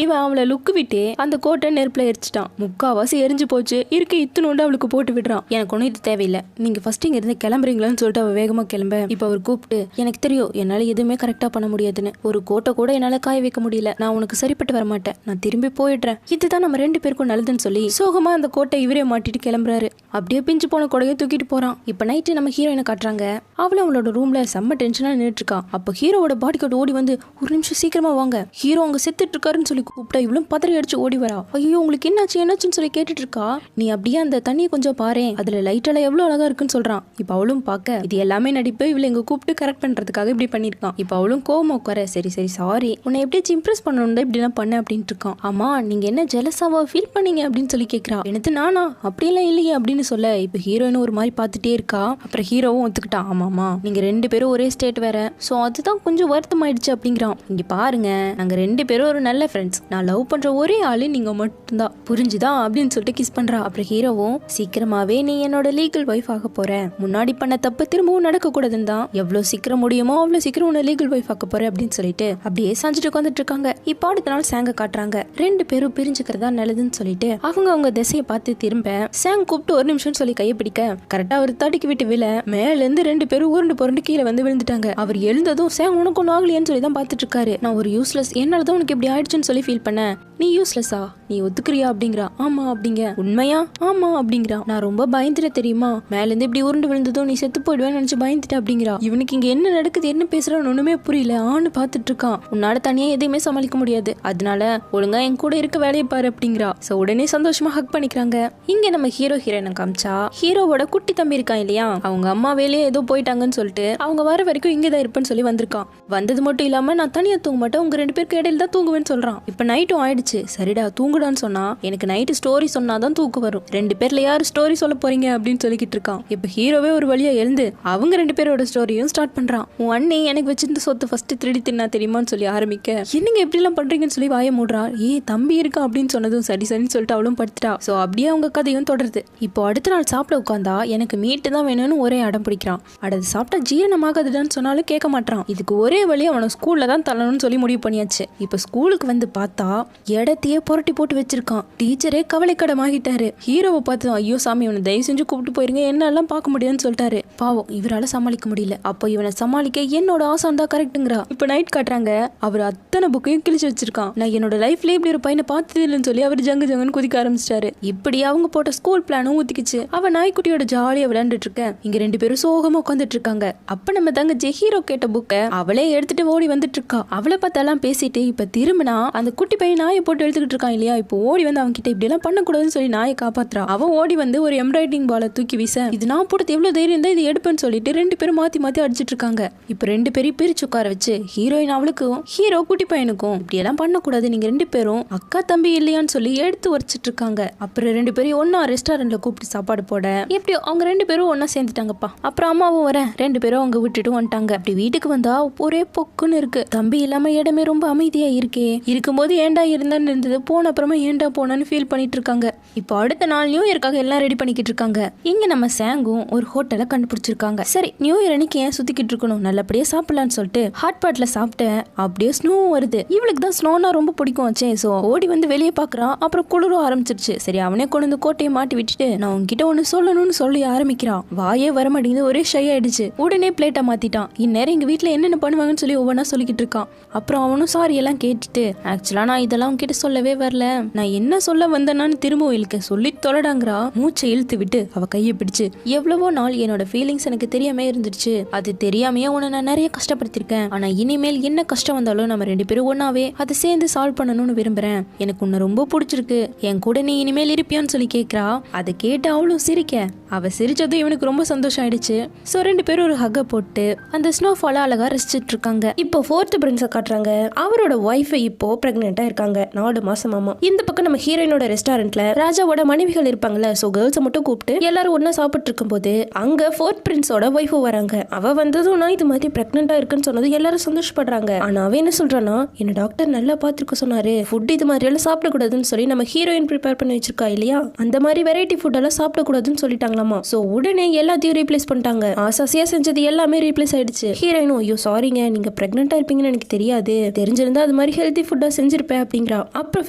இவன் அவளை லுக்கு விட்டு அந்த கோட்டை நெருப்புல எரிச்சிட்டான். முக்காவாசி எரிஞ்சு போச்சு. இருக்க இத்துணோண்டு அவளுக்கு போட்டு விடுறான். எனக்கு ஒன்னும் இது தேவையில்லை, நீங்க ஃபர்ஸ்ட் இங்க இருந்து கிளம்புறீங்களான்னு சொல்லிட்டு அவ வேகமா கிளம்ப. இப்ப அவர் கூப்பிட்டு, எனக்கு தெரியும் என்னால எதுவுமே கரெக்டா பண்ண முடியாதுன்னு, ஒரு கோட்டை கூட என்னால காய வைக்க முடியல, நான் உனக்கு சரிப்பட்டு வர மாட்டேன், நான் திரும்பி போயிடுறேன், இதுதான் நம்ம 2 பேருக்கும் நல்லதுன்னு சொல்லி சோகமா அந்த கோட்டை இவரே மாட்டிட்டு கிளம்புறாரு. அப்படியே பிஞ்சு போன கொடையை தூக்கிட்டு போறான். இப்ப நைட்டு நம்ம ஹீரோயினை காட்டுறாங்க. அவளும் அவளோட ரூம்ல செம்ம டென்ஷனா நின்றுட்டு இருக்கா. அப்ப ஹீரோவோட பாடி கார்டு ஓடி வந்து, ஒரு நிமிஷம் சீக்கிரமா வாங்க, ஹீரோ அங்க செத்துட்டு இருக்காருன்னு சொல்லி கூப்பிட்டா இவளும் பதறி அடிச்சு ஓடி வரா. ஐயோ உங்களுக்கு என்னாச்சுன்னு சொல்லி கேட்டுட்டு இருக்கா. நீ அப்படியே அந்த தண்ணியை கொஞ்சம் பாரு, அதுல லைட் எல்லாம் எவ்வளவு அழகா இருக்குன்னு சொல்றான். இப்ப அவளும் பார்க்க இது எல்லாமே நடிப்பு, இவளை இங்க கூப்பிட்டு கரெக்ட் பண்றதுக்காக இப்படி பண்ணிருக்கான். இப்ப அவளும் கோவமா உட்கார. சரி சாரி, உன்னை எப்படி இம்ப்ரெஸ் பண்ணணும் இப்படிலாம் பண்ண அப்படின்ட்டு இருக்கான். ஆமா நீங்க என்ன ஜெலஸாவா ஃபீல் பண்ணீங்க அப்படின்னு சொல்லி கேட்கறா. எனக்கு நானா அப்படியெல்லாம் இல்லையே அப்படின்னு சொல்ல, இப்ப ஹீரோயினும் ஒரு மாதிரி பார்த்துட்டே இருக்கா. அப்புறம் ஹீரோவும் ஒத்துக்கிட்டான். ஆமாமா நீங்க 2 பேரும் ஒரே ஸ்டேட் வேற, சோ அதுதான் கொஞ்சம் வருத்தம் ஆயிடுச்சு அப்படிங்கிறான். இங்க பாருங்க, நாங்க 2 பேரும் ஒரு நல்ல ஃப்ரெண்ட்ஸ், நான் லவ் பண்ற ஒரே ஆளு நீங்க மட்டும்தான், புரிஞ்சுதா அப்படின்னு சொல்லிட்டு கிஸ் பண்றா. அப்புறம் ஹீரோவும், சீக்கிரமாவே நீ என்னோட லீகல் வைஃப் ஆக போற, முன்னாடி பண்ண தப்பு திரும்பவும் நடக்க கூடாதுன்னு தான் எவ்வளவு சீக்கிரம் முடியுமோ அவ்வளவு சீக்கிரம் உன்னை லீகல் வைஃப் ஆக்க போற அப்படின்னு சொல்லிட்டு அப்படியே சாஞ்சிட்டு உட்காந்துட்டு இருக்காங்க. இப்ப அடுத்த நாள் சேங்க காட்டுறாங்க. 2 பேரும் பிரிஞ்சுக்கிறதா நல்லதுன்னு சொல்லிட்டு அவங்க திசையை பார்த்து திரும்ப சேங் கூப்பிட்டு ஒரு நிமிஷம் சொல்லி கையை பிடிக்க கரெக்டா ஒரு தடுக்கி விட்டு விழ மேல இருந்து 2 பேரும் உருண்டு புரண்டு கீழே வந்து விழுந்துட்டாங்க. அவர் எழுந்ததும் சேங் உனக்கு ஒன்னும் ஆகலையேன்னு சொல்லி தான் பார்த்துட்டு இருக்காரு. நான் ஒரு யூஸ்லெஸ், என்னாலதான் உனக்கு இப்படி ஆயிடுச்சுன்னு சொல்லி ஃபீல் பண்ண. நீ யூஸ்லெஸ்ஸா, நீ ஒத்துக்கிறியா அப்படிங்கிறா. ஆமா அப்படிங்க. உண்மையா? ஆமா அப்படிங்கிறா. நான் ரொம்ப பயந்துட்ட தெரியுமா, மேல இருந்து இப்படி உருண்டு விழுந்ததும் நீ செத்து போயிடுவேன்னு நினைச்சு பயந்துட்ட அப்படிங்கிறா. இவனுக்கு இங்க என்ன நடக்குது என்ன பேசுறான்னு ஒண்ணுமே புரியல. ஆன்னு பாத்துட்டு இருக்கான். உன்னால தனியா எதையுமே சமாளிக்க முடியாது, அதனால ஒழுங்கா என் கூட இருக்க வேலையை பாரு அப்படிங்கிறா. சோ உடனே சந்தோஷமா ஹக் பண்ணிக்கிறாங்க. இங்க நம்ம ஹீரோயினை காமிச்சா, ஹீரோவோட குட்டி தம்பி இருக்கான் இல்லையா, அவங்க அம்மா வேலையே ஏதோ போயிட்டாங்கன்னு சொல்லிட்டு அவங்க வர வரைக்கும் இங்கதான் இருப்பேன்னு சொல்லி வந்திருக்கான். வந்தது மட்டும் இல்லாம நான் தனியா தூங்க மாட்டேன், உங்க 2 பேருக்கு இடையில தான் தூங்குவேன்னு சொல்றான். இப்ப நைட்டும் ஆயிடுச்சு. சரிடா தூங்குடான்னு சொன்னா, எனக்கு நைட்டு ஸ்டோரி சொன்னாதான் தூக்கு வரும், 2 பேர்ல யாரு ஸ்டோரி சொல்ல போறீங்க அப்படின்னு சொல்லிக்கிட்டு இருக்கான். இப்ப ஹீரோவே ஒரு வழியா எழுந்து அவங்க 2 பேரோட ஸ்டோரியும் ஸ்டார்ட் பண்றான். உன் அண்ணே எனக்கு வச்சிருந்த சொத்து ஃபர்ஸ்ட் திருடி தின்னா தெரியுமான்னு சொல்லி ஆரம்பிக்க, என்னங்க எப்படி எல்லாம் பண்றீங்கன்னு சொல்லி வாய மூடுறா. தம்பி இருக்கா அப்படின்னு சொன்னதும் சரின்னு சொல்லிட்டு அவளும் படுத்துட்டா. சோ அப்படியே அவங்க கதையும் தொடருது. இப்போ அடுத்த நாள் சாப்பிட உட்காந்தா எனக்கு மீட்டு தான் வேணும்னு ஒரே அடம் பிடிக்கிறான். அது சாப்பிட்டா ஜீரணமாகாதுன்னு சொன்னாலும் கேட்க மாட்டான். இதுக்கு ஒரே வழி அவனை ஸ்கூல்ல தான் தள்ளணும்னு சொல்லி முடிவு பண்ணியாச்சு. இப்ப ஸ்கூலுக்கு வந்து பார்த்தா இடத்தையே புரட்டி போட்டு வச்சிருக்கான். டீச்சரே கவலைக்கடமாகிட்டாரு. ஹீரோவை பார்த்து, ஐயோ சாமி இவனை தயவு செஞ்சு கூப்பிட்டு போயிருங்க, என்னெல்லாம் பார்க்க முடியாதுன்னு சொல்லிட்டாரு. பாவம் இவரால சமாளிக்க முடியல. அப்போ இவனை சமாளிக்க என்னோட ஆசை தான் கரெக்டுங்கிறா. இப்ப நைட் காட்டுறாங்க. அவர் அத்தனை புக்கையும் கிழிச்சு வச்சிருக்கான். நான் என்னோட லைஃப்ல இப்படி ஒரு பையனை பார்த்தது இல்லைன்னு சொல்லி அவர் ஜங்குன்னு குதிக்க ஆரம்பிச்சிட்டாரு. இப்படி அவங்க போட்ட ஸ்கூல் பிளானும் ஊத்திக்கிச்சு. அவ நாய்க்குட்டியோட ஜாலியா விளையாண்டுட்டு இருக்க. இங்க 2 பேரும் சோகமா உட்காந்துட்டு இருக்காங்க. அப்ப நம்ம தங்கச்சி ஹீரோ கேட்ட புக்கை அவளே எடுத்துட்டு ஓடி வந்துட்டு இருக்கா. அவளை பார்த்தெல்லாம் பேசிட்டு இப்ப திரும்பினா அந்த குட்டி பையன் நாயை போட்டு எடுத்துக்கிட்டு இருக்கான் இல்லையா, இப்போ ஓடி வந்து அவன் கிட்ட இப்படி எல்லாம் பண்ணக்கூடாதுன்னு சொல்லி நாயை காப்பாத்துறா. அவன் ஓடி வந்து ஒரு எம்ப்ராய்டிங் பாலை தூக்கி வீச, இது நான் போட்டு எவ்வளவு தைரியம் தான் இது எடுப்பேன்னு சொல்லிட்டு 2 பேரும் மாத்தி அடிச்சிட்டு இருக்காங்க. இப்ப 2 பேரும் பிரிச்சு உட்கார வச்சு ஹீரோயின் அவளுக்கும் ஹீரோ குட்டி பையனுக்கும் இப்படி எல்லாம் பண்ணக்கூடாது, நீங்க 2 பேரும் அக்கா தம்பி இல்லையான்னு சொல்லி எடுத்து வச்சிட்டு இருக்காங்க. அப்புறம் 2 பேரும் ஒன்னா ரெஸ்டாரண்ட்ல கூப்பிட்டு சாப்பாடு போட எப்படியோ அவங்க 2 பேரும் ஒன்னா சேர்ந்துட்டாங்கப்பா. அப்புறம் அம்மாவும் வர 2 பேரும் அவங்க விட்டுட்டு வந்துட்டாங்க. அப்படி வீட்டுக்கு வந்தா ஒரே பொக்குன்னு இருக்கு. தம்பி இல்லாம இடமே ரொம்ப அமைதியா இருக்கே, இருக்கும்போது ஏண்டா இருந்தான்னு இருந்தது, போன அப்புறமா ஏண்டா போனான்னு ஃபீல் பண்ணிட்டு இருக்காங்க. இப்போ அடுத்த நாள் நியூ இயர்க்காக எல்லாம் ரெடி பண்ணிக்கிட்டு இருக்காங்க. இங்க நம்ம சேங்கும் ஒரு ஹோட்டலை கண்டுபிடிச்சிருக்காங்க. சரி நியூ இயர் அன்னைக்கு ஏன் சுத்திக்கிட்டு இருக்கணும், நல்லபடியா சாப்பிடலான்னு சொல்லிட்டு ஹாட் பாட்ல சாப்பிட்டு அப்படியே ஸ்னோவும் வருது. இவளுக்கு தான் ஸ்னோனா ரொம்ப பிடிக்கும் ஆச்சே. சோ ஓடி வந்து வெளியே பாக்குறான். அப்புறம் குளிரும் ஆரம்பிச்சிருச்சு. சரி அவனே கொண்டு வந்து கோட்டையை மாட்டி விட்டுட்டு நான் உன்கிட்ட ஒண்ணு சொல்லணும்னு சொல்லி ஆரம்பிக்கிறான். வாயே வர மாட்டேங்குது, ஒரே ஷை ஆயிடுச்சு. உடனே பிளேட்டா மாத்திட்டான். இந்நேரம் எங்க வீட்டுல என்னென்ன பண்ணுவாங்கன்னு சொல்லி ஒவ்வொன்னா சொல்லிக்கிட்டு இருக்கான். அப்புறம் அவனும் சாரி எல்லாம் கேட்டுட்டு, ஆக்சுவலா நான் இதெல்லாம் உன்கிட்ட சொல்லவே வரல, நான் என்ன சொல்ல வந்தேன்னு திரும்பவும் இழுக்க சொல்லி தொலைடாங்கிறா. மூச்சை இழுத்து விட்டு அவ கையை பிடிச்சு, எவ்வளவோ நாள் என்னோட ஃபீலிங்ஸ் எனக்கு தெரியாம இருந்துருச்சு, அது தெரியாமையே உன்னை நான் நிறைய கஷ்டப்படுத்திருக்கேன், ஆனா இனிமேல் என்ன கஷ்டம் வந்தாலும் நம்ம 2 பேரும் ஒன்னாவே அதை சேர்ந்து சால்வ் பண்ணணும்னு விரும்புறேன், எனக்கு உன்னை ரொம்ப பிடிச்சிருக்கு, என் கூட நீ இனிமேல் இருப்பியான்னு சொல்லி கேட்கிறா. அதை கேட்டு அவளும் சிரிக்க, அவ சிரிச்சதும் இவனுக்கு ரொம்ப சந்தோஷம் ஆயிடுச்சு. ஸோ 2 பேரும் ஒரு ஹக்கை போட்டு அந்த ஸ்னோஃபால அழகா ரசிச்சிட்டு இருக்காங்க. இப்போ 4th பிரின்ஸை காட்டுறாங்க. அவரோட ஒய்ஃப் இப்போ பிரெக்னெண்டா இருக்காங்க, 4 மாசமாமா. இந்த பக்கம் நம்ம ஹீரோயினோட ரெஸ்டாரண்ட்ல ராஜாவோட மனைவிகள் இருப்பாங்கல்ல, ஸோ கேர்ள்ஸை மட்டும் கூப்பிட்டு எல்லாரும் ஒன்னா சாப்பிட்டு இருக்கும்போது அங்க 4th பிரின்ஸோட ஒய்ஃபும் வராங்க. அவ வந்ததும் நான் இது மாதிரி பிரெக்னெண்டா இருக்குன்னு சொன்னது எல்லாரும் சந்தோஷப்படுறாங்க. ஆனா அவ என்ன சொல்றானா, என்ன டாக்டர் நல்லா பாத்துருக்க சொன்னாரு, ஃபுட் இது மாதிரி எல்லாம் சாப்பிடக்கூடாதுன்னு சொல்லி நம்ம ஹீரோயின் ப்ரிப்பேர் பண்ணி வச்சிருக்கா இல்லையா, அந்த மாதிரி வெரைட்டி ஃபுட் எல்லாம் சாப்பிடக்கூடாதுன்னு சொல்லிட்டாங்களாமா. ஸோ உடனே எல்லாத்தையும் ரீப்ளேஸ் பண்ணிட்டாங்க. ஆசாசியா செஞ்சது எல்லாமே ரீப்ளேஸ் ஆயிடுச்சு. ஹீரோயினும் ஐயோ சாரிங்க, நீங்க பிரெக்னெண்டா இருப்பீங்கன்னு எனக்கு தெரியாது, தெரிஞ்சிருந்தா அது மாதிரி ஹெல்தி ஃபுட்டா செஞ்சிருப்பேன் அப்படிங்கிறா. அப்புறம்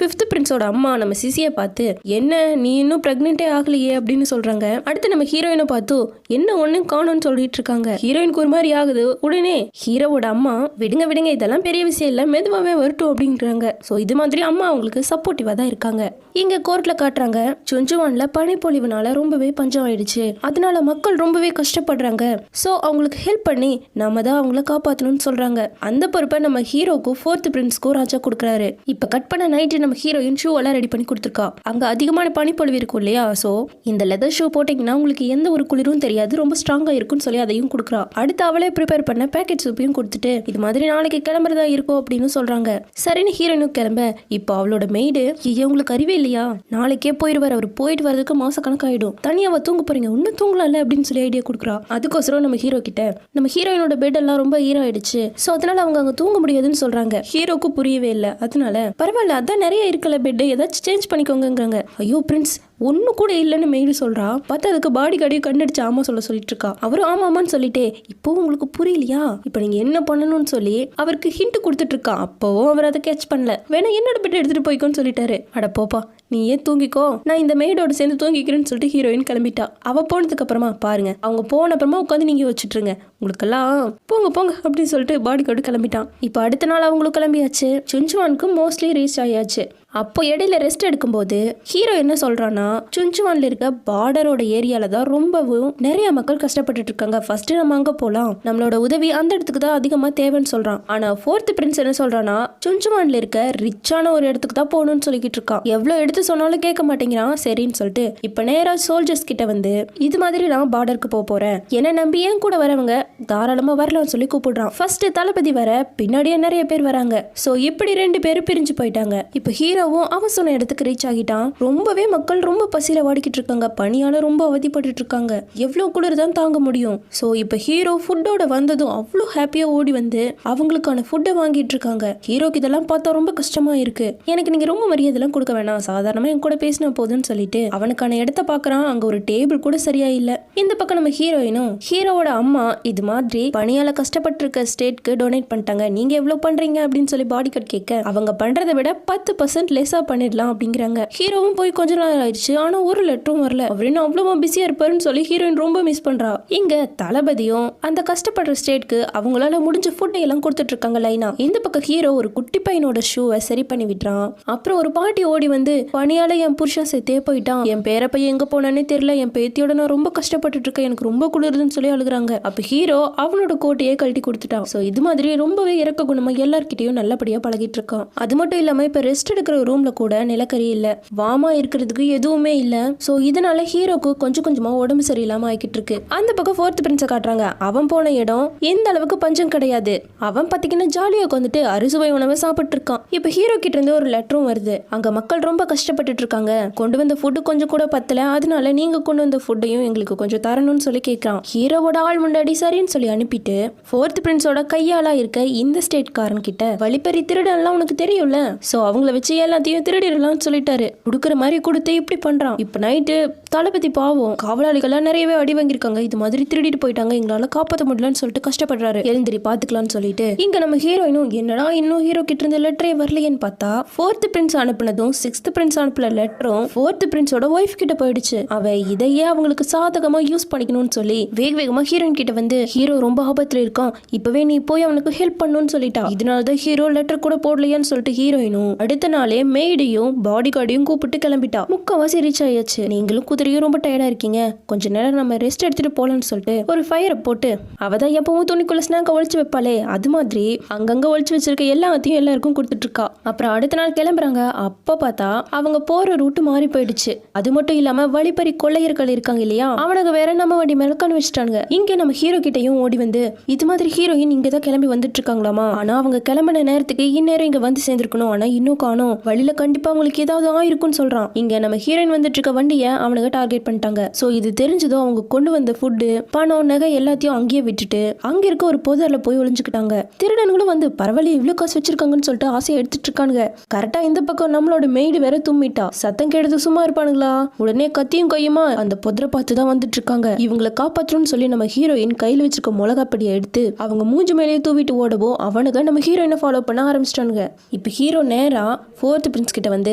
5th பிரின்ஸோட அம்மா நம்ம சிசியை பார்த்து என்ன நீ இன்னும் பிரெக்னெண்டே ஆகலையே அப்படின்னு சொல்றாங்க. அடுத்து நம்ம ஹீரோயினை பார்த்து என்ன ஒண்ணு காணும்னு சொல்லிட்டு இருக்காங்க. ஹீரோயினுக்கு ஒரு மாதிரி ஆகுது. உடனே ஹீரோவோட அம்மா விடுங்க விடுங்க, இதெல்லாம் பெரிய விஷயம் இல்ல, மெதுவாவே வரட்டும் அப்படின்றாங்க. சோ இது மாதிரி அம்மா அவங்களுக்கு சப்போர்ட்டிவா தான் இருக்காங்க. இங்க கோர்ட்ல காட்டுறாங்க, சுஞ்சுவான்ல பனிப்பொழிவுனால ரொம்பவே பஞ்சம் ஆயிடுச்சு, அதனால மக்கள் ரொம்பவே கஷ்டப்படுறாங்க. சோ அவங்களுக்கு ஹெல்ப் பண்ணி நாம தான் அவங்கள காப்பாத்தணும்னு சொல்றாங்க. அந்த பொறுப்பை நம்ம ஹீரோக்கும் 4th பிரின்ஸ்க்கும் ராஜா கொடுக்குறாரு. இப்ப கட் பண்ண நைட்டு நம்ம ஹீரோயின் ஷூ எல்லாம் ரெடி பண்ணி கொடுத்துருக்கா. அங்க அதிகமான பனிப்பொழிவு இருக்கும் இல்லையா, சோ இந்த லெதர் ஷூ போட்டீங்கன்னா உங்களுக்கு எந்த ஒரு குளிரும் தெரியாது, ரொம்ப ஸ்ட்ராங்கா இருக்கும்னு சொல்லி அதையும் கொடுக்குறா. அடுத்து அவளே ப்ரிப்பேர் பண்ண பேக்கெட் சூப்பையும் கொடுத்துட்டு இது மாதிரி நாளைக்கு கிளம்புறதா இருக்கும் அப்படின்னு சொல்றாங்க. சரின்னு ஹீரோயினும் கிளம்ப. இப்போ அவளோட மெய்டு உங்களுக்கு அறிவே இல்லையா, நாளைக்கே போயிடுவார், அவர் போயிட்டு வரதுக்கு மாச கணக்காயிடும், தனியாவ தூங்க போறீங்க, ஒன்னும் தூங்கலாம்ல அப்படின்னு சொல்லி ஐடியா கொடுக்குறா. அதுக்கோசரம் நம்ம ஹீரோ கிட்ட நம்ம ஹீரோயினோட பெட் எல்லாம் ரொம்ப ஈரம் ஆயிடுச்சு, சோ அதனால அவங்க அங்க தூங்க முடியாதுன்னு சொல்றாங்க. ஹீரோக்கு புரியவே இல்லை. அதனால பரவாயில்ல, அதான் நிறைய இருக்கல பெட், ஏதாச்சும் சேஞ்ச் பண்ணிக்கோங்கிறாங்க. ஐயோ பிரின்ஸ் ஒன்னு கூட இல்லைன்னு மெயில் சொல்றா. பார்த்தா அதுக்கு பாடி கார்டையும் கண்ணடிச்சு ஆமா சொல்லிட்டு இருக்கா. அவரும் ஆமாமான்னு சொல்லிட்டே இப்போ உங்களுக்கு புரியலையா, இப்போ நீங்க என்ன பண்ணணும்னு சொல்லி அவருக்கு ஹிண்ட் கொடுத்துட்டு இருக்கா. அப்பவும் அவர் அதை கேட்ச் பண்ணல. வேணா என்னோட பெட் எடுத்துட்டு போய்க்கோன்னு சொல்லிட்டாரு. அட போப்பா நீ ஏன் தூங்கிக்கோ, நான் இந்த மெய்டோட சேர்ந்து தூங்கிக்கிறேன்னு சொல்லிட்டு ஹீரோயின் கிளம்பிட்டா. அவ போனதுக்கு அப்புறமா பாருங்க, அவங்க போன அப்புறமா உட்காந்து நீங்க வச்சுட்டுருங்க, உங்களுக்கெல்லாம் போங்க போங்க அப்படின்னு சொல்லிட்டு பாடி கார்டு கிளம்பிட்டான். இப்போ அடுத்த நாள் அவங்களும் கிளம்பியாச்சு. சுஞ்சுவானுக்கு மோஸ்ட்லி ரீச் ஆயாச்சு. அப்போ இடையில ரெஸ்ட் எடுக்கும்போது ஹீரோ என்ன சொல்றான்னா, சுஞ்சுவான்ல இருக்க பார்டரோட ஏரியால தான் ரொம்பவும் நிறைய மக்கள் கஷ்டப்பட்டுட்டு இருக்காங்க, ஃபர்ஸ்ட் நம்ம அங்க போலாம், நம்மளோட உதவி அந்த இடத்துக்கு தான் அதிகமா தேவைன்னு சொல்றான். ஆனா 4th பிரின்ஸ் என்ன சொல்றான்னா, சுஞ்சுவான்ல இருக்க ரிச்சான ஒரு இடத்துக்கு தான் போகணும்னு சொல்லிக்கிட்டு இருக்கான். எவ்வளவு எடுத்து சொன்னாலும் கேட்க மாட்டேங்கிறான். சரின்னு சொல்லிட்டு இப்ப நேரா சோல்ஜர்ஸ் கிட்ட வந்து இது மாதிரி நான் பார்டருக்கு போறேன், என்ன நம்பி ஏன் கூட வரவங்க தாராளமா வரலாம்னு சொல்லி கூப்பிடுறான். ஃபர்ஸ்ட் தளபதி வர, பின்னாடியே நிறைய பேர் வராங்க. சோ இப்படி 2 பேரும் பிரிஞ்சு போயிட்டாங்க. இப்ப ஹீரோவும் அவன் சொன்ன இடத்துக்கு ரீச் ஆகிட்டான். ரொம்பவே மக்கள் ரொம்ப பசியில வாடிக்கிட்டு இருக்காங்க, பனியால ரொம்ப அவதிப்பட்டு இருக்காங்க, எவ்வளவு குளிர் தான் தாங்க முடியும். சோ இப்ப ஹீரோ ஃபுட்டோட வந்ததும் அவ்வளவு ஹாப்பியா ஓடி வந்து அவங்களுக்கான ஃபுட்டை வாங்கிட்டு இருக்காங்க. ஹீரோக்கு இதெல்லாம் பார்த்தா ரொம்ப கஷ்டமா இருக்கு. எனக்கு நீங்க ரொம்ப மரியாதைலாம் கொடுக்க வேணாம், சாதாரணமா என் கூட பேசினா போதுன்னு சொல்லிட்டு அவனுக்கான இடத்த பாக்குறான். அங்க ஒரு டேபிள் கூட சரியா இல்ல. இந்த பக்கம் நம்ம ஹீரோயினும் ஹீரோவோட அம்மா இது மாதிரி பனியால கஷ்டப்பட்டு இருக்க ஸ்டேட்க்கு டொனேட் பண்ணிட்டாங்க, நீங்க எவ்வளவு பண்றீங்க அப்படின்னு சொல்லி பாடி கார்டு கேட்க அவங்க பண்றதை விட 10% லேசா பண்ணிடலாம் அப்படிங்கிறாங்க. ஹீரோவும் போய் கொஞ்ச நாள் ஆயிடுச்சு, ஆனா ஒரு லெட்டரும் வரல. அப்படின்னு அவ்வளவா பிஸியா இருப்பாருன்னு சொல்லி ஹீரோயின் ரொம்ப மிஸ் பண்றா. இங்க தளபதியும் அந்த கஷ்டப்படுற ஸ்டேட்க்கு அவங்களால முடிஞ்ச ஃபுட்டை எல்லாம் கொடுத்துட்டு இருக்காங்க லைனா. இந்த பக்கம் ஹீரோ ஒரு குட்டி பையனோட ஷூவை சரி பண்ணி விடுறான். அப்புறம் ஒரு பாட்டி ஓடி வந்து பனியால என் புருஷன் செத்தே போயிட்டான், என் பேர பையன் எங்க போனானே தெரியல, என் பேத்தியோட நான் ரொம்ப கஷ்டப்பட்டு இருக்கேன், எனக்கு ரொம்ப குளிருதுன்னு சொல்லி அழுகுறாங்க. அப்ப ஹீரோ அவனோட கோட்டையே கழட்டி கொடுத்துட்டான். சோ இது மாதிரி ரொம்பவே இறக்க குணமா எல்லார்கிட்டயும் நல்லபடியா பழகிட்டு இருக்கான். அது மட்டும் இல்லாம இப்ப ரெஸ்ட் எடுக்கிற ரூம்ல கூட நிலக்கரி இல்ல, வாமா இருக்கிறதுக்கு எதுவுமே இல்ல. சோ இதனால ஹீரோக்கு கொஞ்சம் கொஞ்சமா உடம்பு சரியில்லாம ஆகிட்டு இருக்கு. அந்த பக்கம் 4th பிரின்ஸை காட்டுறாங்க. அவன் போன இடம் எந்த அளவுக்கு பஞ்சம் கிடையாது. அவன் பாத்தீங்கன்னா ஜாலியா உட்காந்துட்டு அறுசுவை உணவை சாப்பிட்டு இருக்கான். இப்ப ஹீரோ கிட்ட இருந்து ஒரு லெட்டரும் வருது. அங்க மக்கள் ரொம்ப கஷ்டப்பட்டு இருக்காங்க, கொண்டு வந்த ஃபுட்டு கொஞ்சம் கூட பத்தல, அதனால நீங்க கொண்டு வந்த ஃபுட்டையும் எங்களுக்கு கொஞ்சம் தரணும்னு சொல்லி கேட்கறான். ஹீரோவோட ஆள் முன்னாடி சரின்னு சொல்லி அனுப்பிட்டு 4th பிரின்ஸோட கையாளா இருக்க இந்த ஸ்டேட்காரன் கிட்ட வழிப்பறி திருடெல்லாம் உனக்கு தெரியும்ல, சோ அவங்கள வச்சு எல்லாத்தையும் திருடிடலாம்னு சொல்லிட்டாரு. கொடுக்குற மாதிரி கொடுத்து இப்படி பண்றான். இப்ப நைட்டு தளபதி பாவம் காவலாளிகள்லாம் நிறையவே அடி வாங்கியிருக்காங்க, இது மாதிரி திருடிட்டு போயிட்டாங்க, எங்களால காப்பாற்ற முடியலன்னு சொல்லிட்டு கஷ்டப்படுறாரு. எழுந்திரி பாத்துக்கலாம்னு சொல்லிட்டு இங்க நம்ம ஹீரோயினும் என்னடா இன்னும் ஹீரோ கிட்ட இருந்த லெட்டரே வரலையேன்னு பார்த்தா 4th பிரின்ஸ் அனுப்புனதும் 6th பிரின்ஸ் அனுப்புன லெட்டரும் 4th பிரின்ஸோட ஒய்ஃப் கிட்ட போயிடுச்சு. அவ இதையே அவங்களுக்கு சாதகமா யூஸ் பண்ணிக்கணும்னு சொல்லி வேகமா ஹீரோயின் கிட்ட வந்து ஹீரோ ரொம்ப ஆபத்துல இருக்கான், இப்பவே நீ போய் அவனுக்கு ஹெல்ப் பண்ணணும்னு சொல்லிட்டா. இதனாலதான் ஹீரோ லெட்டர் கூட போடலையான்னு சொல்லிட்டு ஹீரோயினும் அடுத்த நாளே மெய்டையும் பாடி கார்டையும் கூப்பிட்டு கிளம்பிட்டா. முக்காவாசி ரீச் ஆயாச்சு. நீங்களும் குதிரையும் ரொம்ப டயர்டா இருக்கீங்க, கொஞ்ச நேரம் நம்ம ரெஸ்ட் எடுத்துட்டு போலான்னு சொல்லிட்டு ஒரு ஃபயரை போட்டு அவதான் எப்பவும் துணிக்குள்ள ஸ்நாக்க ஒழிச்சு வைப்பாளே அது மாதிரி அங்கங்க ஒழிச்சு வச்சிருக்க எல்லாத்தையும் எல்லாருக்கும் கொடுத்துட்டு இருக்கா. அப்புறம் அடுத்த நாள் கிளம்புறாங்க. அப்ப பார்த்தா அவங்க போற ரூட் மாறி போயிடுச்சு. அது மட்டும் இல்லாம வழிப்பறி கொள்ளையர்கள் இருக்காங்க இல்லையா, அவனுக்கு வேற நம்ம வண்டி மேல கண் வச்சுட்டாங்க. இங்க நம்ம ஹீரோ கிட்டையும் ஓடி வந்து இது மாதிரி ஹீரோயின் இங்கதான் கிளம்பி வந்துட்டு இருக்காங்களாமா. ஆனா அவங்க கிளம்பின நேரத்துக்கு இந்நேரம் இங்க வந்து சேர்ந்திருக்கணும். ஆனா இன்னும் காணோம். வழியில கண்டிப்பா அவங்களுக்கு ஏதாவது ஆயிருக்கும்னு சொல்றான். இங்க நம்ம ஹீரோயின் வந்துட்டு இருக்க வண்டியை அவனுக்கு டார்கெட் பண்ணிட்டாங்க. சோ இது தெரிஞ்சதும் அவங்க கொண்டு வந்த ஃபுட்டு, பணம், நகை எல்லாத்தையும் அங்கேயே விட்டுட்டு அங்க இருக்க ஒரு பொதர்ல போய் ஒளிஞ்சுக்கிட்டாங்க. திருடன்களும் வந்து பரவாயில்ல இவ்வளவு காசு வச்சிருக்காங்கன்னு சொல்லிட்டு ஆசையை எடுத்துட்டு இருக்கானுங்க. கரெக்டா இந்த பக்கம் நம்மளோட மெய்டு வேற தும்மிட்டா. சத்தம் கேட்டது சும்மா இருப்பானுங்களா? உடனே கத்தியும் கையுமா அந்த பொதரை பார்த்து தான் வந்துட்டு இருக்காங்க. இவங்களை காப்பாற்றணும்னு சொல்லி நம்ம ஹீரோயின் கையில வச்சிருக்க மிளகாப்படியை எடுத்து அவங்க மூஞ்சி மேலேயே தூவிட்டு ஓடவும் அவனுக்கு நம்ம ஹீரோயினை ஃபாலோ பண்ண ஆரம்பிச்சிட்டானுங்க. இப்ப ஹீரோ நேரா ஃபோர்த் பிரின்ஸ் கிட்ட வந்து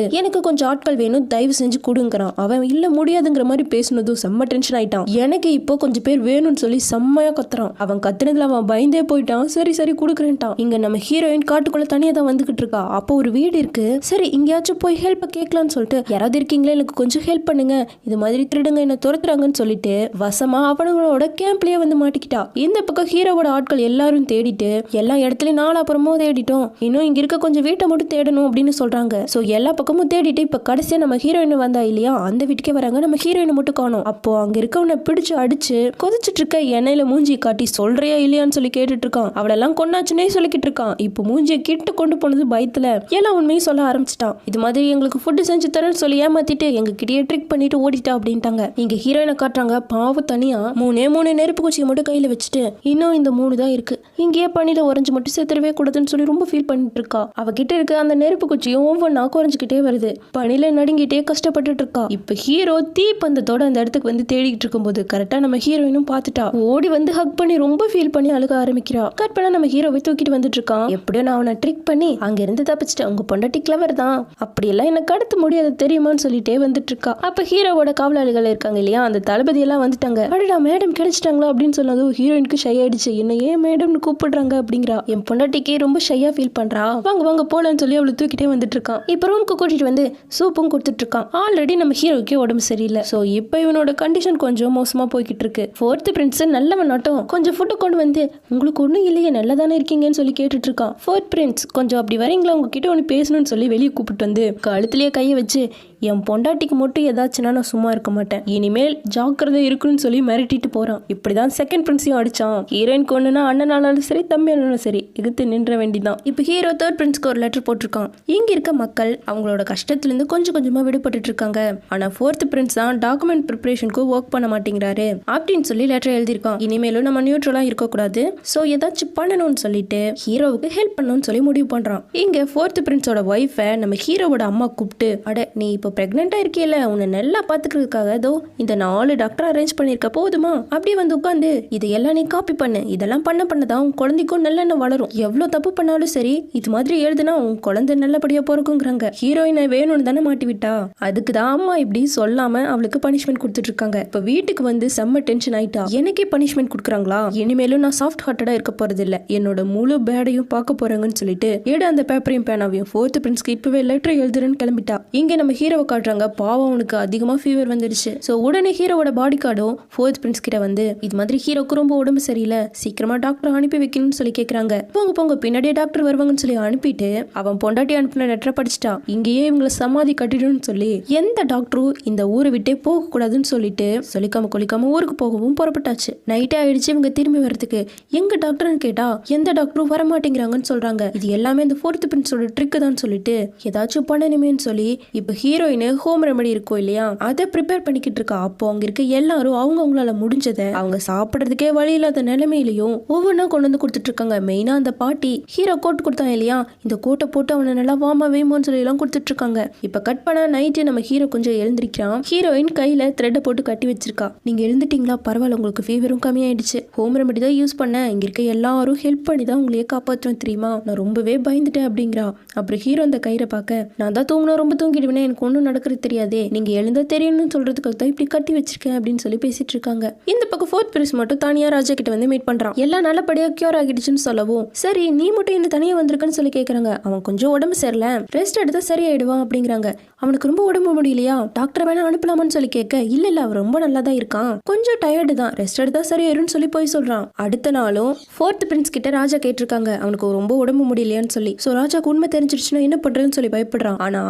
எனக்கு கொஞ்சம் ஆட்கள் வேணும், தயவு செஞ்சு கொடுங்கிறான். அவன் இல்ல முடியாதுங்கிற மாதிரி பேசுனதும் செம்ம டென்ஷன் ஆயிட்டான். எனக்கு இப்போ கொஞ்சம் பேர் வேணும்னு சொல்லி செம்மையா கத்துறான். அவன் கத்துனதுல அவன் பயந்தே போயிட்டான். சரி சரி கொடுக்குறேன்ட்டான். இங்க நம்ம ஹீரோயின் காட்டுக்குள்ள தனியா தான் வந்துகிட்டு இருக்கா. அப்போ ஒரு வீடு இருக்கு. சரி இங்கேயாச்சும் போய் ஹெல்ப் கேட்கலான்னு சொல்லிட்டு யாராவது இருக்கீங்களா, எனக்கு கொஞ்சம் ஹெல்ப் பண்ணுங்க, இது மாதிரி திருடுங்க என்ன துரத்துறாங்கன்னு சொல்லிட்டு வசமா அவனோட கேம்ப்லயே வந்து மாட்டிக்கிட்டா. இந்த பக்கம் ஹீரோவோட ஆட்கள் எல்லாரும் தேடிட்டு எல்லா இடத்துலயும் நாலாப்புறமும் தேடிட்டோம், இன்னும் இங்க இருக்க கொஞ்சம் வீட்டை மட்டும் தேடணும் அப்படின்னு சொல்றாங்க. சோ எல்லா பக்கமும் தேடிட்டு இப்ப கடைசியா நம்ம ஹீரோயின் வந்தா இல்லையா, அந்த வீட்டுக்கே வராங்க. நம்ம ஹீரோயினை மட்டும் காணோம். அப்போ அங்க இருக்கவனை பிடிச்சு அடிச்சு கொதிச்சுட்டு இருக்க எண்ணெயில மூஞ்சி காட்டி சொல்றியா இல்லையான்னு சொல்லி கேட்டுட்டு இருக்கான். அவளெல்லாம் கொண்டாச்சுன்னே சொல்லிக்கிட்டு இருக்கான். இப்போ மூஞ்சியை கிட்ட கொண்டு போனது பயத்துல எல்லா உண்மையும் சொல்ல ஆரம்பிச்சிட்டான். இது மாதிரி எங்களுக்கு ஃபுட்டு செஞ்சு தரேன்னு சொல்லி ஏமாத்திட்டு எங்க கிட்டே ட்ரிக் பண்ணிட்டு ஓடிட்டா அப்படின்ட்டாங்க. இங்க ஹீரோயினை காட்டுறாங்க. பாவம் தனியா மூணு நெருப்பு குச்சியை மட்டும் கையில வச்சுட்டு இன்னும் இந்த 3 தான் இருக்கு, இங்கேயே பணியில உறைஞ்சு மட்டும் செத்துறவே கூடாதுன்னு சொல்லி ரொம்ப ஃபீல் பண்ணிட்டு இருக்கா. அவகிட்ட இருக்க அந்த நெருப்பு குச்சியும் ஒவ்வொன்னா குறைஞ்சிக்கிட்டே வருது. பணியில நடுங்கிட்டே கஷ்டப்பட்டுட்டு இருக்கா. இப்ப ஹீரோ தீ பந்தத்தோட அந்த இடத்துக்கு வந்து தேடிக்கிட்டு இருக்கும்போது கரெக்டா நம்ம ஹீரோயினும் பார்த்துட்டா. ஓடி வந்து ஹக் பண்ணி ரொம்ப ஃபீல் பண்ணி அழுக ஆரம்பிக்கிறா. கட் பண்ணா நம்ம ஹீரோவை தூக்கிட்டு வந்துட்டு இருக்கான். எப்படியோ நான் அவனை ட்ரிக் பண்ணி அங்க இருந்து தப்பிச்சிட்டேன், உங்க பொண்டாட்டி கிளவர் தான், அப்படியெல்லாம் எனக்கு கடத்த முடியாது தெரியுமான்னு சொல்லிட்டே வந்துட்டு இருக்கா. அப்ப ஹீரோவோட காவலாளிகள் இருக்காங்க இல்லையா, அந்த தளபதி எல்லாம் வந்துட்டாங்க. அடடா மேடம் கிடைச்சிட்டாங்களா அப்படின்னு சொன்னதும் ஹீரோயினுக்கு ஷை ஆயிடுச்சு. என்ன ஏன் மேடம்னு கூப்பிடுறாங்க அப்படிங்கிறா. என் பொண்டாட்டிக்கு ரொம்ப ஷையா ஃபீல் பண்றா. வாங்க வாங்க போலான்னு சொல்லி அவளை தூக்கிட்டே வந்துட்டு இருக்கான். இப்ப ரூம்க்கு கூட்டிட்டு வந்து சூப்பும் கொடுத்துட்டு இருக்கான். ஆல்ரெடி நம்ம ஹீரோவுக்கு உடம்பு சரியில்லை. சோ இப்ப இவனோட கண்டிஷன் கொஞ்சம் மோசமா போய்கிட்டு இருக்கு. ஃபோர்த் பிரின்ஸ் நல்லவன் நாட்டம் கொஞ்சம் ஃபுட்டு கொண்டு வந்து உங்களுக்கு ஒண்ணும் இல்லையே நல்லதானே இருக்கீங்கன்னு சொல்லி கேட்டுட்டு இருக்கான். ஃபோர்த் பிரின்ஸ் கொஞ்சம் அப்படி வரீங்களா, உங்ககிட்ட ஒன்று பேசணும்னு சொல்லி வெளியே கூப்பிட்டு வந்து கழுத்துலயே கையை வச்சு என் பொண்டாட்டிக்கு மட்டும் ஏதாச்சுன்னா நான் சும்மா இருக்க மாட்டேன், இனிமேல் ஜாக்கிரதை இருக்குன்னு சொல்லி மிரட்டிட்டு போறான். இப்படிதான் செகண்ட் பிரின்ஸையும் அடிச்சான். ஹீரோயின் கொண்டுனா அண்ணனாலும் சரி தம்பியானாலும் சரி எகுத்து நின்ற வேண்டிதான். இப்ப ஹீரோ தேர்ட் பிரின்ஸ்க்கு ஒரு லெட்டர் போட்டிருக்கான். இங்க இருக்க மக்கள் அவங்களோட கஷ்டத்துல இருந்து கொஞ்சம் கொஞ்சமா விடுபட்டு இருக்காங்க. ஆனா ஃபோர்த் பிரின்ஸ் தான் டாக்குமெண்ட் ப்ரிப்பரேஷனுக்கு ஒர்க் பண்ண மாட்டேங்கிறாரு அப்படின்னு சொல்லி லெட்டர் எழுதியிருக்கான். இனிமேலும் நம்ம நியூட்ரலா இருக்கக்கூடாது, சோ ஏதாச்சும் பண்ணணும்னு சொல்லிட்டு ஹீரோவுக்கு ஹெல்ப் பண்ணணும்னு சொல்லி முடிவு பண்றான். இங்க ஃபோர்த் பிரின்ஸோட ஒய்ஃபை நம்ம ஹீரோவோட அம்மா கூப்பிட்டு அட நீ இப்போ பிரெக்னெண்டா இருக்கியல, உன்னை நல்லா பாத்துக்கிறதுக்காக ஏதோ இந்த 4 டாக்டர் அரேஞ்ச் பண்ணிருக்க போதுமா, அப்படியே வந்து உட்காந்து இதையெல்லாம் நீ காப்பி பண்ணு, இதெல்லாம் பண்ணதான் உன் குழந்தைக்கும் நல்லெண்ணெய் வளரும், எவ்வளவு தப்பு பண்ணாலும் சரி இது மாதிரி எழுதுனா உன் குழந்தை நல்லபடியா பிறக்குங்கிறாங்க. ஹீரோயினை வேணும்னு தானே மாட்டி விட்டா, அதுக்கு தான் அம்மா இப்படி சொல்லாம அவளுக்கு பனிஷ்மெண்ட் கொடுத்துட்டு இருக்காங்க. இப்ப வீட்டுக்கு வந்து செம்ம டென்ஷன் ஆயிட்டா. எனக்கே பனிஷ்மெண்ட் கொடுக்குறாங்களா, இனிமேலும் நான் சாஃப்ட் ஹார்ட்டடா இருக்க போறது இல்ல, என்னோட முழு பேடையும் பார்க்க போறாங்கன்னு சொல்லிட்டு அந்த பேப்பரையும் பேனாவையும் ஃபோர்த் பிரின்ஸ்க்கு இப்பவே லெட்டர் எழுதுறேன்னு கிளம்பிட்டா. இங்க நம்ம ஹீரோ காட்டுறாங்க. பாவம் அவனுக்கு அதிகமா ஃபீவர் வந்துடுச்சு. சோ உடனே ஹீரோவோட பாடி கார்டும் ஃபோர்த் பிரின்ஸ் கிட்ட வந்து இது மாதிரி ஹீரோக்கு ரொம்ப உடம்பு சரியில்லை, சீக்கிரமா டாக்டர் அனுப்பி வைக்கணும்னு சொல்லி கேக்குறாங்க. போங்க போங்க பின்னாடியே டாக்டர் வருவாங்கன்னு சொல்லி அனுப்பிட்டு அவன் பொண்டாட்டி அனுப்பின லெட்டரை படிச்சுட்டா. இங்கேயே இவங்களை சமாதி கட்டிடுன்னு சொல்லி எந்த டாக்டரும் இந்த ஊரை விட்டே போக கூடாதுன்னு சொல்லிட்டு சொல்லிக்காம கொலிக்காம ஊருக்கு போகவும் புறப்பட்டாச்சு. நைட்டே ஆயிடுச்சு இவங்க திரும்பி வர்றதுக்கு. எங்க டாக்டர்னு கேட்டா எந்த டாக்டரும் வர மாட்டேங்கிறாங்கன்னு சொல்றாங்க. இது எல்லாமே இந்த ஃபோர்த் பிரின்ஸோட ட்ரிக் தான் சொல்லிட்டு ஏதாச்சும் பண்ணணுமேன்னு சொல்லி இப்ப ஹீரோயின் ஹோம் ரெமெடி இருக்கும் இல்லையா, அதை ப்ரிப்பேர் பண்ணிக்கிட்டு இருக்கா. அப்போ அங்க இருக்க எல்லாரும் அவங்களால முடிஞ்சதை அவங்க சாப்பிடறதுக்கே வழி இல்லாத நிலைமையிலையும் ஒவ்வொன்னா கொண்டு வந்து கொடுத்துட்டு இருக்காங்க. மெயினா அந்த பாட்டி ஹீரோ கோட் கொடுத்தான் இல்லையா, இந்த கோட்டை போட்டு அவனை நல்லா வாமா வேமோன்னு சொல்லி எல்லாம் கொடுத்துட்டு இருக்காங்க. இப்ப கட் பண்ணா நைட்டு நம்ம ஹீரோ கொஞ்சம் எழுந்திருக்கிறான். ஹீரோயின் கையில த்ரெட்டை போட்டு கட்டி வச்சிருக்கா. நீங்க எழுந்துட்டீங்களா, பரவாயில்ல, உங்களுக்கு ஃபீவரும் கம்மியாயிடுச்சு, ஹோம் ரெமெடி தான் யூஸ் பண்ண, இங்க இருக்க எல்லாரும் ஹெல்ப் பண்ணி தான் உங்களையே காப்பாற்றுவேன் தெரியுமா, நான் ரொம்பவே பயந்துட்டேன் அப்படிங்கிறா. அப்புறம் ஹீரோ அந்த கயிறை பார்க்க நான் தான் தூங்கினா ரொம்ப தூங்கிடுவேன், எனக்கு ஒன்றும் நடக்கிறது தெரியாதே, நீங்க எழுந்தா தெரியணும்னு சொல்றதுக்காக தான் இப்படி கட்டி வச்சிருக்கேன் அப்படின்னு சொல்லி பேசிட்டு இருக்காங்க. இந்த பக்கம் ஃபோர்த் பிரின்ஸ் மட்டும் தனியா ராஜா கிட்ட வந்து மீட் பண்றான். எல்லாம் நல்லபடியா கியூர் ஆகிடுச்சுன்னு சொல்லவும் சரி நீ மட்டும் என்ன தனியா வந்திருக்கன்னு சொல்லி கேக்குறாங்க. அவன் கொஞ்சம் உடம்பு சரியில்லை, ரெஸ்ட் எடுத்தா சரியாயிடுவான் அப்படிங்கிறாங்க. அவனுக்கு ரொம்ப உடம்பு முடியலையா, டாக்டர் வேணா அனுப்பலாமான்னு சொல்லி கேட்க இல்ல அவன் ரொம்ப நல்லா தான் இருக்கான், கொஞ்சம் டயர்டு தான், ரெஸ்ட் எடுத்தா சரியாயிருன்னு சொல்லி போய் சொல்றான். அடுத்த நாளும் ஃபோர்த் பிரின்ஸ் கிட்ட ராஜா கேட்டிருக்காங்க அவனுக்கு ரொம்ப உடம்பு முடியலையான்னு சொல்லி. சோ ராஜாக்கு உண்மை தெரிஞ்சிருச்சுன்னா என்ன பண்றதுன்னு சொல்லி பயப்படுறான். ஆனா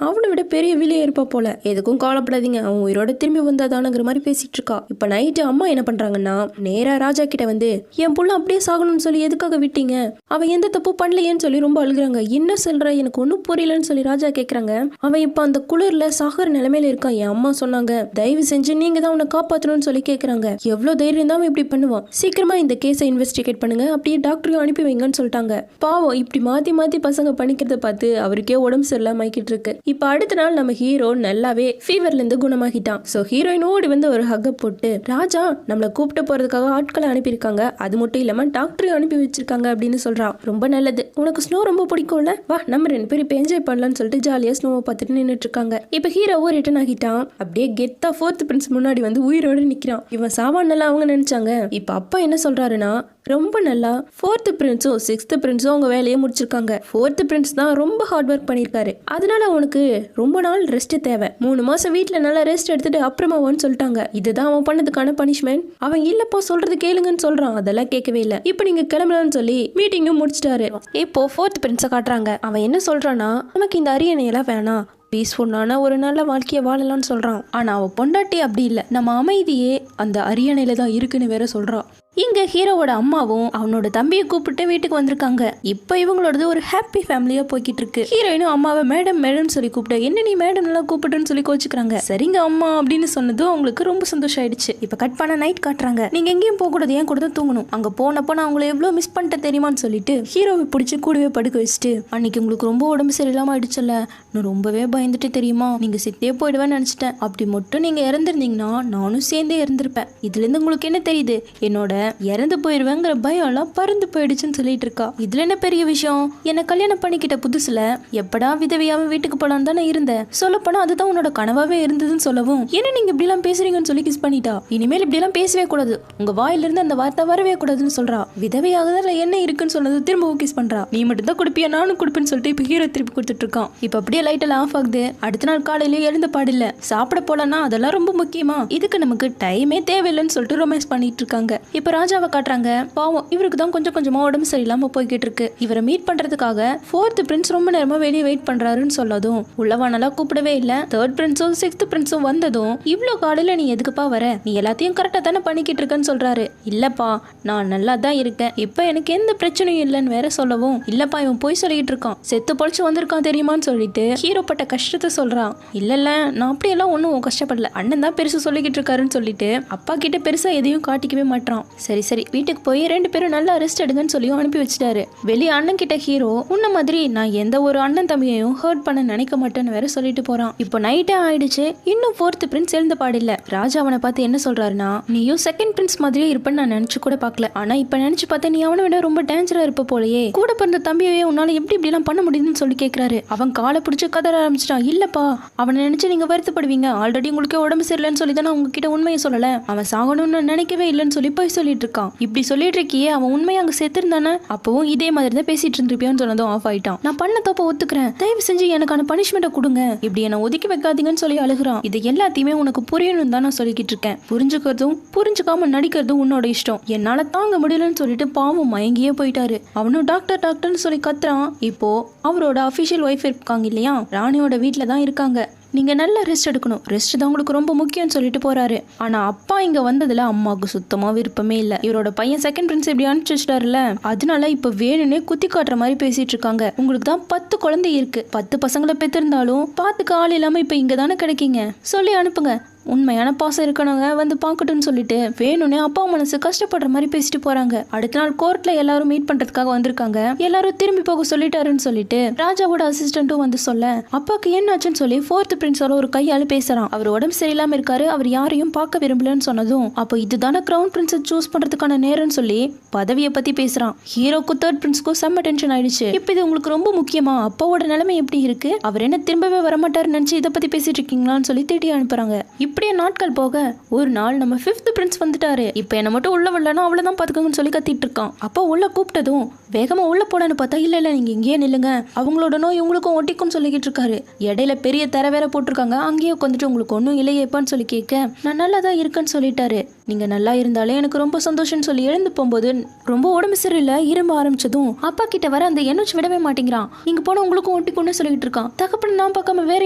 அவனை விட பெரிய கனவிலே இருப்பா போல, எதுக்கும் கவலைப்படாதீங்க, அவன் உயிரோட திரும்பி வந்தாதானுங்கிற மாதிரி பேசிட்டு இருக்கா. இப்ப நைட்டு அம்மா என்ன பண்றாங்கன்னா நேரா ராஜா கிட்ட வந்து என் புள்ள அப்படியே சாகணும்னு சொல்லி எதுக்காக விட்டீங்க, அவன் எந்த தப்பு பண்ணலையேன்னு சொல்லி ரொம்ப அழுகுறாங்க. என்ன சொல்ற, எனக்கு ஒன்னும் புரியலன்னு சொல்லி ராஜா கேக்குறாங்க. அவன் இப்ப அந்த குளிர்ல சாகர நிலைமையில இருக்கான், என் அம்மா சொன்னாங்க, தயவு செஞ்சு நீங்க தான் அவனை காப்பாற்றணும்னு சொல்லி கேக்குறாங்க. எவ்வளவு தைரியம் தான் இப்படி பண்ணுவான், சீக்கிரமா இந்த கேஸை இன்வெஸ்டிகேட் பண்ணுங்க, அப்படியே டாக்டரையும் அனுப்பி வைங்கன்னு சொல்லிட்டாங்க. பாவம் இப்படி மாத்தி மாத்தி பசங்க பண்ணிக்கிறத பார்த்து அவருக்கே உடம்பு சரியில்லாம ஆகிட்டு இருக்கு. இப்ப அடுத்த நாள் நம்ம ஹீரோ நல்லாவே ஃபீவர்ல இருந்து குணமாகிட்டான். சோ ஹீரோயின் ஓடி வந்து ஒரு ஹக்க போட்டு, ராஜா நம்மள கூப்பிட்டு போறதுக்காக ஆட்களை அனுப்பியிருக்காங்க, அது மட்டும் இல்லாம டாக்டரையும் அனுப்பி வச்சிருக்காங்க அப்படின்னு சொல்றான். ரொம்ப நல்லது, உனக்கு ஸ்னோ ரொம்ப பிடிக்கும்ல, வா நம்ம 2 பேரும் இப்ப என்ஜாய் பண்ணலாம்னு சொல்லிட்டு ஜாலியா ஸ்னோவை பார்த்துட்டு நின்றுட்டு இருக்காங்க. இப்ப ஹீரோவும் ரிட்டர்ன் ஆகிட்டான். அப்படியே கெத்தா 4th பிரின்ஸ் முன்னாடி வந்து உயிரோட நிக்கிறான். இவன் சாவான் அவங்க நினைச்சாங்க. இப்ப அப்பா என்ன சொல்றாருன்னா, ரொம்ப நல்லா 4th பிரின்ஸும் 6th பிரின்ஸும் அவங்க வேலையை முடிச்சிருக்காங்க. 4th பிரின்ஸ் தான் ரொம்ப ஹார்ட் ஒர்க் பண்ணியிருக்காரு, அதனால அவனுக்கு ரொம்ப நாள் ரெஸ்ட் தேவை, 3 மாசம் வீட்டுல நல்லா ரெஸ்ட் எடுத்துட்டு அப்புறமா வான்னு சொல்லிட்டாங்க. இதுதான் அவன் பண்ணதுக்கான பனிஷ்மெண்ட். அவன் இல்லப்பா சொல்றது கேளுங்கன்னு சொல்றான், அதெல்லாம் கேட்கவே இல்லை. இப்ப நீங்க கிளம்பலாம்னு சொல்லி மீட்டிங்கும் முடிச்சிட்டாரு. இப்போ 4th பிரின்ஸை காட்டுறாங்க. அவன் என்ன சொல்றான்னா, நமக்கு இந்த அரியணையெல்லாம் வேணாம், பீஸ்ஃபுல்லான ஒரு நல்ல வாழ்க்கையை வாழலாம்னு சொல்றான். ஆனா அவ பொண்டாட்டி அப்படி இல்லை, நம்ம அமைதியே அந்த அரியணையில தான் இருக்குன்னு வேற சொல்றான். இங்க ஹீரோவோட அம்மாவும் அவனோட தம்பியை கூப்பிட்டு வீட்டுக்கு வந்திருக்காங்க. இப்போ இவங்களோடது ஒரு ஹாப்பி ஃபேமிலியா போய்கிட்டு இருக்கு. ஹீரோயினும் அம்மாவை மேடம் மேடம் சொல்லி கூப்பிட்டு, என்ன நீ மேடம் நல்லா கூப்பிட்டுன்னு சொல்லி கோச்சுக்கிறாங்க. சரிங்க அம்மா அப்படின்னு சொன்னதும் அவங்களுக்கு ரொம்ப சந்தோஷம் ஆயிடுச்சு. இப்ப கட் பண்ண நைட் காட்டுறாங்க. நீங்க எங்கேயும் போக கூடாது, ஏன் கூட தான் தூங்கணும், அங்க போனப்போ நான் உங்களை எவ்வளவு மிஸ் பண்ணிட்டேன் தெரியுமான்னு சொல்லிட்டு ஹீரோவை பிடிச்சி கூடவே படுக்க வச்சுட்டு, அன்னைக்கு உங்களுக்கு ரொம்ப உடம்பு சரியில்லாம ஆயிடுச்சல்ல, நான் ரொம்பவே பயந்துட்டு தெரியுமா, நீங்க சித்தே போயிடுவேன்னு நினைச்சிட்டேன், அப்படி மட்டும் நீங்க இறந்துருந்தீங்கன்னா நானும் சேர்ந்தே இறந்திருப்பேன், இதுல இருந்து உங்களுக்கு என்ன தெரியுது, என்னோட இறந்து போயிருவேங்கிற பயம் எல்லாம் பறந்து போயிடுச்சுன்னு சொல்லிட்டு இருக்கா. இதுல என்ன பெரிய விஷயம், என்ன கல்யாணம் பண்ணிக்கிட்ட புதுசுல எப்படா விதவையாவும் வீட்டுக்கு போலான்னு தானே இருந்தேன், சொல்ல போனா அதுதான் உன்னோட கனவாவே இருந்ததுன்னு சொல்லவும், என்ன நீங்க இப்படி எல்லாம் பேசுறீங்கன்னு சொல்லி கிஸ் பண்ணிட்டா. இனிமேல் இப்படி எல்லாம் பேசவே கூடாது, உங்க வாயிலிருந்து அந்த வார்த்தை வரவே கூடாதுன்னு சொல்றா. விதவையாகதான் என்ன இருக்குன்னு சொன்னது திரும்பவும் கிஸ் பண்றா. நீ மட்டும் தான் கொடுப்பியா, நானும் கொடுப்பேன்னு சொல்லிட்டு இப்ப ஹீரோ திருப்பி கொடுத்துட்டு இருக்கான். இப்ப அப்படியே லைட் எல்லாம் ஆஃப் ஆகுது. அடுத்த நாள் காலையிலேயே எழுந்த பாடில்ல, சாப்பிட போலன்னா அதெல்லாம் ரொம்ப முக்கியமா, இதுக்கு நமக்கு டைமே தேவையில்லைன்னு சொல்லிட்டு ரொமான்ஸ் பண்ணிட்டு இருக்காங்க. இப்ப ராஜாவை காட்டுறாங்க. பாவம் இவருக்கு தான் கொஞ்சம் கொஞ்சமா உடம்பு சரியில்லாம போய்கிட்டு இருக்கு. இவரை மீட் பண்றதுக்காக 4th பிரின்ஸ் ரொம்ப நேரமா வெளியே வெயிட் பண்றாருன்னு சொல்லதும் உள்ளவானலா கூப்பிடவே இல்ல. 3rd பிரின்ஸும் 6th பிரின்ஸும் வந்ததும், இவ்ளோ காலையில நீ எதுக்குப்பா வர, நீ எல்லாத்தையும் கரெக்டா தானே பண்ணிக்கிட்டு இருக்கன்னு சொல்றாரு. இல்லப்பா நான் நல்லா தான் இருக்கேன், இப்ப எனக்கு எந்த பிரச்சனையும் இல்லைன்னு வேற சொல்லவும், இல்லப்பா இவன் போய் சொல்லிட்டு இருக்கான், செத்து பொழிச்சு வந்திருக்கான் தெரியுமான்னு சொல்லிட்டு ஹீரோ பட்ட கஷ்டத்தை சொல்றான். இல்ல நான் அப்படியெல்லாம் ஒன்னும் கஷ்டப்படல, அண்ணன் தான் பெருசு சொல்லிக்கிட்டு இருக்காருன்னு சொல்லிட்டு அப்பா கிட்ட பெருசா எதையும் காட்டிக்கவே மாட்டான். சரி சரி வீட்டுக்கு போய் 2 பேரும் நல்லா ரெஸ்ட் எடுங்கன்னு சொல்லி அனுப்பி வச்சுட்டாரு. வெளியே அண்ணன் கிட்ட ஹீரோ, உன்ன மாதிரி நான் எந்த ஒரு அண்ணன் தம்பியையும் ஹர்ட் பண்ண நினைக்க மாட்டேன்னு வேற சொல்லிட்டு போறான். இப்போ நைட்டே ஆயிடுச்சு, இன்னும் 4th பிரின்ஸ் எழுந்த பாடில்ல. ராஜா அவனை பார்த்து என்ன சொல்றாருன்னா, நீயும் 2nd பிரின்ஸ் மாதிரியே இருப்பேன்னு நான் நினைச்சு கூட பார்க்கல, ஆனா இப்ப நினைச்சு பார்த்தா நீ அவனை விட ரொம்ப டேஞ்சரா இருப்ப போலயே, கூட பிறந்த தம்பியவே உன்னால எப்படி இப்படி எல்லாம் பண்ண முடியுதுன்னு சொல்லி கேட்கிறாரு. அவன் காலை பிடிச்சு கதற ஆரம்பிச்சிட்டான். இல்லப்பா அவனை நினைச்சு நீங்க வருத்தப்படுவீங்க, ஆல்ரெடி உங்களுக்கு உடம்பு சரியில்லைன்னு சொல்லி தான் உங்ககிட்ட உண்மையை சொல்லல, அவன் சாகணும்னு நினைக்கவே இல்லைன்னு சொல்லி போய் சொல்லிட்டு இருக்கான். இப்படி சொல்லிட்டு இருக்கியே, அவன் உண்மையை அங்க செத்துருந்தானே, அப்பவும் இதே மாதிரி தான் பேசிட்டு இருந்திருப்பியான்னு சொன்னதும் ஆஃப் ஆயிட்டான். நான் பண்ண தப்ப ஒத்துக்கிறேன், தயவு செஞ்சு எனக்கான பனிஷ்மெண்ட்டை கொடுங்க, இப்படி என்ன ஒதுக்கி வைக்காதீங்கன்னு சொல்லி அழுகுறான். இது எல்லாத்தையுமே உனக்கு புரியணும் தான் நான் சொல்லிக்கிட்டு இருக்கேன், புரிஞ்சுக்கிறதும் புரிஞ்சுக்காம நடிக்கிறதும் உன்னோட இஷ்டம், என்னால தாங்க முடியலன்னு சொல்லிட்டு பாவம் மயங்கியே போயிட்டாரு. அவனும் டாக்டர் டாக்டர்னு சொல்லி கத்துறான். இப்போ அவரோட அபிஷியல் ஒய்ஃப் இருக்காங்க இல்லையா, ராணியோட வீட்டுல தான் இருக்காங்க, நீங்க நல்லா ரெஸ்ட் எடுக்கணும், ரெஸ்ட் தான் உங்களுக்கு ரொம்ப முக்கியம்னு சொல்லிட்டு போறாரு. ஆனா அப்பா இங்க வந்ததுல அம்மாவுக்கு சுத்தமா விருப்பமே இல்ல. இவரோட பையன் 2nd பிரின்ஸ் இப்படி அனுப்பிச்சு வச்சிட்டாருல, அதனால இப்ப வேணும்னே குத்தி காட்டுற மாதிரி பேசிட்டு இருக்காங்க. உங்களுக்கு தான் 10 குழந்தை இருக்கு, 10 பசங்களை பெற்றிருந்தாலும் பாத்துக்க ஆள் இல்லாம இப்ப இங்க தானே கிடைக்கீங்க, சொல்லி அனுப்புங்க, உண்மையான பாசம் இருக்கணுங்க வந்து பார்க்கட்டும்னு சொல்லிட்டு வேணும்னே அப்பா மனசு கஷ்டப்படுற மாதிரி பேசிட்டு போறாங்க. அடுத்த நாள் கோர்ட்ல எல்லாரும் மீட் பண்றதுக்காக வந்திருக்காங்க. எல்லாரும் திரும்பி போக சொல்லிட்டாருன்னு சொல்லிட்டு ராஜாவோட அசிஸ்டன்ட்டும் வந்து சொல்ல, அப்பாக்கு என்னாச்சுன்னு சொல்லி 4th பிரின்ஸோட ஒரு கையால பேசுறான். அவர் உடம்பு சரியில்லாம இருக்காரு, அவர் யாரையும் பார்க்க விரும்பலன்னு சொன்னதும், அப்போ இதுதானே கிரவுன் பிரின்ஸை சூஸ் பண்றதுக்கான நேரம்னு சொல்லி பதவியை பத்தி பேசுறான். ஹீரோக்கு 3rd பிரின்ஸ்க்கும் செம்ம டென்ஷன் ஆயிடுச்சு. இப்ப இது உங்களுக்கு ரொம்ப முக்கியமா, அப்பாவோட நிலைமை எப்படி இருக்கு, அவர் என்ன திரும்பவே வரமாட்டாருன்னு நினைச்சு இதை பத்தி பேசிட்டு இருக்கீங்களான்னு சொல்லி திட்டி அனுப்புறாங்க. இப்படியே நாட்கள் போக ஒரு நாள் நம்ம 5th பிரின்ஸ் வந்துட்டாரு. இப்ப என்ன மட்டும் உள்ள வரலன்னா அவ்வளவுதான் பாத்துக்கோங்கன்னு சொல்லி கத்திட்டு இருக்கான். அப்போ உள்ள கூப்பிட்டதும் வேகமா உள்ள போனன்னு பார்த்தா இல்ல நீங்க இங்கேயே நில்லுங்க, அவங்களோட நோய் இவங்களுக்கும் ஒட்டிக்கும்னு சொல்லிக்கிட்டு இருக்காரு. இடையில பெரிய தர வேற போட்டிருக்காங்க, அங்கேயே உட்காந்துட்டு உங்களுக்கு ஒன்னும் இல்லையேப்பான்னு சொல்லி கேட்க, நான் நல்லா தான் இருக்கேன்னு சொல்லிட்டாரு. நீங்க நல்லா இருந்தாலே எனக்கு ரொம்ப சந்தோஷம்னு சொல்லி எழுந்து போகும்போது ரொம்ப உடம்பு சரியில்லை, இரும்ப ஆரம்பிச்சதும் அப்பா கிட்ட வர அந்த எண்ணூச்சு விடவே மாட்டேங்கிறான். நீங்க போன உங்களுக்கும் ஒட்டி கொண்டு சொல்லிட்டு இருக்கான். தகப்பன நான் பார்க்காம வேற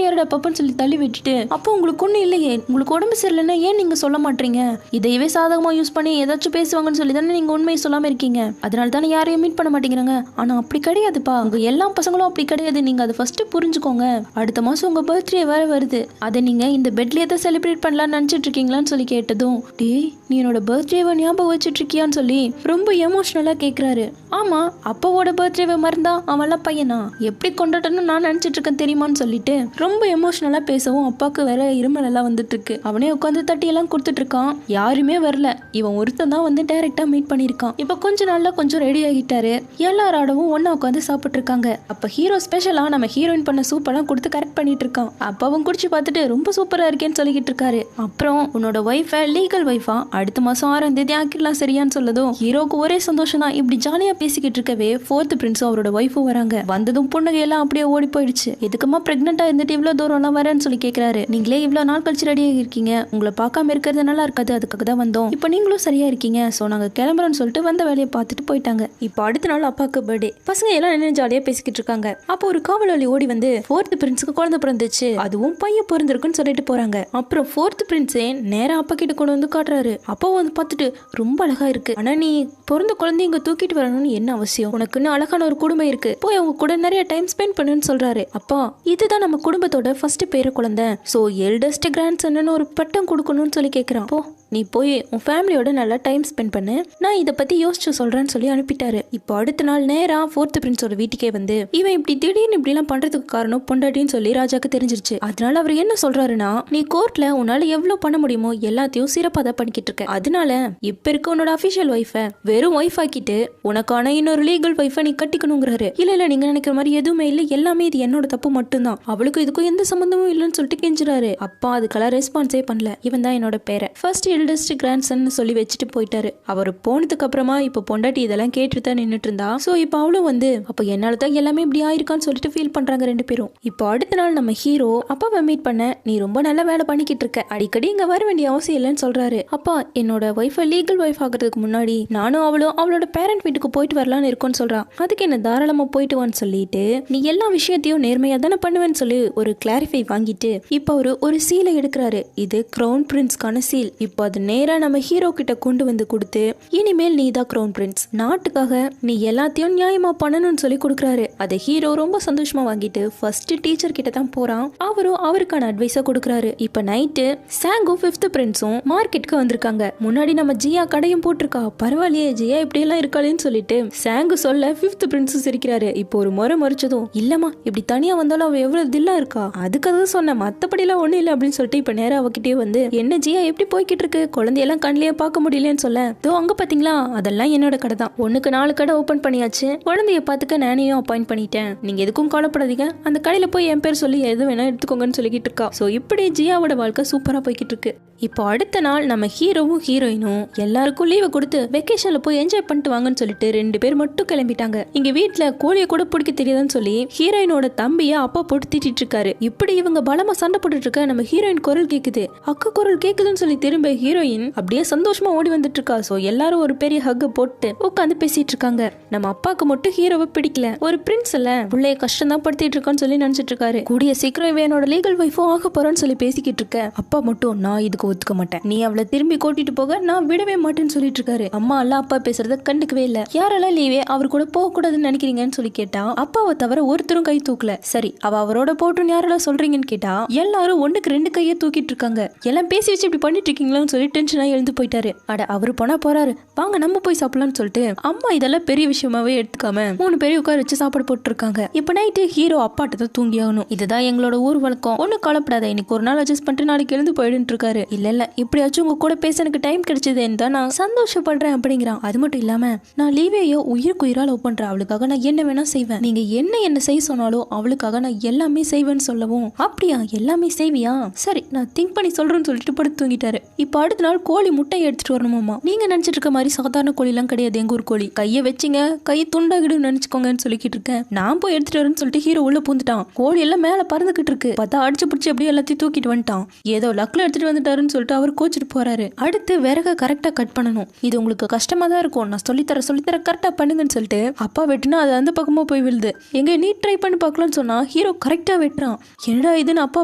யாரோட பப்பன்னு சொல்லி தள்ளி விட்டுட்டு, அப்போ உங்களுக்கு ஒண்ணு இல்லையே, உங்களுக்கு உடம்பு சரியில்லைன்னா ஏன் நீங்க சொல்ல மாட்டீங்க? இதையவே சாதகமா யூஸ் பண்ணி ஏதாச்சும் பேசுவாங்கன்னு சொல்லி தானே நீங்க உண்மையை சொல்லாம இருக்கீங்க. அதனால தானே யாரையும் மீட் பண்ண மாட்டேங்கிறாங்க. ஆனா அப்படி கிடையாதுப்பா, உங்க எல்லா பசங்களும் அப்படி கிடையாது. நீங்க அதை ஃபர்ஸ்ட் புரிஞ்சுக்கோங்க. அடுத்த மாசம் உங்க பர்த்டே வேற வருது, அதை நீங்க இந்த பெட்லயே தான் செலிப்ரேட் பண்ணலாம்னு நினைச்சிட்டு இருக்கீங்களான்னு சொல்லி கேட்டதும், டேய் நீ என்னோட பர்த்டேவை ஞாபகம் வச்சுட்டு இருக்கியான்னு சொல்லி ரொம்ப எமோஷனலா கேக்குறாரு. ஆமா, அப்பாவோட பர்த்டேவை மறந்தா அவன்லாம் பையனா எப்படி கொண்டாடணும்னு நான் நினைச்சிட்டு இருக்கேன் தெரியுமான்னு சொல்லிட்டு ரொம்ப எமோஷனலா பேசவும் அப்பாவுக்கு வேற இருமல் எல்லாம் வந்துட்டு இருக்கு. அவனே உட்காந்து தட்டி எல்லாம் கொடுத்துட்டு இருக்கான். யாருமே வரல, இவன் ஒருத்தன் தான் வந்து டைரக்டா மீட் பண்ணிருக்கான். இப்ப கொஞ்ச நாள்ல கொஞ்சம் ரெடி ஆகிட்டாரு. எல்லாரோடவும் ஒன்னா உட்காந்து சாப்பிட்டு இருக்காங்க. அப்ப ஹீரோ ஸ்பெஷலா நம்ம ஹீரோயின் பண்ண சூப் எல்லாம் கொடுத்து கரெக்ட் பண்ணிட்டு இருக்கான். அப்பாவும் குடிச்சு பார்த்துட்டு ரொம்ப சூப்பரா இருக்கேன்னு சொல்லிக்கிட்டு இருக்காரு. அப்புறம் உன்னோட ஒய்ஃபை லீகல் ஒய்ஃபா அடுத்த மாசம் 6ஆம் தேதி ஆக்கிடலாம் சரியான்னு சொல்லதும் ஹீரோக்கு ஒரே சந்தோஷம் தான். இப்படி ஜாலியா பேசிக்கிட்டு இருக்கவே 4th பிரின்ஸும் அவரோட ஒய்ஃபும் வராங்க. வந்ததும் பொண்ணுங்க எல்லாம் அப்படியே ஓடி போயிடுச்சு. எதுக்குமா பிரெக்னெண்டா இருந்துட்டு இவ்வளவு தூரம் எல்லாம் வரேன்னு சொல்லி கேட்கிறாரு. நீங்களே இவ்வளவு நாள் கழிச்சு ரெடியா இருக்கீங்க, உங்களை பார்க்காம இருக்கிறது நல்லா இருக்காது, அதுக்காக தான் வந்தோம். இப்போ நீங்களும் சரியா இருக்கீங்க, சோ நாங்க கிளம்புறோம்னு சொல்லிட்டு வந்த வேலையை பார்த்துட்டு போயிட்டாங்க. இப்போ அடுத்த நாள் அப்பாவுக்கு பர்த்டே. பசங்க எல்லாம் என்ன ஜாலியா பேசிக்கிட்டு இருக்காங்க. அப்போ ஒரு காவலாளி ஓடி வந்து 4th பிரின்ஸுக்கு குழந்தை பிறந்துச்சு, அதுவும் பையன் பிறந்திருக்குன்னு சொல்லிட்டு போறாங்க. அப்புறம் 4th பிரின்ஸே நேரா அப்பா கிட்ட கொண்டு வந்து காட்டுறாரு. அப்பா வந்து பார்த்துட்டு ரொம்ப அழகா இருக்கு, ஆனா நீ பிறந்த குழந்தை இங்க தூக்கிட்டு வரணும்னு என்ன அவசியம்? உனக்குன்னு அழகான ஒரு குடும்பம் இருக்கு, போய் அவங்க கூட நிறைய டைம் ஸ்பெண்ட் பண்ணுன்னு சொல்றாரு. அப்பா இதுதான் நம்ம குடும்பத்தோட ஃபர்ஸ்ட் பேர குழந்தை, சோ எல்டஸ்ட் கிராண்ட் சன்னு ஒரு பட்டம் கொடுக்கணும்னு சொல்லி கேட்கிறான். போ நீ போய் உன் ஃபேமிலியோட நல்லா டைம் ஸ்பெண்ட் பண்ணு, நான் இதை பத்தி யோசிச்சு சொல்றேன்னு சொல்லி அனுப்பிட்டாரு. இப்போ அடுத்த நாள் நேரா 4th பிரின்ஸோட வீட்டுக்கே வந்து இவன் இப்படி திடீர்னு இப்படி எல்லாம் பண்றதுக்கு காரணம் பொண்டாட்டின்னு சொல்லி ராஜாக்கு தெரிஞ்சிருச்சு. அதனால அவர் என்ன சொல்றாருன்னா, நீ கோர்ட்ல உன்னால எவ்வளவு பண்ண முடியுமோ எல்லாத்தையும் சிறப்பா தான் பண்ணிக்கிட்டு இருக்க, அதனால இப்ப இருக்க உன்னோட அபிஷியல் ஒய்ஃபை வெறும் ஒய்ஃப் ஆக்கிட்டு உனக்கான இன்னொரு லீகல் ஒய்ஃபை நீ கட்டிக்கணுங்கிறாரு. இல்ல நீங்க நினைக்கிற மாதிரி எதுவுமே இல்லை, எல்லாமே இது என்னோட தப்பு மட்டும்தான், அவளுக்கு இதுக்கும் எந்த சம்பந்தமும் இல்லைன்னு சொல்லிட்டு கெஞ்சுறாரு. அப்பா அதுக்கெல்லாம் ரெஸ்பான்ஸே பண்ணல. இவன் தான் என்னோட பேரை ஃபர்ஸ்ட் எல்டஸ்ட் கிராண்ட்சன் சொல்லி வச்சுட்டு போயிட்டாரு. அவர் போனதுக்கு அப்புறமா இப்ப பொண்டாட்டி இதெல்லாம் கேட்டு தான் நின்னுட்டு இருந்தா. சோ இப்ப அவளும் வந்து அப்ப என்னால தான் எல்லாமே இப்படி ஆயிருக்கான்னு சொல்லிட்டு ஃபீல் பண்றாங்க ரெண்டு பேரும். இப்போ அடுத்த நாள் நம்ம ஹீரோ அப்பாவை மீட் பண்ண, நீ ரொம்ப நல்ல வேலை பண்ணிக்கிட்டு இருக்க, அடிக்கடி இங்க வர வேண்டிய அவசியம் இல்லைன்னு சொல்றாரு. அப்பா என்னோட ஒய்ஃபை லீகல் ஒய்ஃப் ஆகிறதுக்கு முன்னாடி நானும் அவளும் அவளோட பேரண்ட் வீட்டுக்கு போயிட்டு வரலான்னு இருக்கோன்னு சொல்றான். அதுக்கு என்ன தாராளமா போயிட்டு வான்னு சொல்லிட்டு நீ எல்லா விஷயத்தையும் நேர்மையா தானே பண்ணுவேன்னு சொல்லி ஒரு கிளாரிஃபை வாங்கிட்டு இப்ப அவரு ஒரு சீலை எடுக்கிறாரு. இது கிரவுன் பிரின்ஸ்க்கான சீல். இப்போ அது நேரா நம்ம ஹீரோ கிட்ட கொண்டு வந்து கொடுத்து, இனிமேல் நீ தான் கிரவுன் பிரின்ஸ், நாட்டுக்காக நீ எல்லாத்தையும் நியாயமா பண்ணணும்னு சொல்லி கொடுக்குறாரு. அதை ஹீரோ ரொம்ப சந்தோஷமா வாங்கிட்டு ஃபர்ஸ்ட் டீச்சர் கிட்ட தான் போறான். அவரும் அவருக்கான அட்வைஸ கொடுக்குறாரு. இப்ப நைட்டு சாங்கும் 5th பிரின்ஸும் மார்க்கெட்டுக்கு வந்திருக்காங்க. முன்னாடி நம்ம ஜியா கடையும் போட்டிருக்கா, பரவாயில்லையே ஜியா இப்படி எல்லாம் இருக்காளேன்னு சொல்லிட்டு சாங்கு சொல்ல 5th பிரின்ஸும் சிரிக்கிறாரு. இப்போ ஒரு முறை மறைச்சதும், இல்லம்மா இப்படி தனியா வந்தாலும் அவ எவ்வளவு தில்லா இருக்கா, அதுக்காக சொன்ன, மத்தபடி எல்லாம் ஒண்ணு இல்லை அப்படின்னு சொல்லிட்டு இப்ப நேரம் அவகிட்டே வந்து, என்ன ஜியா எப்படி போய்கிட்டு இருக்கு, குழந்தையெல்லாம் கண்ணிலேயே பார்க்க முடியலன்னு சொல்ல, தோ அங்க பாத்தீங்களா அதெல்லாம் என்னோட கடை தான், ஒண்ணுக்கு 4 கடை ஓபன் பண்ணியாச்சு, குழந்தைய பாத்துக்க நானையும் அப்பாயிண்ட் பண்ணிட்டேன், நீங்க எதுக்கும் கவலைப்படாதீங்க, அந்த கடையில போய் என் பேர் சொல்லி எது வேணா எடுத்துக்கோங்கன்னு சொல்லிக்கிட்டு இருக்கா. சோ இப்படி ஜியாவோட வாழ்க்கை சூப்பரா போய்கிட்டு இருக்கு. இப்போ அடுத்த நாள் நம்ம ஹீரோவும் ஹீரோயினும் எல்லாருக்கும் லீவை கொடுத்து வெக்கேஷன்ல போய் என்ஜாய் பண்ணிட்டு வாங்கன்னு சொல்லிட்டு 2 பேர் மட்டும் கிளம்பிட்டாங்க. இங்க வீட்டுல கோழியை கூட பிடிக்க தெரியாதுன்னு சொல்லி ஹீரோயினோட தம்பிய அப்பா போட்டு திட்டிட்டு இருக்காரு. இப்படி இவங்க பலமா சண்டை போட்டுட்டு இருக்க நம்ம ஹீரோயின் குரல் கேக்குது. அக்கா குரல் கேக்குதுன்னு சொல்லி திரும்ப ஹீரோயின் அப்படியே சந்தோஷமா ஓடி வந்துட்டு இருக்கா. சோ எல்லாரும் ஒரு பெரிய ஹக் போட்டு உட்காந்து பேசிட்டு இருக்காங்க. நம்ம அப்பாக்கு மட்டும் ஹீரோவை பிடிக்கல. ஒரு பிரின்ஸ் இல்ல, பிள்ளைய கஷ்டம் தான் படுத்திட்டு இருக்கான்னு சொல்லி நினைச்சிட்டு இருக்காரு. கூடிய சீக்கிரம் இவனோட லீகல் வைஃபும் ஆக போறான்னு சொல்லி பேசிக்கிட்டு இருக்க. அப்பா மட்டும், நான் இதுக்கு ஒத்துக்க மாட்டேன், நீ அவளை திரும்பி கூட்டிட்டு போக நான் விடவே மாட்டேன்னு சொல்லிட்டு இருக்காரு. அம்மா எல்லாம் அப்பா பேசுறத கண்டுக்கவே இல்ல. யாரெல்லாம் லீவே அவர் கூட போக கூடாதுன்னு நினைக்கிறீங்கன்னு சொல்லி கேட்டா, அப்பாவை தவிர ஒருத்தரும் கை தூக்கல. சரி அவ அவரோட போட்டும் யாரெல்லாம் சொல்றீங்கன்னு கேட்டா, எல்லாரும் 1க்கு 2 கையை தூக்கிட்டு இருக்காங்க. எல்லாம் பேசி வச்சு இப்படி பண்ணிட்டு இருக்கீங்களான்னு சொல்லி டென்ஷனா எழுந்து போயிட்டாரு. அட அவரு போனா போறாரு, வாங்க நம்ம போய் சாப்பிடலாம்னு சொல்லிட்டு அம்மா இதெல்லாம் பெரிய விஷயமாவே எடுத்துக்காம 3 பேரும் உட்கார வச்சு சாப்பாடு போட்டு இருக்காங்க. இப்ப நைட்டு ஹீரோ அப்பாட்ட தான் தூங்கி ஆகணும், இதுதான் எங்களோட ஊர் வழக்கம், ஒன்னும் கவலைப்படாத, இன்னைக்கு ஒரு நாள் அட்ஜஸ்ட் பண்ணிட்டு நாளைக்கு எழுந்து போயிட்டு இருக்காரு. இல்ல இப்படியாச்சும் உங்க கூட பேச எனக்கு டைம் கிடைச்சதுன்னு தான் நான் சந்தோஷப்படுறேன் அப்படிங்கிறான். அது மட்டும் இல்லாம நான் லீவையோ உயிருக்கு உயிரா லவ் பண்றேன், அவளுக்காக நான் என்ன வேணா செய்வேன், நீங்க என்ன செய்ய சொன்னாலும் அவளுக்காக நான் எல்லாமே செய்வேன்னு சொல்லவும், அப்படியா எல்லாமே செய்வியா, சரி நான் திங்க் பண்ணி சொல்றேன்னு சொல்லிட்டு படுத்து தூங்கிட்டாரு. இப்ப அடுத்த நாள் கோழி முட்டை எடுத்துட்டு வரணுமாமா. நீங்க நினைச்சிட்டு இருக்க மாதிரி சாதாரண கோழி எல்லாம் கிடையாது எங்க ஊர் கோழி, கைய வச்சிங்க கை துண்டாகிடும் நினைச்சுக்கோங்கன்னு சொல்லிக்கிட்டு இருக்கேன். நான் போய் எடுத்துட்டு வரேன்னு சொல்லிட்டு ஹீரோ உள்ள பூந்துட்டான். கோழி எல்லாம் மேல பறந்துகிட்டு இருக்கு. பார்த்தா அடிச்சு பிடிச்சி அப்படியே எல்லாத்தையும் தூக்கிட்டு வந்துட்டான். ஏதோ லக்ல எடுத்துட்டு வந்துட்டாருன்னு போகணும்னு சொல்லிட்டு அவர் கோச்சிட்டு போறாரு. அடுத்து விறக கரெக்டா கட் பண்ணணும். இது உங்களுக்கு கஷ்டமா தான் இருக்கும், நான் சொல்லித்தர கரெக்டா பண்ணுங்கன்னு சொல்லிட்டு அப்பா வெட்டினா அது அந்த பக்கமா போய் விழுது. எங்க நீ ட்ரை பண்ணி பார்க்கலாம்னு சொன்னா ஹீரோ கரெக்டா வெட்டுறான். என்னடா இதுன்னு அப்பா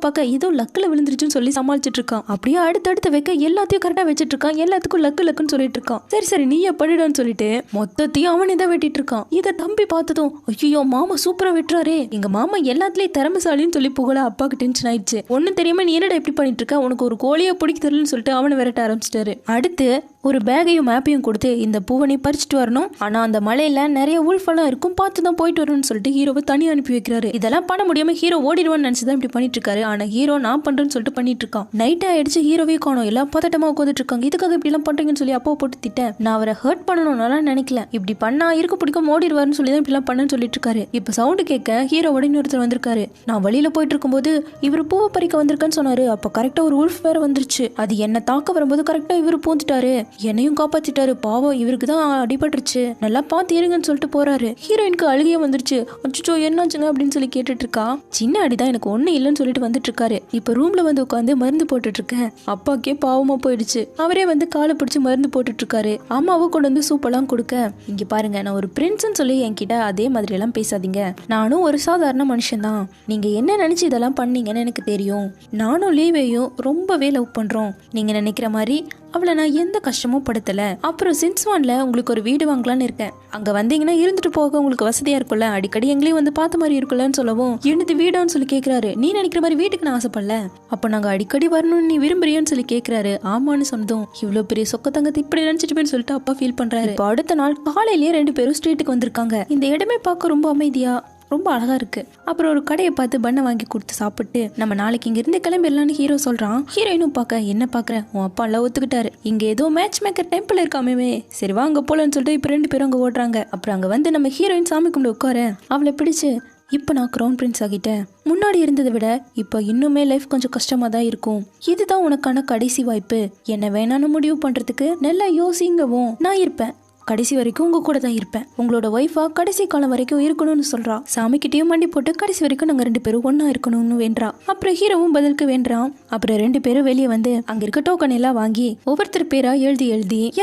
பார்க்க ஏதோ லக்குல விழுந்துருச்சுன்னு சொல்லி சமாளிச்சுட்டு இருக்கான். அப்படியே அடுத்தடுத்து வைக்க எல்லாத்தையும் கரெக்டா வச்சிட்டு இருக்கான். எல்லாத்துக்கும் லக்குன்னு சொல்லிட்டு இருக்கான். சரி நீயே பண்ணிடான்னு சொல்லிட்டு மொத்தத்தையும் அவனே தான் வெட்டிட்டு இருக்கான். இதை தம்பி பார்த்ததும் ஐயோ மாமா சூப்பரா வெட்டுறாரே, எங்க மாமா எல்லாத்துலயும் திறமைசாலின்னு சொல்லி புகழ அப்பாக்கு டென்ஷன் ஆயிடுச்சு. ஒன்னும் தெரியாம நீ என்னடா எப்படி பண்ணிட்டு இருக்க, உனக்கு ஒரு கோழியை பிடிக்க தெரியலன்னு சொல்லிட்டு அவனை விரட்ட ஆரம்பிச்சிட்டாரு. அடுத்து ஒரு பேகையும் மேப்பையும் கொடுத்து இந்த பூவை நீ பறிச்சுட்டு வரணும், ஆனா அந்த மலையில நிறைய உல்ஃபெல்லாம் இருக்கும், பார்த்து தான் போயிட்டு வரணும்னு சொல்லிட்டு ஹீரோவை தனியா அனுப்பி வைக்கிறாரு. இதெல்லாம் பண்ண முடியாம ஹீரோ ஓடிடுவான்னு நினைச்சுதான் இப்படி பண்ணிட்டு இருக்காரு. ஆனா ஹீரோ நான் பண்றேன்னு சொல்லிட்டு பண்ணிட்டு இருக்கான். நைட் ஆயிடுச்சு, ஹீரோவே காணோம். எல்லாம் பதட்டமா உட்காந்துட்டு இருக்காங்க. இதுக்காக இப்படி எல்லாம் பண்றீங்கன்னு சொல்லி அப்பா போட்டு திட்டேன். நான் அவரை ஹர்ட் பண்ணணும்னால நினைக்கல, இப்படி பண்ணா இருக்க பிடிக்கும் ஓடிடுவாருன்னு சொல்லி தான் இப்படி எல்லாம் பண்ணு சொல்லிட்டு இருக்காரு. இப்ப சவுண்டு கேட்க ஹீரோவோட இன்னொருத்தர் வந்திருக்காரு. நான் வழியில போயிட்டு இருக்கும்போது இவர் பூவை பறிக்க வந்திருக்கேன்னு சொன்னாரு. அப்ப கரெக்டா ஒரு உல்ஃப் வேற வந்துருச்சு. அது என்ன தாக்க வரும்போது கரெக்டா இவரு பூந்துட்டாரு, என்னையும் காப்பாத்தி பாவம் இவருக்கு தான் அடிபட்டுருச்சு, நல்லா பார்த்து இருங்கன்னு சொல்லிட்டு போறாரு. ஹீரோயினுக்கு அழுகையே வந்துருச்சு. அச்சோ என்னாச்சுங்க அப்படின்னு சொல்லி கேட்டுட்டு இருக்கா. சின்ன அடிதான், எனக்கு ஒண்ணு இல்லைன்னு சொல்லிட்டு வந்துட்டு இருக்காரு. இப்ப ரூம்ல வந்து உட்காந்து மருந்து போட்டுட்டு இருக்கேன். அப்பாக்கே பாவமா போயிடுச்சு. அவரே வந்து காலை பிடிச்சு மருந்து போட்டுட்டு இருக்காரு. அம்மாவும் கொண்டு வந்து சூப்பெல்லாம் கொடுக்க, இங்க பாருங்க நான் ஒரு பிரின்ஸ்ன்னு சொல்லி என்கிட்ட அதே மாதிரி எல்லாம் பேசாதீங்க. நானும் ஒரு சாதாரண மனுஷன் தான். நீங்க என்ன நினைச்சு இதெல்லாம் பண்ணீங்கன்னு எனக்கு தெரியும். நானும் லீவையும் ரொம்பவே லவ் பண்றோம். நீங்க நினைக்கிற மாதிரி அவளை நான் எந்த கஷ்டமும் படுத்தல. அப்புறம் சின்ஸ்வான்ல உங்களுக்கு ஒரு வீடு வாங்கலான்னு இருக்கேன். அங்க வந்தீங்கன்னா இருந்துட்டு போக உங்களுக்கு வசதியா இருக்கும்ல, அடிக்கடி எங்களையும் வந்து பார்த்த மாதிரி இருக்குல்லன்னு சொல்லவும், என்னது வீடான்னு சொல்லி கேட்கிறாரு. நீ நினைக்கிற மாதிரி வீட்டுக்கு நான் ஆசைப்படல, அப்ப நாங்க அடிக்கடி வரணும்னு நீ விரும்புறியான்னு சொல்லி கேட்கிறாரு. ஆமான்னு சொன்னதும் இவ்வளவு பெரிய சொக்க தங்கத்தை இப்படி நினைச்சிட்டு சொல்லிட்டு அப்பா ஃபீல் பண்றாரு. இப்போ அடுத்த நாள் காலையிலேயே 2 பேரும் ஸ்ட்ரீட்டுக்கு வந்திருக்காங்க. இந்த இடமே பார்க்க ரொம்ப அமைதியா ரொம்ப அழகா இருக்கு. அப்புறம் ஒரு கடையை பார்த்து பண்ணை வாங்கி கொடுத்து சாப்பிட்டு நம்ம நாளைக்கு இங்க இருந்து கிளம்பிடலான்னு ஹீரோ சொல்றான். ஹீரோயினும் பார்க்க என்ன பாக்குற, உன் அப்பா எல்லாம் ஒத்துக்கிட்டாரு, இங்க ஏதோ மேட்ச் மேக்கர் டெம்பிள் இருக்காமே, சரி வாங்க போலன்னு சொல்லிட்டு இப்ப 2 பேரும் அங்க ஓடுறாங்க. அப்புறம் அங்க வந்து நம்ம ஹீரோயின் சாமி கும்பிட்டு உட்கார அவளை பிடிச்சு, இப்ப நான் கிரவுன் பிரின்ஸ் ஆகிட்டேன், முன்னாடி இருந்ததை விட இப்ப இன்னுமே லைஃப் கொஞ்சம் கஷ்டமா தான் இருக்கும், இதுதான் உனக்கான கடைசி வாய்ப்பு, என்ன வேணான்னு முடிவு பண்றதுக்கு நல்லா யோசிங்கவும் நான் இருப்பேன், கடைசி வரைக்கும் உங்க கூட தான் இருப்பேன், உங்களோட ஒய்ஃபா கடைசி காலம் வரைக்கும் இருக்கணும்னு சொல்றா. சாமி கிட்டயும் மண்டி போட்டு கடைசி வரைக்கும் நாங்க 2 பேரும் ஒன்னா இருக்கணும்னு வேண்டா. அப்புறம் ஹீரோவும் பதிலுக்கு வேண்டான். அப்புறம் 2 பேரும் வெளியே வந்து அங்க இருக்க டோக்கன் எல்லாம் வாங்கி ஒவ்வொருத்தர் பேரா எழுதி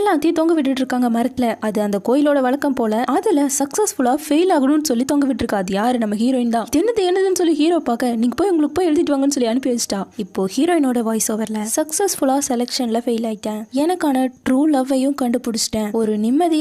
எல்லாத்தையும் தொங்க விட்டுட்டு இருக்காங்க மரத்துல. அது அந்த கோயிலோட வழக்கம் போல அதுல சக்சஸ்ஃபுல்லா ஃபெயில் ஆகணும்னு சொல்லி தொங்க விட்டு இருக்கா. அது யாரு, நம்ம ஹீரோயின் தான். என்னதுன்னு சொல்லி ஹீரோ பார்க்க, நீங்க போய் உங்களுக்கு போய் எழுதிட்டு வாங்கன்னு சொல்லி அனுப்பி வச்சிட்டா. இப்போ ஹீரோயினோட வாய்ஸ் ஓவர்ல, சக்சஸ்ஃபுல்லா செலக்ஷன்ல ஃபெயில் ஆயிட்டேன், எனக்கான ட்ரூ லவ்வையும் கண்டுபிடிச்சிட்டேன், ஒரு நிம்மதியான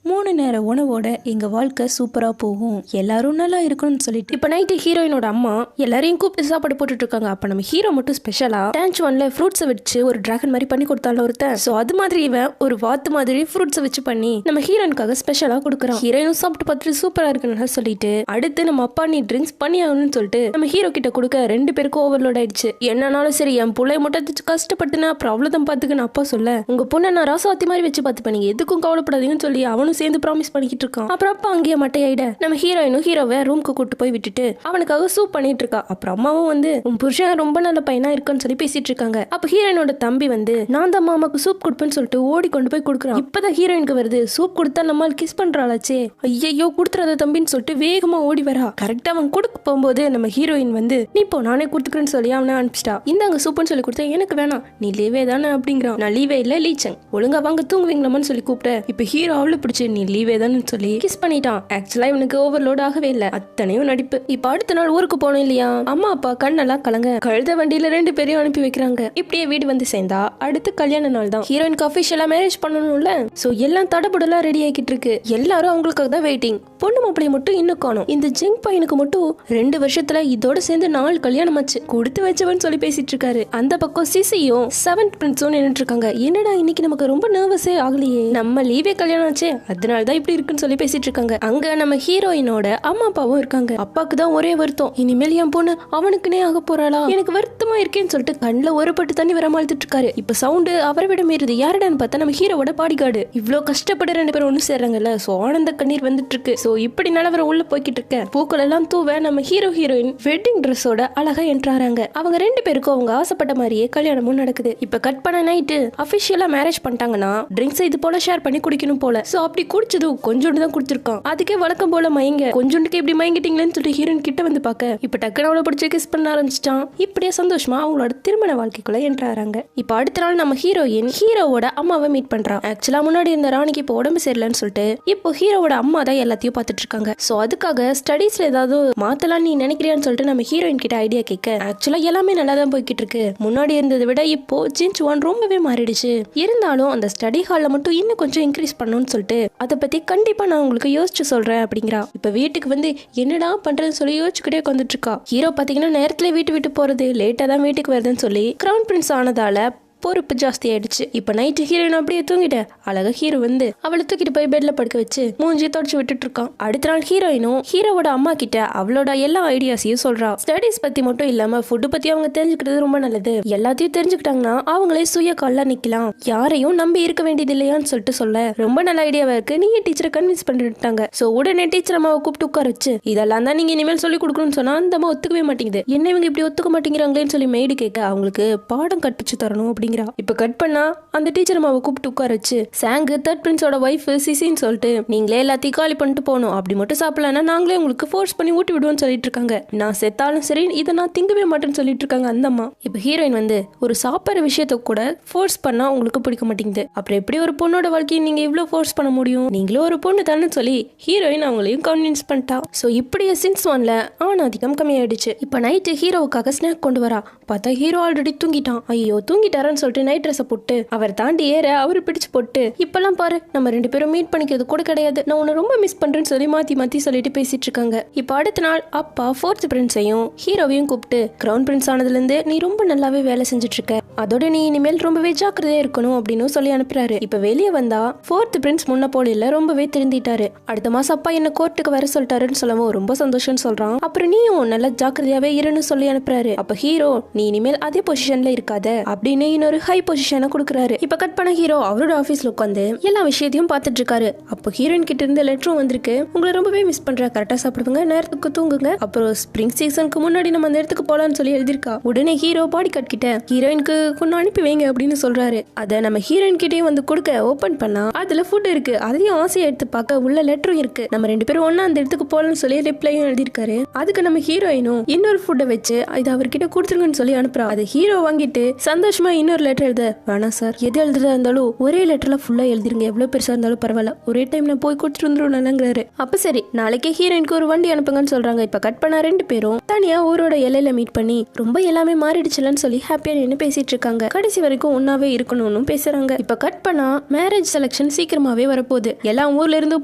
3 நேர உணவோட எங்க வாழ்க்கை சூப்பரா போகும், எல்லாரும் நல்லா இருக்கணும்னு சொல்லிட்டு இப்ப நைட்டு ஹீரோயினோட அம்மா எல்லாரையும் கூப்பிட்டு சாப்பாடு போட்டுட்டு இருக்காங்க. அப்ப நம்ம ஹீரோ மட்டும் ஸ்பெஷலா டான்ச்வான்ல ஃப்ரூட்ஸை வச்சு ஒரு டிராகன் மாதிரி பண்ணி கொடுத்தாலும் ஒருத்தன். சோ அது மாதிரி இவன் ஒரு வாத்து மாதிரி ஃப்ரூட்ஸை வச்சு பண்ணி நம்ம ஹீரோயினுக்காக ஸ்பெஷலா கொடுக்குறான். ஹீரோயினும் சாப்பிட்டு பார்த்துட்டு சூப்பரா இருக்குன்னு சொல்லிட்டு அடுத்து நம்ம அப்பா நீ ட்ரிங்க்ஸ் பண்ணி ஆகணும்னு சொல்லிட்டு நம்ம ஹீரோ கிட்ட கொடுக்க 2 பேருக்கும் ஓவர்லோட் ஆயிடுச்சு. என்னன்னாலும் சரி என் பிள்ளை மட்டும் கஷ்டப்பட்டுனா அப்புறம் அவ்வளவுதான் பாத்துக்குன்னு அப்பா சொல்ல, உங்க பொண்ணை நான் ராசாத்தி மாதிரி வச்சு பார்த்துப்பேன், நீங்க எதுக்கும் கவலைப்படாதீங்கன்னு சொல்லி அவனும் சேர்ந்து ப்ராமிஸ் பண்ணிக்கிட்டு இருக்கான். அப்புறம் அப்பா அங்கேயே மட்டையாயிட நம்ம ஹீரோயினும் ஹீரோவை ரூம்க்கு கூட்டு போய் விட்டுட்டு அவனுக்காக சூப் பண்ணிட்டு இருக்கா. அப்புறம் அம்மாவும் வந்து உன் புருஷன் ரொம்ப நல்ல பையனா இருக்குன்னு சொல்லி பேசிட்டு இருக்காங்க. அப்ப ஹீரோயினோட தம்பி வந்து நான் தான் மாமாக்கு சூப் கொடுப்பேன்னு சொல்லிட்டு ஓடி கொண்டு போய் கொடுக்குறான். இப்பதான் ஹீரோயினுக்கு வருது, சூப் கொடுத்தா நம்மால் கிஸ் பண்றாளாச்சே, ஐயோ கொடுத்துறத தம்பின்னு சொல்லிட்டு வேகமா ஓடி வரா. கரெக்டா அவன் கொடுக்க போகும்போது நம்ம ஹீரோயின் வந்து நீ போ நானே கொடுத்துக்கிறேன்னு சொல்லி அவனை அனுப்பிச்சிட்டா. இந்தாங்க சூப்புன்னு சொல்லி கொடுத்தா, எனக்கு வேணாம் நீ லீவே தானே அப்படிங்கிறான். நான் லீவே இல்ல லீச்சங், ஒழுங்கா வாங்க தூங்குவீங்களாமான்னு சொல்லி கூப்பிட்ட. இப்ப ஹீரோ அவளை பிடிச்சி நீ லீவே தானு சொல்லி கிஸ் பண்ணிட்டான். ஆக்சுவலா இவனுக்கு ஓவர்லோட் ஆகவே இல்ல, அத்தனையும் நடிப்பு. இப்ப அடுத்த நாள் ஊருக்கு போனோம் இல்லையா, அம்மா அப்பா கண்ணெல்லாம் கலங்க கழுத வண்டியில 2 பேரையும் அனுப்பி வைக்கிறாங்க. இப்படியே வீடு வந்து சேர்ந்தா அடுத்து கல்யாண நாள் தான். ஹீரோயினுக்கு அபிஷியலா மேரேஜ் பண்ணணும்ல, சோ எல்லாம் தடபுடலாம் ரெடி ஆகிட்டு இருக்கு. எல்லாரும் அவங்களுக்காக தான் வெயிட்டிங். பொண்ணு மாப்பிளைய மட்டும் இன்னும் காணும். இந்த ஜிங் பையனுக்கு மட்டும் 2 வருஷத்துல இதோட சேர்ந்து 4 கல்யாணம் ஆச்சு, கொடுத்து வச்சவன் சொல்லி பேசிட்டு இருக்காரு. அந்த பக்கம் சிசியும் 7th பிரின்ஸும் நின்னுட்டு இருக்காங்க. என்னடா இன்னைக்கு நமக்கு ரொம்ப நர்வஸே ஆகலையே, நம்ம லீவே கல்யாணம் ஆச்சு அதனாலதான் இப்படி இருக்குன்னு சொல்லி பேசிட்டு இருக்காங்க. அங்க நம்ம ஹீரோயினோட அம்மா அப்பாவும் இருக்காங்க. அப்பாக்கு தான் ஒரே வருத்தம், இனிமேல் என் பொண்ணு அவனுக்குனே ஆக போறாளா, எனக்கு வருத்தமா இருக்கேன்னு சொல்லிட்டு கண்ணுல ஒரு பட்டு தண்ணி வர மாழ்த்துட்டு இருக்காரு. இப்ப சவுண்டு அவரை விட மீறுது. யாருடான்னு பார்த்தா நம்ம ஹீரோவோட பாடி கார்டு. இவ்வளவு கஷ்டப்பட்டு 2 பேரும் ஒண்ணு சேர்றாங்கல்ல, சோ ஆனந்த கண்ணீர் வந்துட்டு இருக்கு. சோ இப்படி நிலவரம் உள்ள போய்கிட்டு இருக்க பூக்கள் எல்லாம் தூவ நம்ம ஹீரோ ஹீரோயின் வெட்டிங் ட்ரெஸ்ஸோட அழகா என்ட்ராறாங்க. அவங்க 2 பேருக்கும் அவங்க ஆசைப்பட்ட மாதிரியே கல்யாணமும் நடக்குது. இப்ப கட் பண்ண நைட்டு அபிஷியலா மேரேஜ் பண்ணிட்டாங்கன்னா ட்ரிங்க்ஸ் இது போல ஷேர் பண்ணி குடிக்கணும் போல. சோ அப்படி குடிச்சதும் கொஞ்சோண்டு தான் குடிச்சிருக்கான். அதுக்கே வழக்கம் போல மயங்க கொஞ்சோண்டுக்கு எப்படி மயங்கிட்டீங்களேன்னு சொல்லிட்டு ஹீரோயின் கிட்ட வந்து பாக்க இப்ப டக்குனு அவளை பிடிச்சி கிஸ் பண்ண ஆரம்பிச்சிட்டான். இப்படியே சந்தோஷமா அவங்களோட திருமண வாழ்க்கைக்குள்ள என்ட்ராறாங்க. இப்ப அடுத்த நாள் நம்ம ஹீரோயின் ஹீரோவோட அம்மாவை மீட் பண்றா. ஆக்சுவலா முன்னாடி இந்த ராணிக்கு இப்போ உடம்பு சரியில்லைன்னு சொல்லிட்டு இப்போ ஹீரோவோட அம்மா தான் எல்லாத்தையும் பார்த்துட்டு இருக்காங்க. சோ அதுக்காக ஸ்டடீஸ்ல ஏதாவது மாத்தலாம் நீ நினைக்கிறியான்னு சொல்லிட்டு நம்ம ஹீரோயின் கிட்ட ஐடியா கேட்க ஆக்சுவலா எல்லாமே நல்லா தான் போய்கிட்டு இருக்கு. முன்னாடி இருந்ததை விட இப்போ ஜின்ச் ஒன் ரொம்பவே மாறிடுச்சு. இருந்தாலும் அந்த ஸ்டடி ஹால்ல மட்டும் இன்னும் கொஞ்சம் இன்க்ரீஸ் பண்ணணும்னு சொல்லிட்டு அதை பத்தி கண்டிப்பா நான் உங்களுக்கு யோசிச்சு சொல்றேன் அப்படிங்கிறா. இப்ப வீட்டுக்கு வந்து என்னடா பண்றதுன்னு சொல்லி யோசிச்சுக்கிட்டே வந்துட்டு இருக்கா. ஹீரோ பாத்தீங்கன்னா நேரத்துல வீட்டு விட்டு போறது லேட்டா தான் வீட்டுக்கு வருதுன்னு சொல்லி கிரவுன் பிரின்ஸ் ஆனதால பொறுப்பு ஜாஸ்தி ஆயிடுச்சு. இப்ப நைட்டு ஹீரோயின் அப்படியே தூங்கிட்ட அழகா ஹீரோ வந்து அவளை தூக்கிட்டு போய் பெட்ல படுக்க வச்சு மூஞ்சி தொடச்சு விட்டுட்டு இருக்கான். அடுத்த நாள் ஹீரோயினும் ஹீரோவோட அம்மா கிட்ட அவளோட எல்லா ஐடியாஸையும் சொல்றா. ஸ்டடீஸ் பத்தி மட்டும் இல்லாம ஃபுட் பத்தி அவங்க தெரிஞ்சுக்கிட்டது ரொம்ப நல்லது. எல்லாத்தையும் தெரிஞ்சுக்கிட்டாங்கன்னா அவங்களே சுய கால்ல நிக்கலாம், யாரையும் நம்பி இருக்க வேண்டியது இல்லையான்னு சொல்லிட்டு சொல்ல ரொம்ப நல்ல ஐடியாவா இருக்கு, நீங்க டீச்சரை கன்வின்ஸ் பண்ணிட்டாங்க. சோ உடனே டீச்சர் அம்மாவை கூப்பிட்டு உட்கார வச்சு இதெல்லாம் தான் நீங்க இனிமேல் சொல்லி கொடுக்கணும்னு சொன்னா அந்த அம்மா ஒத்துக்கவே மாட்டேங்குது. என்ன இவங்க இப்படி ஒத்துக்க மாட்டேங்கிறாங்களேன்னு சொல்லி மெய்டு கேட்க அவங்களுக்கு பாடம் கற்பிச்சு தரணும் அப்படிங்கிறா. இப்ப கட் பண்ணா அந்த டீச்சர் அம்மாவை கூப்பிட்டு உட்கார வச்சு சாங்கு தேர்ட் பிரின்ஸோட வைஃப் சிசின்னு சொல்லிட்டு நீங்களே எல்லாத்தையும் காலி பண்ணிட்டு போகணும், அப்படி மட்டும் சாப்பிடலன்னா நாங்களே உங்களுக்கு ஃபோர்ஸ் பண்ணி ஊட்டி விடுவோம்னு சொல்லிட்டு இருக்காங்க. நான் செத்தாலும் சரி இதை நான் திங்கவே மாட்டேன்னு சொல்லிட்டு இருக்காங்க அந்த அம்மா. இப்ப ஹீரோயின் வந்து ஒரு சாப்பிட்ற விஷயத்த கூட ஃபோர்ஸ் பண்ணா உங்களுக்கு பிடிக்க மாட்டேங்குது, அப்புறம் எப்படி ஒரு பொண்ணோட வாழ்க்கையை நீங்க இவ்வளவு ஃபோர்ஸ் பண்ண முடியும், நீங்களும் ஒரு பொண்ணு தானே சொல்லி ஹீரோயின் அவங்களையும் கன்வின்ஸ் பண்ணிட்டா. சோ இப்படியே சின்ஸ் ஒன்ல ஆணாதிக்கம் கம்மியாயிடுச்சு. இப்ப நைட்டு ஹீரோவுக்காக ஸ்நாக் கொண்டு வரா. பார்த்தா ஹீரோ ஆல்ரெடி தூங்கிட்டான். ஐயோ தூங்கிட்டாரான்னு சொல்லிட்டு நைட் ட்ரெஸ் போட்டு அவர் தாண்டி ஏற அவரு பிடிச்சு போட்டு இப்பெல்லாம் பாரு நம்ம 2 பேரும் மீட் பண்ணிக்கிறது கூட கிடையாது, நான் உன்னை ரொம்ப மிஸ் பண்றேன்னு சொல்லி மாத்தி மாத்தி சொல்லிட்டு பேசிட்டு இருக்காங்க. இப்ப அடுத்த நாள் அப்பா 4th பிரின்ஸையும் ஹீரோவையும் கூப்பிட்டு கிரவுன் பிரின்ஸ் ஆனதுல இருந்து நீ ரொம்ப நல்லாவே வேலை செஞ்சுட்டு இருக்க, அதோட நீ இனிமேல் ரொம்பவே ஜாக்கிரதையா இருக்கணும் அப்படின்னு சொல்லி அனுப்புறாரு. இப்ப வெளியே வந்தா 4th பிரின்ஸ் முன்ன போல இல்ல, ரொம்பவே திருந்திட்டாரு. அடுத்த மாசம் அப்பா என்ன கோர்ட்டுக்கு வர சொல்லிட்டாருன்னு சொல்லவும் ரொம்ப சந்தோஷம்னு சொல்றான். அப்புறம் நீயும் நல்லா ஜாக்கிரதையாவே இருன்னு சொல்லி அனுப்புறாரு. அப்ப ஹீரோ நீ இனிமேல் அதே பொசிஷன்ல இருக்காத அப்படின்னு இன்னொரு ஹை பொசிஷனை கொடுக்குறாரு. இப்ப கட் பண்ண ஹீரோ அவரோட ஆபீஸ்ல உட்காந்து எல்லா விஷயத்தையும் பார்த்துட்டு இருக்காரு. அப்போ ஹீரோயின் கிட்ட இருந்து லெட்டரும் வந்திருக்கு, உங்களை ரொம்பவே மிஸ் பண்ற, கரெக்டா சாப்பிடுங்க, நேரத்துக்கு தூங்குங்க, அப்புறம் ஸ்பிரிங் சீசனுக்கு முன்னாடி நம்ம அந்த இடத்துக்கு போலான்னு சொல்லி எழுதிருக்கா. உடனே ஹீரோ பாடி கட் கிட்ட ஹீரோயினுக்கு கொஞ்சம் அனுப்பி வைங்க அப்படின்னு சொல்றாரு. அதை நம்ம ஹீரோயின் கிட்டே வந்து கொடுக்க ஓபன் பண்ணா அதுல ஃபுட் இருக்கு, அதையும் ஆசையா எடுத்து பார்க்க உள்ள லெட்டரும் இருக்கு, நம்ம 2 பேரும் ஒன்னா அந்த இடத்துக்கு போலான்னு சொல்லி ரிப்ளையும் எழுதிருக்காரு. அதுக்கு நம்ம ஹீரோயினும் இன்னொரு ஃபுட்டை வச்சு இது அவர்கிட்ட கொடுத்துருங்கன்னு சொல்லி அனுப்புறா. அதை ஹீரோ வாங்கிட்டு சந்தோஷமா இன்னொரு லெட்டர் எழுத வேணாம் சார், எது எழுதுறதா இருந்தாலும் ஒரே லெட்டர்ல ஃபுல்லா எழுதிருங்க, எவ்வளவு பெருசா இருந்தாலும் பரவாயில்ல, ஒரே டைம் நான் போய் கொடுத்துட்டு வந்துருவேங்கிறாரு. அப்ப சரி நாளைக்கே ஹீரோயினுக்கு ஒரு வண்டி அனுப்புங்கன்னு சொல்றாங்க. இப்ப கட் பண்ண 2 பேரும் தனியா ஊரோட எல்லையில மீட் பண்ணி ரொம்ப எல்லாமே மாறிடுச்சுலன்னு சொல்லி ஹாப்பியா நின்று பேசிட்டு இருக்காங்க. கடைசி வரைக்கும் ஒன்னாவே இருக்கணும்னு பேசுறாங்க. இப்ப கட் பண்ணா மேரேஜ் செலக்ஷன் சீக்கிரமாவே வரப்போகுது. எல்லா ஊர்ல இருந்து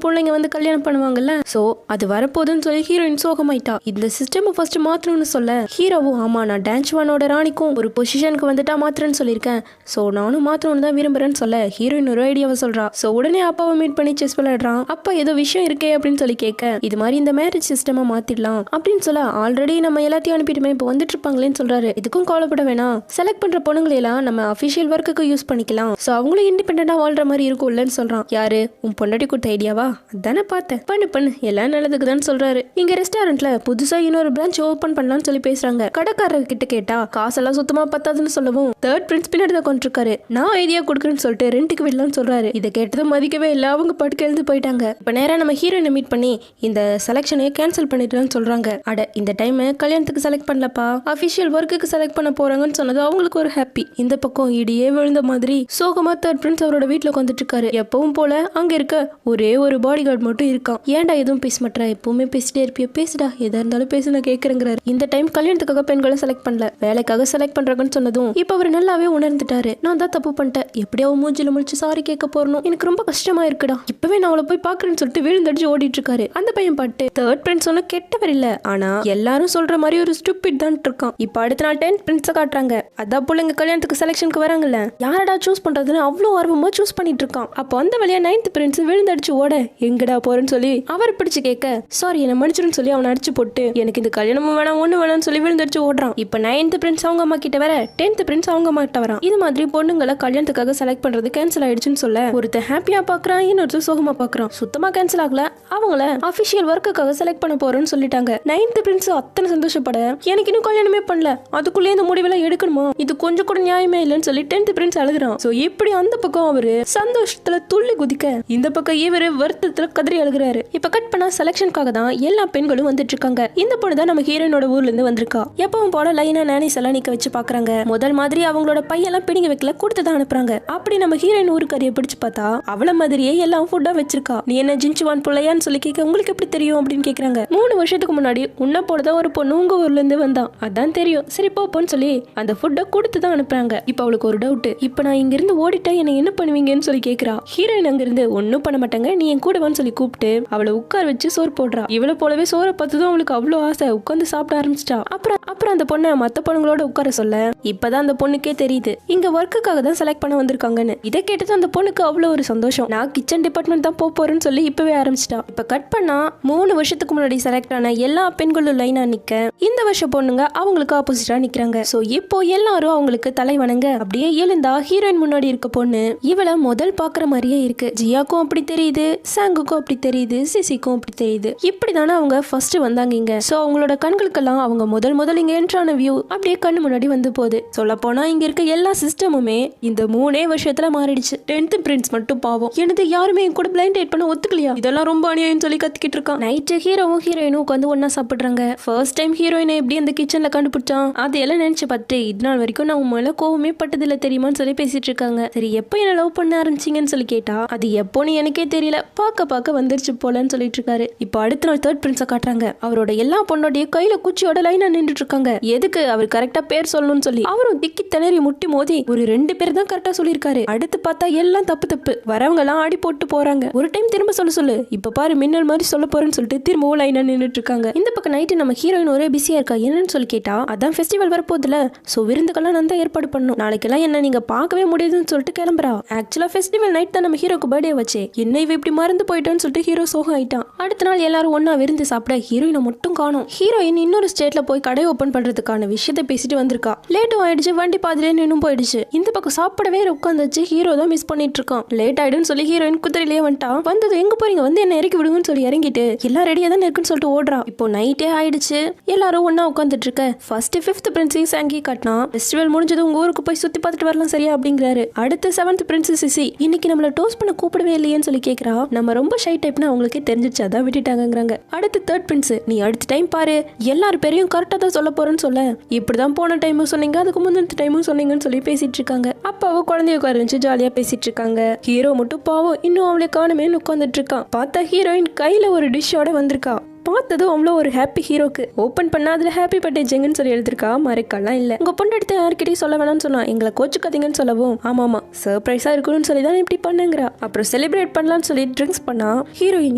பிள்ளைங்க வந்து கல்யாணம் பண்ணுவாங்கல்ல, சோ அது வரப்போகுதுன்னு சொல்லி ஹீரோயின் சோகமாயிட்டா. இந்த சிஸ்டம் ஃபர்ஸ்ட் மாத்தணும்னு சொல்ல ஹீரோவும் ஆமா நான் டான்ஸ் ஒனோட ராணிக்கும் ஒரு பொசிஷனுக்கு வந்துட்டா மாத்திரன்னு சொல்லியிருக்கேன், சோ நானும் மாத்தணும்னு தான் விரும்புறேன்னு சொல்ல ஹீரோயின் ஒரு ஐடியாவை சொல்றா. சோ உடனே அப்பாவை மீட் பண்ணி செஸ் விளையாடுறான். அப்பா ஏதோ விஷயம் இருக்கே அப்படின்னு சொல்லி கேட்க இது மாதிரி இந்த மேரேஜ் சிஸ்டமா மாத்திடலாம் அப்படின்னு சொல்ல ஆல்ரெடி நம்ம எல்லாத்தையும் அனுப்பிட்டுமே இப்போ வந்துட்டு இருப்பாங்களேன்னு சொல்றாரு. இதுக்கும் கவலைப்பட வேணாம், செலக்ட் பண்ற பொண்ணுங்களை எல்லாம் நம்ம அபிஷியல் ஒர்க்குக்கு யூஸ் பண்ணிக்கலாம், சோ அவங்களும் இண்டிபெண்டா வாழ்ற மாதிரி இருக்கும் இல்லன்னு சொல்றான். யாரு உன் பொண்டாட்டி கொடுத்த ஐடியாவா, அதானே பார்த்தேன், பண்ணு எல்லாம் நல்லதுக்கு தான் சொல்றாரு. இங்க ரெஸ்டாரண்ட்ல புதுசா இன்னொரு பிரான்ச் ஓபன் பண்ணலாம்னு சொல்லி பேசுறாங்க. கடைக்காரர் கிட்ட கேட்டா காசெல்லாம் சுத்தமா பத்தாதுன்னு சொல்லவும் தேர்ட் பிரின்ஸ் பின்னாடி தான் கொண்டிருக்காரு. நான் ஐடியா கொடுக்குறேன்னு சொல்லிட்டு ரெண்டுக்கு விடலாம்னு சொல்றாரு. இதை கேட்டதும் மதிக்கவே இல்லை, அவங்க பாட்டுக்கு எழுந்து போயிட்டாங்க. இப்ப நேரா நம்ம ஹீரோயினை மீட் பண்ணி இந்த செலக்ஷனை கேன்சல் பண்ணிட்டுன்னு சொல்றாங்க. அட இந்த டைம் கல்யாணத்துக்கு செலக்ட் பண்ணலப்பா, அபிஷியல் ஒர்க்குக்கு செலக்ட் பண்ண போறாங்கன்னு சொன்னது அவங்களுக்கு ஒரு ஹாப்பி. இந்த பக்கம் இடியே விழுந்த மாதிரி சோகமா தேர்ட் பிரின்ஸ் அவரோட வீட்டுல உட்காந்துட்டு இருக்காரு. எப்பவும் போல அங்க இருக்க ஒரே ஒரு பாடி கார்டு மட்டும் இருக்கான். ஏன்டா எதுவும் பேச மாட்டா, எப்பவுமே பேசிட்டே இருப்பிய, பேசுடா, எதா இருந்தாலும் பேச நான் கேட்கறேங்கிறாரு. இந்த டைம் கல்யாணத்துக்காக பெண்களை செலக்ட் பண்ணல, வேலைக்காக செலக்ட் பண்றாங்கன்னு சொன்னதும் இப்ப அவர் நல்லாவே உணர்ந்துட்டாரு. நான் தான் தப்பு பண்ணிட்டேன், எப்படியாவது மூஞ்சில முடிச்சு சாரி கேட்க போறணும், எனக்கு ரொம்ப கஷ்டமா இருக்குடா, இப்பவே நான் அவளை போய் பாக்குறேன்னு சொல்லிட்டு விழுந்தடிச்சு ஓடிட்டு இருக்காரு. அந்த பையன் பாட்டு தேர்ட் பிரின்ஸ் சொன்ன கெட்டவர் இல்ல, ஆனா எல்லாரும் சொல்ற மாதிரி ஒரு ஸ்டூபிட் தான் இருக்கான். இப்ப அடுத்த நாள் 10th பிரின்ஸ காட்டுறாங்க. அதான் பிள்ளைங்க கல்யாணத்துக்கு செலக்ஷனுக்கு வராங்கல்ல, யாரடா சூஸ் பண்றதுன்னு அவ்வளவு ஆர்வமா சூஸ் பண்ணிட்டு இருக்கான். அப்போ அந்த வழியா 9th பிரின்ஸ் விழுந்தடிச்சு ஓட எங்கடா போறேன்னு சொல்லி அவர் பிடிச்சு கேட்க சாரி என்ன மன்னிச்சிருன்னு சொல்லி அவனை அடிச்சு போட்டு எனக்கு இந்த கல்யாணமும் வேணாம் ஒண்ணு வேணாம்னு சொல்லி விழுந்தடிச்சு ஓடுறான். இப்ப 9th பிரின்ஸ் அவங்க அம்மா கிட்ட வர 10th பிரின்ஸ் அவங்க அம்மா கிட்ட வர வரான். இது மாதிரி பொண்ணுங்களை கல்யாணத்துக்காக செலக்ட் பண்றது கேன்சல் ஆயிடுச்சுன்னு சொல்ல ஒருத்தர் ஹாப்பியா பாக்குறான், இன்னொருத்தர் சோகமா பாக்குறான். சுத்தமா கேன்சல் ஆகல, அவங்கள அபிஷியல் ஒர்க்குக்காக செலக்ட் பண்ண போறேன்னு சொல்லிட்டாங்க. 9th பிரின்ஸ் அத்தனை சந்தோஷப்பட எனக்கு இன்னும் கல்யாணமே பண்ணல, அதுக்குள்ளே இந்த முடிவெல்லாம் எடுக்கணுமா, இது கொஞ்சம் கூட நியாயமே இல்லைன்னு சொல்லி 10th பிரின்ஸ் அழுகுறான். சோ இப்படி அந்த பக்கம் அவரு சந்தோஷத்துல துள்ளி குதிக்க, இந்த பக்கம் இவரு வருத்தத்துல கதறி அழுகுறாரு. இப்ப கட் பண்ணா செலக்ஷனுக்காக தான் எல்லா பெண்களும் வந்துட்டு இருக்காங்க. இந்த பொண்ணு தான் நம்ம ஹீரோயினோட ஊர்ல இருந்து வந்திருக்கா. எப்பவும் போல லைனா நானிஸ் எல்லாம் நிக்க வச்சு பாக்குறாங்க. முதல் மாதிரி அவங்களோட பையெல்லாம் பிடிங்க வைக்கல, கொடுத்து தான் அனுப்புறாங்க. அப்படி நம்ம ஹீரோயின் ஊருக்காரிய பிடிச்சு பார்த்தா அவள மாதிரியே எல்லாம் ஃபுட்டா வச்சிருக்கா. நீ என்ன ஜின்சுவான் பிள்ளையான்னு சொல்லி கேட்க, உங்களுக்கு எப்படி தெரியும் அப்படின்னு கேக்குறாங்க. 3 வருஷத்துக்கு முன்னாடி உன்ன போலதான் ஒரு பொண்ணு உங்க ஊர்ல இருந்து வந்தான், அதான் தெரியும், சரி போப்போன்னு சொல்லி அந்த ஃபுட்டை கொடுத்து தான் அனுப்புறாங்க. இப்ப அவளுக்கு ஒரு டவுட், இப்ப நான் இங்க இருந்து ஓடிட்டா என்ன என்ன பண்ணுவீங்கன்னு சொல்லி கேக்குறா. ஹீரோயின் அங்க இருந்து ஒன்னும் பண்ண மாட்டாங்க, நீ என் கூடவான்னு சொல்லி கூப்பிட்டு அவளை உட்கார வச்சு சோறு போடுறா. இவளை போலவே சோறை பார்த்ததும் அவளுக்கு அவ்வளவு ஆசை, உட்காந்து சாப்பிட ஆரம்பிச்சிட்டா. அப்புறம் அந்த பொண்ணை மத்த பொண்ணுங்களோட உட்கார சொல்ல இப்பதான் அந்த பொண்ணுக்கே தெரியுது இங்க ஒர்க்குக்காக தான் செலக்ட் பண்ண வந்திருக்காங்கன்னு. இதை கேட்டது அந்த பொண்ணுக்கு அவ்வளவு ஒரு சந்தோஷம். நான் கிச்சன் டிபார்ட்மெண்ட் தான் போறேன்னு சொல்லி இப்பவே ஆரம்பிச்சிட்டா. இப்ப கட் பண்ணா 3 வருஷத்துக்கு முன்னாடி செலக்ட் ஆன எல்லா பெண்களும் லைனா நிக்க, இந்த வருஷம் பொண்ணுங்க அவங்களுக்கு ஆப்போசிட்டா நிக்கிறாங்க. சோ இப்போ எல்லாரும் அவங்களுக்கு தலை வணங்க அப்படியே எழுந்தா ஹீரோயின் முன்னாடி இருக்க பொண்ணு இவள முதல் பாக்குற மாதிரியே இருக்கு. ஜியாக்கும் அப்படி தெரியுது, சாங்குக்கும் அப்படி தெரியுது, சிசிக்கும் அப்படி தெரியுது. இப்படிதானே அவங்க ஃபர்ஸ்ட் வந்தாங்க இங்க. சோ அவங்களோட கண்களுக்கெல்லாம் அவங்க முதல் இங்க என்ட்ரான வியூ அப்படியே கண்ணு முன்னாடி வந்து போகுது. சொல்ல போனா இங்க இருக்க எல்லா சிஸ்டமுமே இந்த 3 வருஷத்துல மாறிடுச்சு. 10th பிரின்ஸ் மட்டும் பாவம், எனக்கு யாருமே என் கூட பிளைண்ட் டேட் பண்ண ஒத்துக்கலையா, இதெல்லாம் ரொம்ப அநியாயம் சொல்லி கத்திக்கிட்டு இருக்கான். நைட்டு ஹீரோவும் ஹீரோயினும் உட்காந்து ஒன்னா சாப்பிடுறாங்க. ஃபர்ஸ்ட் டைம் ஹீரோயினை எப்படி அந்த கிச்சன்ல கண்டுபிடிச்சான் அதெல்லாம் நினைச்சு பார்த்து இது நாள் வரைக்கும் நான் உன் மேல கோவமே பட்டதில்ல தெரியுமான்னு சொல்லி பேசிட்டு இருக்காங்க. சரி எப்போ என்ன லவ் பண்ண ஆரம்பிச்சிங்கன்னு சொல்லி கேட்டா அது எப்போன்னு எனக்கே தெரியல, பார்க்க வந்துருச்சு போலன்னு சொல்லிட்டு இருக்காரு. இப்போ அடுத்த நாள் 3rd பிரின்ஸை காட்டுறாங்க. அவரோட எல்லா பொண்ணோடைய கையில குச்சியோட லைனா நின்றுட்டு இருக்காங்க. எதுக்கு அவர் கரெக்டா பேர் சொல்லணும்னு சொல்லி அவரும் திக்கி திணறி முட்டி மோதி ஒரு 2 பேர் தான் கரெக்டா சொல்லிருக்காரு. அடுத்து பார்த்தா எல்லாம் தப்பு வரவங்க எல்லாம் ஆடி போட்டு போறாங்க. ஒரு டைம் திரும்ப சொல்லு இப்ப பாரு மின்னல் மாதிரி சொல்ல போறேன்னு சொல்லிட்டு திரும்பவும் லைனா நின்றுட்டு இருக்காங்க. இந்த பக்கம் நைட்டு நம்ம ஹீரோயின் ஒரே பிஸியா இருக்கா. என்னன்னு சொல்லி கேட்டா அதான் ஃபெஸ்டிவல் வரப்போதுல, சோ விருந்துக்கெல்லாம் நான் தான் ஏற்பாடு பண்ணும், நாளைக்கெல்லாம் என்ன நீங்க பார்க்கவே முடியுதுன்னு சொல்லிட்டு கிளம்புறா. ஆக்சுவலா ஃபெஸ்டிவல் நைட் தான் நம்ம ஹீரோக்கு பர்த்டே வச்சே, என்ன இவ இப்படி மறந்து போயிட்டோன்னு சொல்லிட்டு ஹீரோ சோகம் ஆயிட்டான். அடுத்த நாள் எல்லாரும் ஒன்னா விருந்து சாப்பிட ஹீரோயினை மட்டும் காணோம். ஹீரோயின் இன்னொரு ஸ்டேட்ல போய் கடை ஓபன் பண்றதுக்கான விஷயத்தை பேசிட்டு வந்திருக்கா. லேட்டும் ஆயிடுச்சு, வண்டி பாதிலே நின்னும் போயிடுச்சு. இந்த பக்கம் சாப்பிடவே உட்காந்துச்சு, ஹீரோ தான் மிஸ் பண்ணிட்டு இருக்கான். லேட் ஆயிடுன்னு சொல்லி ஹீரோயின் குதிரையிலேயே வந்துட்டா. வந்தது எங்க போறீங்க, வந்து என்ன இறக்கி விடுங்கன்னு சொல்லி இறங்கிட்டு எல்லாம் ரெடியா தான் இருக்குன்னு சொல்லிட்டு ஓடுறா. இப்போ நைட்டே ஆயிடுச்சு, எல்லாரும் ஒன்னா உட்காந்துட்டு இருக்க. ஃபர்ஸ்ட் 5th பிரின்ஸ் சாங்கி காட்டினா ஃபெஸ்டிவல் முடிஞ்சது உங்க ஊருக்கு போய் சுத்தி பார்த்துட்டு வரலாம் சரியா அப்படிங்கிறாரு. அடுத்து 7th பிரின்ஸ் சிசி இன்னைக்கு நம்மள டோஸ்ட் பண்ண கூப்பிடவே இல்லையேன்னு சொல்லி கேக்குறா. நம்ம ரொம்ப ஷை டைப்னு அவங்களுக்கே தெரிஞ்சிச்சு, அதான் விட்டுட்டாங்கிறாங்க. அடுத்து 3rd பிரின்ஸ் நீ அடுத்த டைம் பாரு எல்லாரும் பேரையும் கரெக்டா தான் சொல்ல போறேன்னு சொல்ல, இப்படிதான் போன டைமும் சொன்னீங்க அதுக்கு முந்தின டைமும் சொன்னீங்கன்னு சொல்லி பேசிட்டு இருக்காங்க. அப்பாவும் குழந்தைய உட்கார ஜாலியா பேசிட்டு இருக்காங்க. ஹீரோ மட்டும் பாவம் இன்னும் அவளை காணுமே உட்காந்துட்டு இருக்கான். பார்த்தா ஹீரோயின் கையில ஒரு டிஷ்ஷோட வந்திருக்கா. பார்த்ததும் அவ்வளோ ஒரு ஹாப்பி ஹீரோக்கு. ஓப்பன் பண்ணா அதுல ஹாப்பி பர்த்டே ஜெங்குன்னு சொல்லி எழுதிருக்கா. மறைக்கலாம் இல்ல. உங்க பொண்ணு எடுத்து யார்கிட்டயும் சொல்ல வேணாம்னு சொன்னா எங்களை கோச்சுக்காதீங்கன்னு சொல்லவும் ஆமாமா சர்ப்ரைஸா இருக்கணும்னு சொல்லி தான் இப்படி பண்ணுங்கிறா. அப்புறம் செலிப்ரேட் பண்ணலாம்னு சொல்லி ட்ரிங்க்ஸ் பண்ணா ஹீரோயின்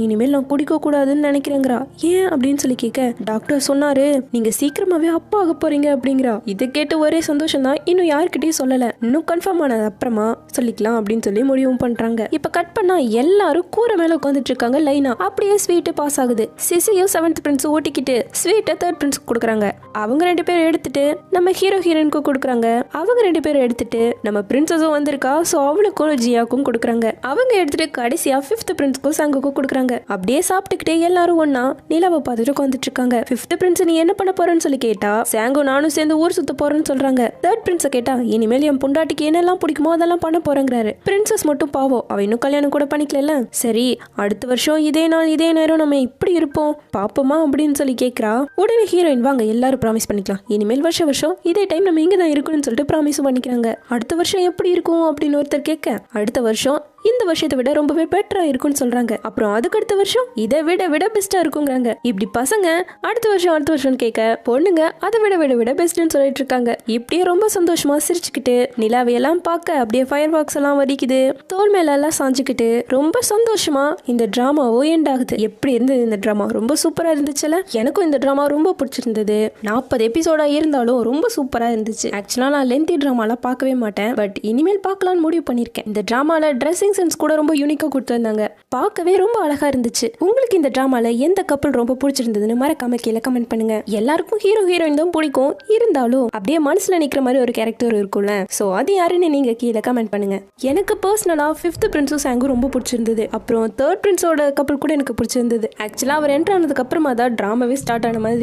இனிமேல் நான் குடிக்க கூடாதுன்னு நினைக்கிறேங்கிறா. ஏன் அப்படின்னு சொல்லி கேட்க டாக்டர் சொன்னாரு நீங்க சீக்கிரமாவே அப்பா ஆக போறீங்க அப்படிங்கிறா. இதை கேட்டு ஒரே சந்தோஷம் தான், இன்னும் யாருக்கிட்டையும் சொல்லல, இன்னும் கன்ஃபார்ம் ஆனது அப்புறமா சொல்லிக்கலாம் அப்படின்னு சொல்லி முடிவும் பண்றாங்க. இப்ப கட் பண்ணா எல்லாரும் கூரை மேல உட்காந்துட்டு இருக்காங்க லைனா. அப்படியே ஸ்வீட் பாஸ் ஆகுது. சிசி 7th பிரின்ஸ் ஓட்டிக்கிட்டு ஸ்வீட்டை 3rd பிரின்ஸ் கொடுக்குறாங்க. அவங்க 2 பேரும் எடுத்துட்டு நம்ம ஹீரோயினுக்கு கொடுக்குறாங்க. அவங்க 2 பேரும் எடுத்துட்டு நம்ம பிரின்சஸும் வந்திருக்கா, சோ அவளுக்கும் ஜியாக்கும் கொடுக்குறாங்க. அவங்க எடுத்துட்டு கடைசியா 5th பிரின்ஸ்க்கும் சாங்குக்கும் கொடுக்குறாங்க. அப்படியே சாப்பிட்டுக்கிட்டே எல்லாரும் ஒன்னா நிலாவை பார்த்துட்டு உட்காந்துட்டு இருக்காங்க. 5th பிரின்ஸ் நீ என்ன பண்ண போறேன்னு சொல்லி கேட்டா சாங்கு நானும் சேர்ந்து ஊர் சுத்த போறேன்னு சொல்றாங்க. 3rd பிரின்ஸை கேட்டா இனிமேல் என் பொண்டாட்டிக்கு என்னெல்லாம் பிடிக்குமோ அதெல்லாம் பண்ண போறேங்கிறாரு. பிரின்சஸ் மட்டும் பாவம், அவ இன்னும் கல்யாணம் கூட பண்ணிக்கல. சரி அடுத்த வருஷம் இதே நாள் இதே நேரம் நம்ம இப்படி இருப்போம் பாப்போமா அப்படின்னு சொல்லி கேட்கிறா. உடனே ஹீரோயின் வாங்க எல்லாரும் ப்ராமிஸ் பண்ணிக்கலாம், இனிமேல் வருஷம் இதே டைம் நம்ம இங்க தான் இருக்கணும்னு சொல்லிட்டு ப்ராமிஸும் பண்ணிக்கிறாங்க. அடுத்த வருஷம் எப்படி இருக்கும் அப்படின்னு ஒருத்தர் கேட்க அடுத்த வருஷம் இந்த வருஷத்தை விட ரொம்பவே பெட்டரா இருக்கும்னு சொல்றாங்க. அப்புறம் அதுக்கு அடுத்த வருஷம் இதை விட பெஸ்டா இருக்குங்கிறாங்க. இப்படி பசங்க அடுத்த வருஷம் கேட்க பொண்ணுங்க அதை விட பெஸ்ட்னு சொல்லிட்டு இருக்காங்க. இப்படியே ரொம்ப சந்தோஷமா சிரிச்சுக்கிட்டு நிலாவையெல்லாம் பார்க்க அப்படியே ஃபயர் ஒர்க்ஸ் எல்லாம் வடிக்குது. தோல் மேல எல்லாம் சாஞ்சுக்கிட்டு ரொம்ப சந்தோஷமா இந்த டிராமாவோ எண்ட் ஆகுது. எப்படி இருந்தது இந்த டிராமா? ரொம்ப சூப்பரா இருந்துச்சுல. எனக்கும் இந்த டிராமா ரொம்ப பிடிச்சிருந்தது. 40 எபிசோடா இருந்தாலும் ரொம்ப சூப்பரா இருந்துச்சு. ஆக்சுவலா நான் லென்த்தி டிராமாலாம் பார்க்கவே மாட்டேன், பட் இனிமேல் பார்க்கலாம்னு முடிவு பண்ணிருக்கேன். இந்த டிராமால ட்ரெஸ்ஸிங் சென்ஸ் கூட ரொம்ப யூனிக்கா கொடுத்துருந்தாங்க. பார்க்கவே ரொம்ப அழகா இருந்துச்சு. உங்களுக்கு இந்த டிராமால எந்த கப்பல் ரொம்ப பிடிச்சிருந்ததுன்னு மறக்காம கீழே கமெண்ட் பண்ணுங்க. எல்லாருக்கும் ஹீரோ ஹீரோயின் தான் பிடிக்கும், இருந்தாலும் அப்படியே மனசுல நிக்கிற மாதிரி ஒரு கேரக்டர் இருக்கும்ல, சோ அது யாருன்னு நீங்க கீழே கமெண்ட் பண்ணுங்க. எனக்கு பர்சனலா 5th பிரின்ஸும் சாங்கும் ரொம்ப பிடிச்சிருந்தது. அப்புறம் 3rd பிரின்ஸோட கப்பல் கூட எனக்கு பிடிச்சிருந்தது. ஆக்சுவலா அவர் என்ட்ரு ஆனதுக்கு அப்புறமா தான் டிராமாவே ஸ்டார்ட் ஆன மாதிரி